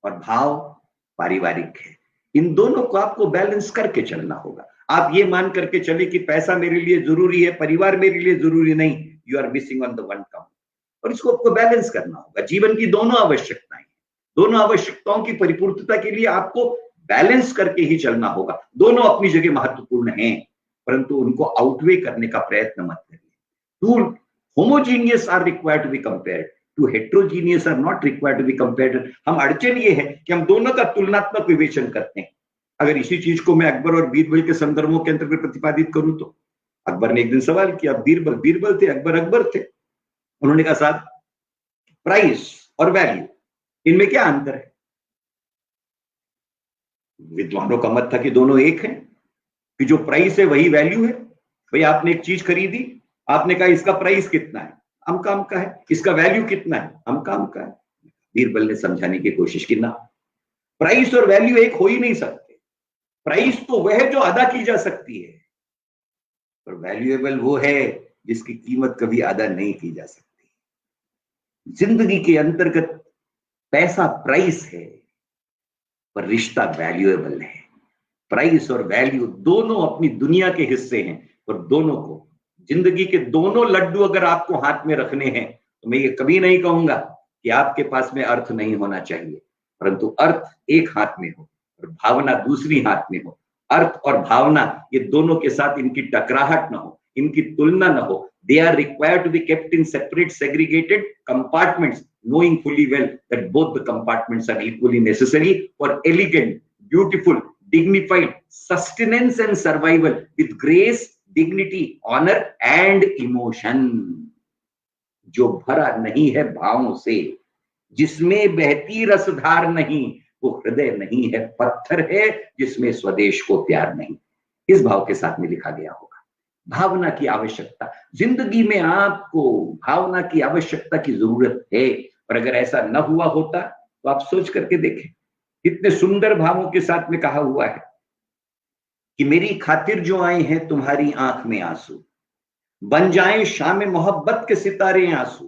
और भाव पारिवारिक है। इन दोनों को आपको बैलेंस करके चलना होगा। आप ये मान करके चले कि पैसा मेरे लिए जरूरी है, परिवार मेरे लिए जरूरी नहीं, you are missing on the one count. और इसको आपको बैलेंस करना होगा। जीवन की दोनों आवश्यकताएं, दोनों आवश्यकताओं की परिपूर्तता के लिए आपको बैलेंस करके ही चलना होगा। दोनों अपनी जगह महत्वपूर्ण हैं, परंतु उनको आउटवे करने का प्रयत्न मत करिए। Two homogeneous are required to be compared, two heterogeneous are not required to be compared. हम अड़चन ये है कि हम दोनों का तुलनात्मक विवेचन करते हैं। अगर इसी चीज को मैं अकबर और बीरबल के संदर्भों के अंतर्गत प्रतिपादित करूं तो अकबर ने एक दिन सवाल किया, बीरबल बीरबल थे, अकबर अकबर थे। उन्होंने कहा साहब, प्राइस और वैल्यू, इनमें क्या अंतर है? विद्वानों का मत था कि दोनों एक हैं, कि जो प्राइस है वही वैल्यू है। भाई आपने एक चीज खरीदी, आपने कहा इसका प्राइस कितना है, अमका अमका है, इसका वैल्यू कितना है, अमका अमका है। बीरबल ने समझाने की कोशिश की, ना, प्राइस और वैल्यू एक हो ही नहीं सकते। प्राइस तो वह है जो अदा की जा सकती है, पर वैल्यूएबल वो है जिसकी कीमत कभी अदा नहीं की जा सकती। जिंदगी के अंतर्गत पैसा प्राइस है, पर रिश्ता वैल्यूएबल है। प्राइस और वैल्यू दोनों अपनी दुनिया के हिस्से हैं, और दोनों को, जिंदगी के दोनों लड्डू अगर आपको हाथ में रखने हैं, तो मैं ये कभी नहीं कहूंगा कि आपके पास में अर्थ नहीं होना चाहिए, परंतु अर्थ एक हाथ में हो और भावना दूसरी हाथ में हो। अर्थ और भावना ये दोनों के साथ इनकी टकराहट न हो, इनकी तुलना न हो। They are required to be kept in separate, segregated compartments, knowing fully well that both the compartments are equally necessary for elegant, beautiful, dignified sustenance and survival with grace, dignity, honor and emotion। जो भरा नहीं है भावों से, जिसमें बहती रसधार नहीं, वो हृदय नहीं है, पत्थर है जिसमें स्वदेश को प्यार नहीं। इस भाव के साथ में लिखा गया होगा। भावना की आवश्यकता, जिंदगी में आपको भावना की आवश्यकता की जरूरत है। और अगर ऐसा न हुआ होता तो आप सोच करके देखें, कितने सुंदर भावों के साथ में कहा हुआ है कि मेरी खातिर जो आए हैं तुम्हारी आंख में आंसू, बन जाएं शाम मोहब्बत के सितारे आंसू,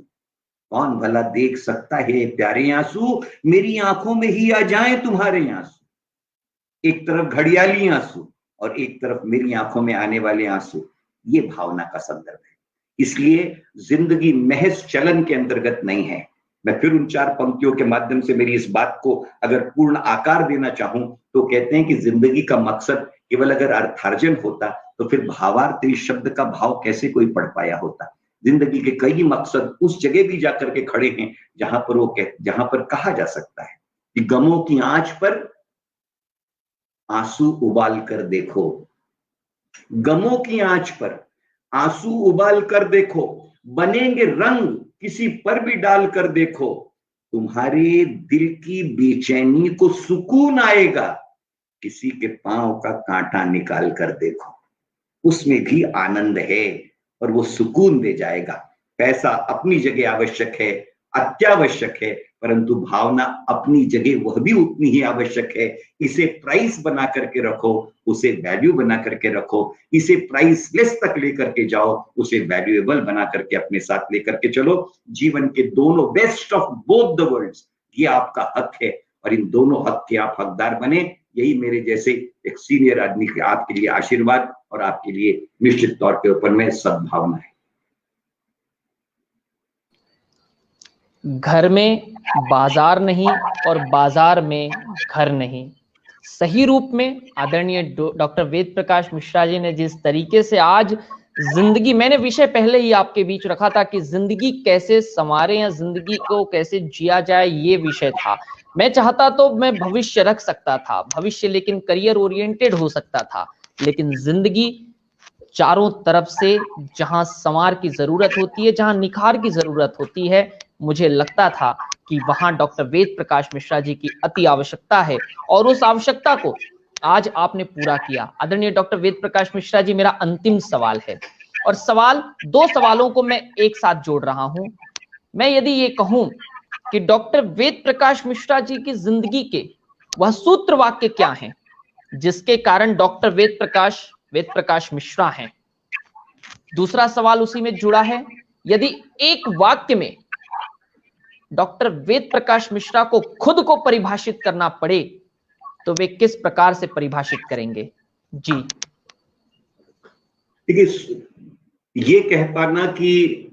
कौन भला देख सकता है प्यारे आंसू, मेरी आंखों में ही आ जाएं तुम्हारे आंसू। एक तरफ घड़ियाली आंसू और एक तरफ मेरी आंखों में आने वाले आंसू, ये भावना का संदर्भ है। इसलिए जिंदगी महज चलन के अंतर्गत नहीं है। मैं फिर उन 4 पंक्तियों के माध्यम से मेरी इस बात को अगर पूर्ण आकार देना चाहूं तो कहते हैं कि जिंदगी का मकसद केवल अगर अर्थार्जन होता तो फिर भावार्थ इस शब्द का भाव कैसे कोई पढ़ पाया होता। जिंदगी के कई मकसद उस जगह भी जाकर के खड़े हैं जहां पर कहा जा सकता है कि गमों की आंच पर आंसू उबाल कर देखो, गमों की आंच पर आंसू उबाल कर देखो, बनेंगे रंग किसी पर भी डाल कर देखो, तुम्हारे दिल की बेचैनी को सुकून आएगा, किसी के पांव का कांटा निकाल कर देखो, उसमें भी आनंद है और वो सुकून दे जाएगा। पैसा अपनी जगह आवश्यक है, अत्यावश्यक है, परंतु भावना अपनी जगह वह भी उतनी ही आवश्यक है। इसे प्राइस बना करके रखो, उसे वैल्यू बना करके रखो, इसे प्राइसलेस तक लेकर के जाओ, उसे वैल्यूएबल बना करके अपने साथ लेकर के चलो। जीवन के दोनों, best of both the worlds, ये आपका हक है और इन दोनों हक के आप हकदार बने। यही मेरे जैसे एक सीनियर आदमी के आपके लिए आशीर्वाद और आपके लिए निश्चित तौर के ऊपर में सद्भावना है। घर में बाजार नहीं और बाजार में घर नहीं, सही रूप में आदरणीय डॉक्टर वेद प्रकाश मिश्रा जी ने जिस तरीके से आज जिंदगी, मैंने विषय पहले ही आपके बीच रखा था कि जिंदगी कैसे संवारे या जिंदगी को कैसे जिया जाए, ये विषय था। मैं चाहता तो मैं भविष्य रख सकता था, भविष्य लेकिन करियर ओरिएंटेड हो सकता था, लेकिन जिंदगी चारों तरफ से जहां संवार की जरूरत होती है, जहां निखार की जरूरत होती है, मुझे लगता था कि वहां डॉक्टर वेद प्रकाश मिश्रा जी की अति आवश्यकता है और उस आवश्यकता को आज आपने पूरा किया। आदरणीय डॉक्टर वेद प्रकाश मिश्रा जी, मेरा अंतिम सवाल है और सवाल, दो सवालों को मैं एक साथ जोड़ रहा हूं। मैं यदि ये कहूं कि डॉक्टर वेद प्रकाश मिश्रा जी की जिंदगी के वह सूत्र वाक्य क्या हैं जिसके कारण डॉक्टर वेद प्रकाश मिश्रा हैं। दूसरा सवाल उसी में जुड़ा है, यदि एक वाक्य में डॉक्टर वेद प्रकाश मिश्रा को खुद को परिभाषित करना पड़े तो वे किस प्रकार से परिभाषित करेंगे? जी देखिए, ये कह पाना कि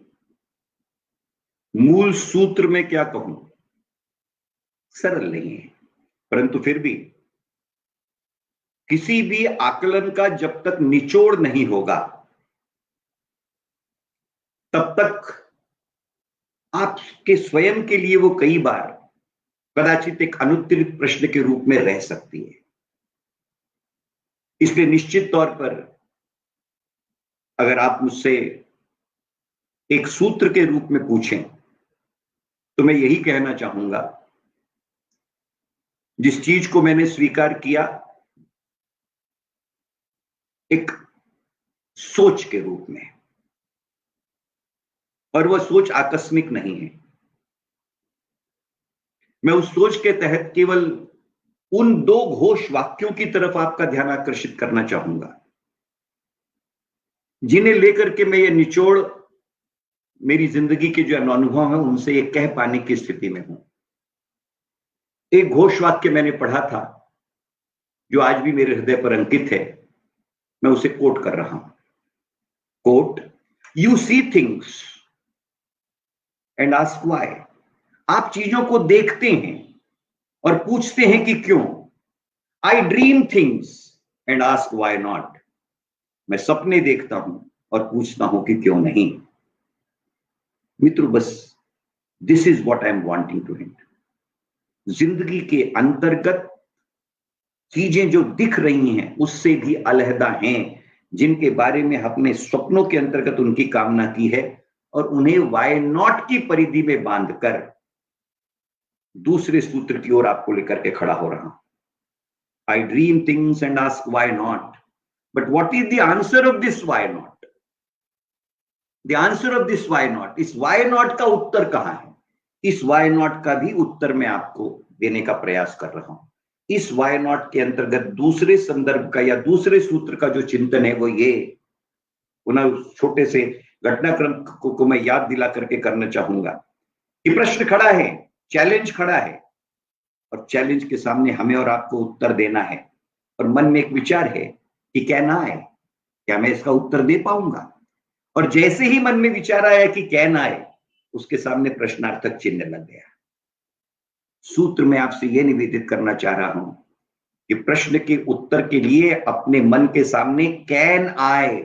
मूल सूत्र में क्या कहूं सरल नहीं है, परंतु फिर भी किसी भी आकलन का जब तक निचोड़ नहीं होगा तब तक आपके स्वयं के लिए वो कई बार कदाचित एक अनुत्तरित प्रश्न के रूप में रह सकती है। इसलिए निश्चित तौर पर अगर आप मुझसे एक सूत्र के रूप में पूछें तो मैं यही कहना चाहूंगा, जिस चीज को मैंने स्वीकार किया एक सोच के रूप में, और वह सोच आकस्मिक नहीं है। मैं उस सोच के तहत केवल उन दो घोष वाक्यों की तरफ आपका ध्यान आकर्षित करना चाहूंगा जिन्हें लेकर के मैं ये निचोड़ मेरी जिंदगी के जो अनुभव है उनसे ये कह पाने की स्थिति में हूं। एक घोष वाक्य मैंने पढ़ा था जो आज भी मेरे हृदय पर अंकित है, मैं उसे कोट कर रहा हूं। Quote, you see things and ask why. आप चीजों को देखते हैं और पूछते हैं कि क्यों। आई dream things and ask why not. मैं सपने देखता हूं और पूछता हूं कि क्यों नहीं। मित्रों, बस this is what I am wanting to hint. जिंदगी के अंतर्गत चीजें जो दिख रही हैं उससे भी अलहदा हैं, जिनके बारे में अपने सपनों के अंतर्गत उनकी कामना की है और उन्हें वाई नॉट की परिधि में बांधकर दूसरे सूत्र की ओर आपको लेकर के खड़ा हो रहा हूं। आई dream things and ask why not, but what is the answer of this why not? The answer of this why not, इस व्हाई नॉट का उत्तर कहां है? इस व्हाई नॉट का भी उत्तर मैं आपको देने का प्रयास कर रहा हूं। इस व्हाई नॉट के अंतर्गत दूसरे संदर्भ का या दूसरे सूत्र का जो चिंतन है वो ये, उस छोटे से घटनाक्रम को मैं याद दिला करके करना चाहूंगा कि प्रश्न खड़ा है, चैलेंज खड़ा है और चैलेंज के सामने हमें और आपको उत्तर देना है और मन में एक विचार है कि कहना है, क्या मैं इसका उत्तर दे पाऊंगा? और जैसे ही मन में विचार आया कि कहना है, उसके सामने प्रश्नार्थक चिन्ह लग गया। सूत्र में आपसे यह निवेदित करना चाह रहा हूं कि प्रश्न के उत्तर के लिए अपने मन के सामने कैन आए,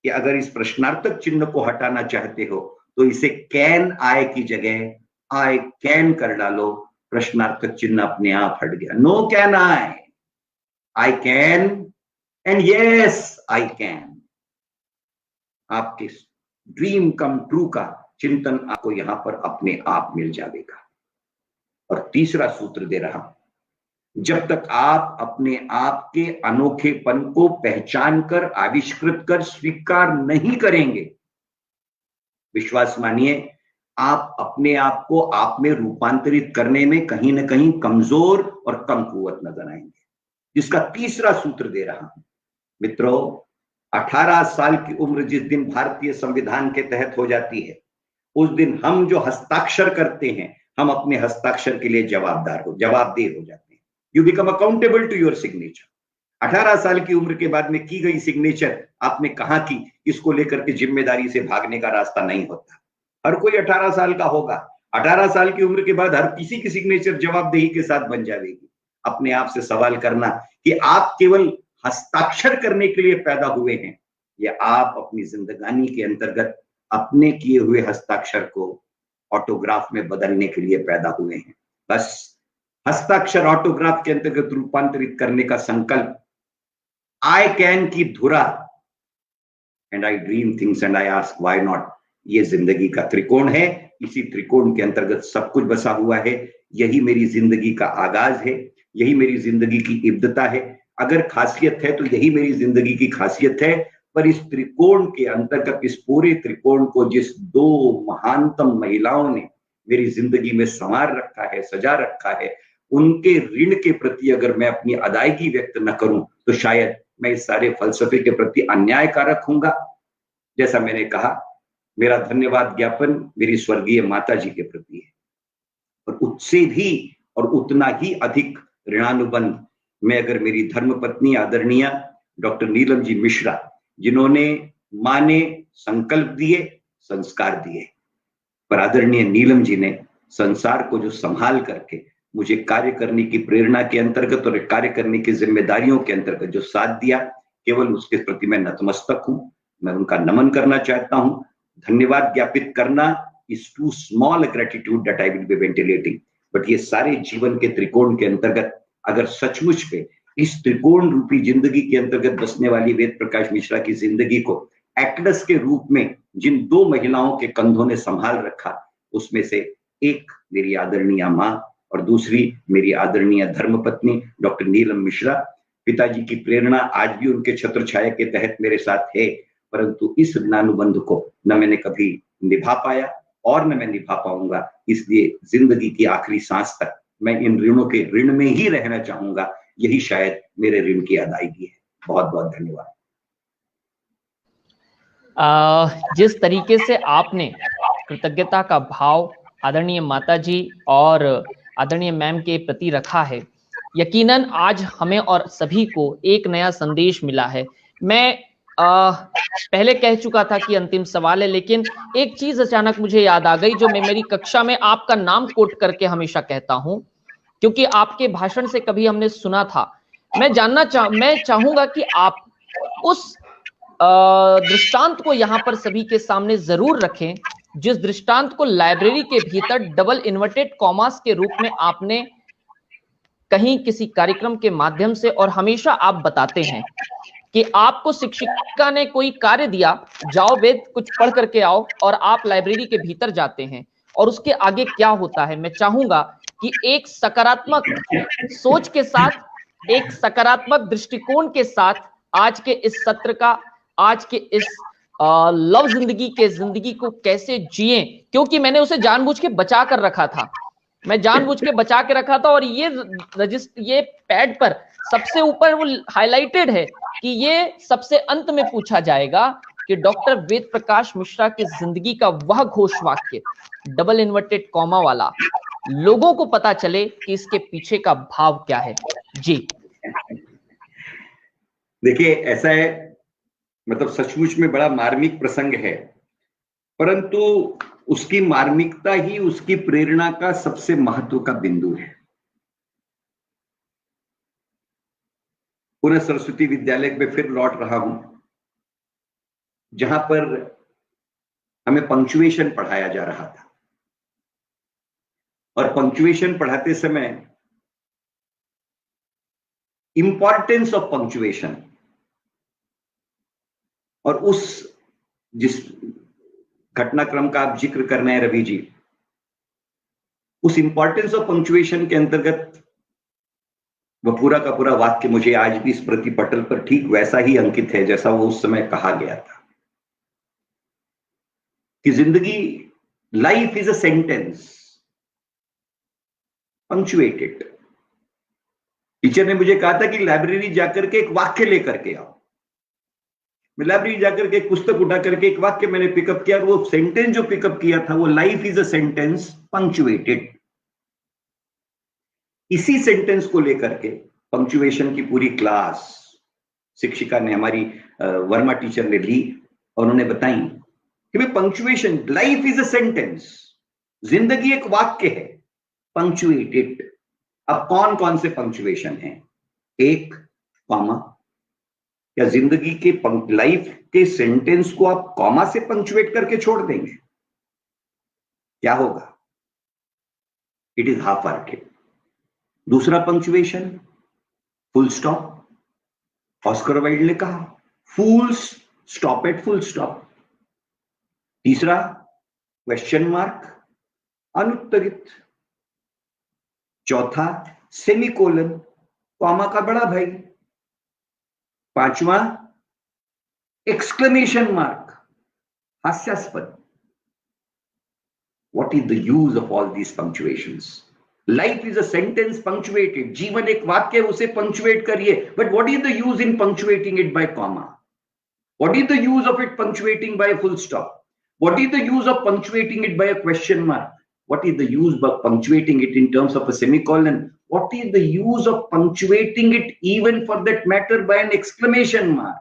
कि अगर इस प्रश्नार्थक चिन्ह को हटाना चाहते हो तो इसे कैन आए की जगह आई कैन कर डालो। प्रश्नार्थक चिन्ह अपने आप हट गया। No can I can and yes I can. आपके ड्रीम कम ट्रू का चिंतन आपको यहां पर अपने आप मिल जाएगा। और तीसरा सूत्र दे रहा हूं, जब तक आप अपने आप के अनोखेपन को पहचान कर, आविष्कृत कर स्वीकार नहीं करेंगे, विश्वास मानिए आप अपने आप को आप में रूपांतरित करने में कहीं ना कहीं कमजोर और कम कुवत नजर आएंगे, जिसका तीसरा सूत्र दे रहा हूं। मित्रों, 18 साल की उम्र जिस दिन भारतीय संविधान के तहत हो जाती है, उस दिन हम जो हस्ताक्षर करते हैं, हम अपने हस्ताक्षर के लिए जवाबदेह हो जाते हैं। You become accountable to your signature. 18 साल की उम्र के बाद में की गई सिग्नेचर आपने कहा कि इसको लेकर के जिम्मेदारी से भागने का रास्ता नहीं होता। हर कोई 18 साल का होगा। 18 साल की उम्र के बाद हर किसी की सिग्नेचर जवाबदेही के साथ बन जाएगी। अपने आप से सवाल करना कि आप केवल हस्ताक्षर करने के लिए पैदा हुए हैं या आप अपनी जिंदगानी के अंतर्गत अपने किए हुए हस्ताक्षर को ऑटोग्राफ में बदलने के लिए पैदा हुए हैं। बस हस्ताक्षर ऑटोग्राफ के अंतर्गत रूपांतरित करने का संकल्प, आई कैन की धुरा, and I dream things and I ask why not, ये जिंदगी का त्रिकोण है। इसी त्रिकोण के अंतर्गत सब कुछ बसा हुआ है। यही मेरी जिंदगी का आगाज है, यही मेरी जिंदगी की इब्दता है। अगर खासियत है तो यही मेरी जिंदगी की खासियत है। पर इस त्रिकोण के अंतर्गत, इस पूरे त्रिकोण को जिस दो महानतम महिलाओं ने मेरी जिंदगी में संवार रखा है, सजा रखा है, उनके ऋण के प्रति अगर मैं अपनी अदायगी व्यक्त न करूं तो शायद मैं इस सारे फलसफे के प्रति अन्यायकारक होऊंगा। जैसा मैंने कहा, मेरा धन्यवाद ज्ञापन मेरी स्वर्गीय माता जी के प्रति है, और उससे भी और उतना ही अधिक ऋणानुबंध मैं अगर मेरी धर्मपत्नी आदरणीय डॉक्टर नीलम जी मिश्रा, जिन्होंने मां ने संकल्प दिए, संस्कार दिए, पर आदरणीय नीलम जी ने संसार को जो संभाल करके मुझे कार्य करने की प्रेरणा के अंतर्गत और कार्य करने की जिम्मेदारियों के अंतर्गत जो साथ दिया, केवल उसके प्रति मैं नतमस्तक हूं। मैं उनका नमन करना चाहता हूं। धन्यवाद ज्ञापित करना is too small a gratitude that I will be ventilating, but ये सारे जीवन के त्रिकोण के अंतर्गत अगर सचमुच पे इस त्रिकोण रूपी जिंदगी के अंतर्गत बसने वाली वेद प्रकाश मिश्रा की जिंदगी को एक्टस के रूप में जिन दो महिलाओं के कंधों ने संभाल रखा, उसमें से एक मेरी आदरणीय मां और दूसरी मेरी आदरणीय धर्मपत्नी डॉक्टर नीलम मिश्रा। पिताजी की प्रेरणा आज भी उनके छत्र छाया के तहत मेरे साथ है, परंतु इस ऋणानुबंध को न मैंने कभी निभा पाया और न मैं निभा पाऊंगा। इसलिए जिंदगी की आखिरी सांस तक मैं इन ऋणों के ऋण में ही रहना चाहूंगा। यही शायद मेरे ऋण की अदायगी है। बहुत बहुत धन्यवाद। जिस तरीके से आपने कृतज्ञता का भाव आदरणीय माताजी और आदरणीय मैम के प्रति रखा है, यकीनन आज हमें और सभी को एक नया संदेश मिला है। मैं पहले कह चुका था कि अंतिम सवाल है, लेकिन एक चीज अचानक मुझे याद आ गई जो मैं मेरी कक्षा में आपका नाम कोट करके हमेशा कहता हूं, क्योंकि आपके भाषण से कभी हमने सुना था। मैं चाहूंगा कि आप उस दृष्टांत को यहां पर सभी के सामने जरूर रखें, जिस दृष्टांत को लाइब्रेरी के भीतर डबल इन्वर्टेड कॉमास के रूप में आपने कहीं किसी कार्यक्रम के माध्यम से और हमेशा आप बताते हैं कि आपको शिक्षिका ने कोई कार्य दिया, जाओ वेद कुछ पढ़ करके आओ, और आप लाइब्रेरी के भीतर जाते हैं और उसके आगे क्या होता है। मैं चाहूंगा कि एक सकारात्मक सोच के साथ, एक सकारात्मक दृष्टिकोण के साथ आज के इस सत्र का, आज के इस लव जिंदगी को कैसे जिए, क्योंकि मैंने उसे जानबूझ के बचा कर रखा था, और ये पैड पर सबसे ऊपर वो हाईलाइटेड है कि ये सबसे अंत में पूछा जाएगा कि डॉक्टर वेद प्रकाश मिश्रा की जिंदगी का वह घोषवाक्य डबल इन्वर्टेड कॉमा वाला लोगों को पता चले कि इसके पीछे का भाव क्या है। जी देखिए, ऐसा है, मतलब सचमुच में बड़ा मार्मिक प्रसंग है, परंतु उसकी मार्मिकता ही उसकी प्रेरणा का सबसे महत्व का बिंदु है। पुनः सरस्वती विद्यालय में फिर लौट रहा हूं, जहां पर हमें पंक्चुएशन पढ़ाया जा रहा था, और पंक्चुएशन पढ़ाते समय इंपॉर्टेंस ऑफ पंक्चुएशन और उस जिस घटनाक्रम का आप जिक्र कर रहे हैं रवि जी, उस इंपॉर्टेंस ऑफ पंक्चुएशन के अंतर्गत वह पूरा का पूरा वाक्य मुझे आज भी स्मृति पटल पर ठीक वैसा ही अंकित है जैसा वो उस समय कहा गया था कि जिंदगी life is a sentence punctuated. Teacher ने मुझे कहा था कि लाइब्रेरी जाकर के एक वाक्य लेकर के आओ। मैं लाइब्रेरी जाकर के एक पुस्तक उठा करके एक वाक्य मैंने पिकअप किया, और वो सेंटेंस जो पिकअप किया था वो life is a sentence punctuated. इसी सेंटेंस को लेकर के पंक्चुएशन की पूरी क्लास शिक्षिका ने, हमारी वर्मा टीचर ने ली, और उन्होंने बताई कि भाई punctuation, life is a sentence, जिंदगी एक वाक्य है पंक्चुएटेड। अब कौन कौन से पंक्चुएशन हैं? एक कॉमा, या जिंदगी के लाइफ के सेंटेंस को आप कॉमा से पंक्चुएट करके छोड़ देंगे, क्या होगा? It is half hearted. दूसरा punctuation full stop. Oscar Wilde ने कहा fools stop at full stop. तीसरा क्वेश्चन मार्क, अनुत्तरित। चौथा सेमीकोलन, कॉमा का बड़ा भाई। पांचवा एक्सक्लेमेशन मार्क, हास्यास्पद। What is the use of all these punctuations? Life is a sentence punctuated. जीवन एक वाक्य, उसे punctuate करिए. But what is the use in punctuating it by comma? What is the use of it punctuating by a full stop? What is the use of punctuating it by a question mark? What is the use of punctuating it in terms of a semicolon? What is the use of punctuating it even for that matter by an exclamation mark?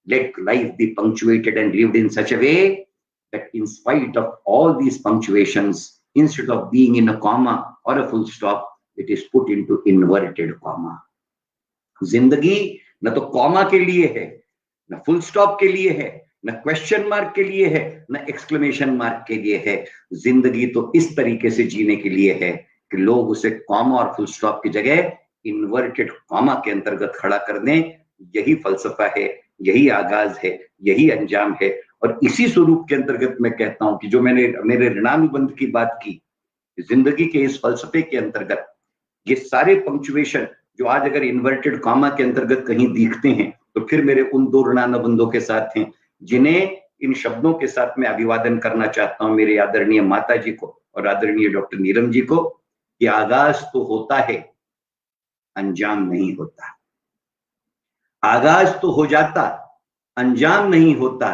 Let life be punctuated and lived in such a way that in spite of all these punctuations, instead of being in a comma or a full stop, it is put into inverted comma. जिंदगी न तो comma के लिए है, न full stop के लिए है, न क्वेश्चन मार्क के लिए है, न एक्सक्लेमेशन मार्क के लिए है। जिंदगी तो इस तरीके से जीने के लिए है कि लोग उसे कॉमा और फुल स्टॉप की जगह इन्वर्टेड कॉमा के अंतर्गत खड़ा कर दें। यही फलसफा है, यही आगाज है, यही अंजाम है। और इसी स्वरूप के अंतर्गत मैं कहता हूं कि जो मैंने मेरे ऋणानुबंध की बात की, जिंदगी के इस फलसफे के अंतर्गत ये सारे पंक्चुएशन जो आज अगर इन्वर्टेड कॉमा के अंतर्गत कहीं दिखते हैं, तो फिर मेरे उन दो ऋणानुबंधों के साथ हैं जिन्हें इन शब्दों के साथ मैं अभिवादन करना चाहता हूं, मेरे आदरणीय माता जी को और आदरणीय डॉक्टर नीलम जी को, कि आगाज तो होता है, अंजाम नहीं होता। आगाज तो हो जाता, अंजाम नहीं होता।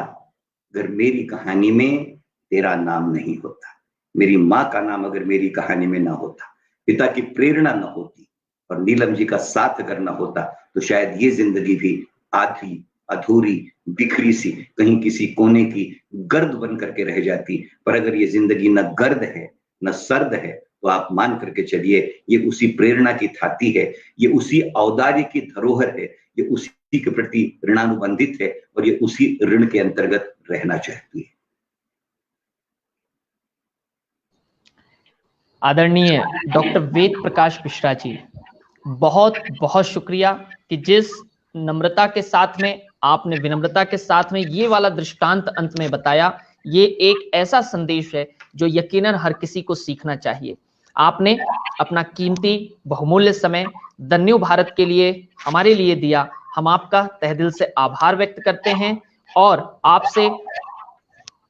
अगर मेरी कहानी में तेरा नाम नहीं होता, मेरी माँ का नाम अगर मेरी कहानी में ना होता, पिता की प्रेरणा ना होती और नीलम जी का साथ अगर ना होता, तो शायद ये जिंदगी भी आधी अधूरी बिखरी सी कहीं किसी कोने की गर्द बन करके रह जाती। पर अगर ये जिंदगी न गर्द है न सर्द है, तो आप मान करके चलिए ये उसी प्रेरणा की थाती है, ये उसी औदार्य की धरोहर है, ये उसी के प्रति ऋणानुबंधित है और ये उसी ऋण के अंतर्गत रहना चाहती है। आदरणीय डॉक्टर वेद प्रकाश मिश्रा जी, बहुत बहुत शुक्रिया कि जिस नम्रता के साथ में आपने, विनम्रता के साथ में ये वाला दृष्टांत अंत में बताया। ये एक ऐसा संदेश है जो यकीनन हर किसी को सीखना चाहिए। आपने अपना कीमती बहुमूल्य समय द न्यू भारत के लिए हमारे लिए दिया। हम आपका तहे दिल से आभार व्यक्त करते हैं और आपसे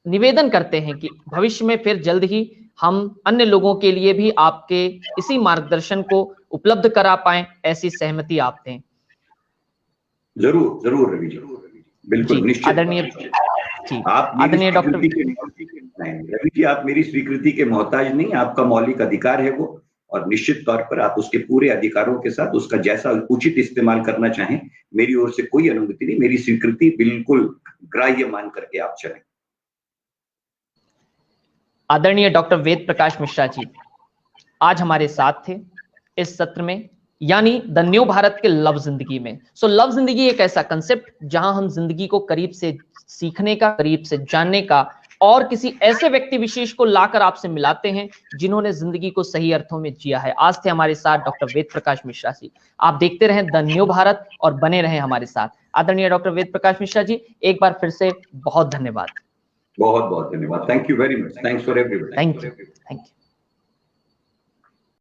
निवेदन करते हैं कि भविष्य में फिर जल्द ही हम अन्य लोगों के लिए भी आपके इसी मार्गदर्शन को उपलब्ध करा पाएं, ऐसी सहमति आप दें। जरूर जरूर रवि जी, बिल्कुल निश्चित। आदरणीय आदरणीय डॉक्टर रवि जी, आप मेरी स्वीकृति के मोहताज नहीं, आपका मौलिक अधिकार है वो, और निश्चित तौर पर आप उसके पूरे अधिकारों के साथ उसका जैसा उचित इस्तेमाल करना चाहें, मेरी ओर से कोई अनुमति नहीं, मेरी स्वीकृति बिल्कुल ग्राह्य मान करके आप चलें। आदरणीय डॉक्टर वेद प्रकाश मिश्रा जी आज हमारे साथ थे इस सत्र में, यानी द न्यू भारत के लव जिंदगी में। लव जिंदगी एक ऐसा कंसेप्ट जहां हम जिंदगी को करीब से सीखने का, करीब से जानने का और किसी ऐसे व्यक्ति विशेष को लाकर आपसे मिलाते हैं जिन्होंने जिंदगी को सही अर्थों में जिया है। आज थे हमारे साथ डॉक्टर वेद प्रकाश मिश्रा जी। आप देखते रहें द न्यू भारत और बने रहें हमारे साथ। आदरणीय डॉक्टर वेद प्रकाश मिश्रा जी, एक बार फिर से बहुत धन्यवाद। बहुत बहुत धन्यवाद। Thank you very much. Thanks for everyone. Thank you.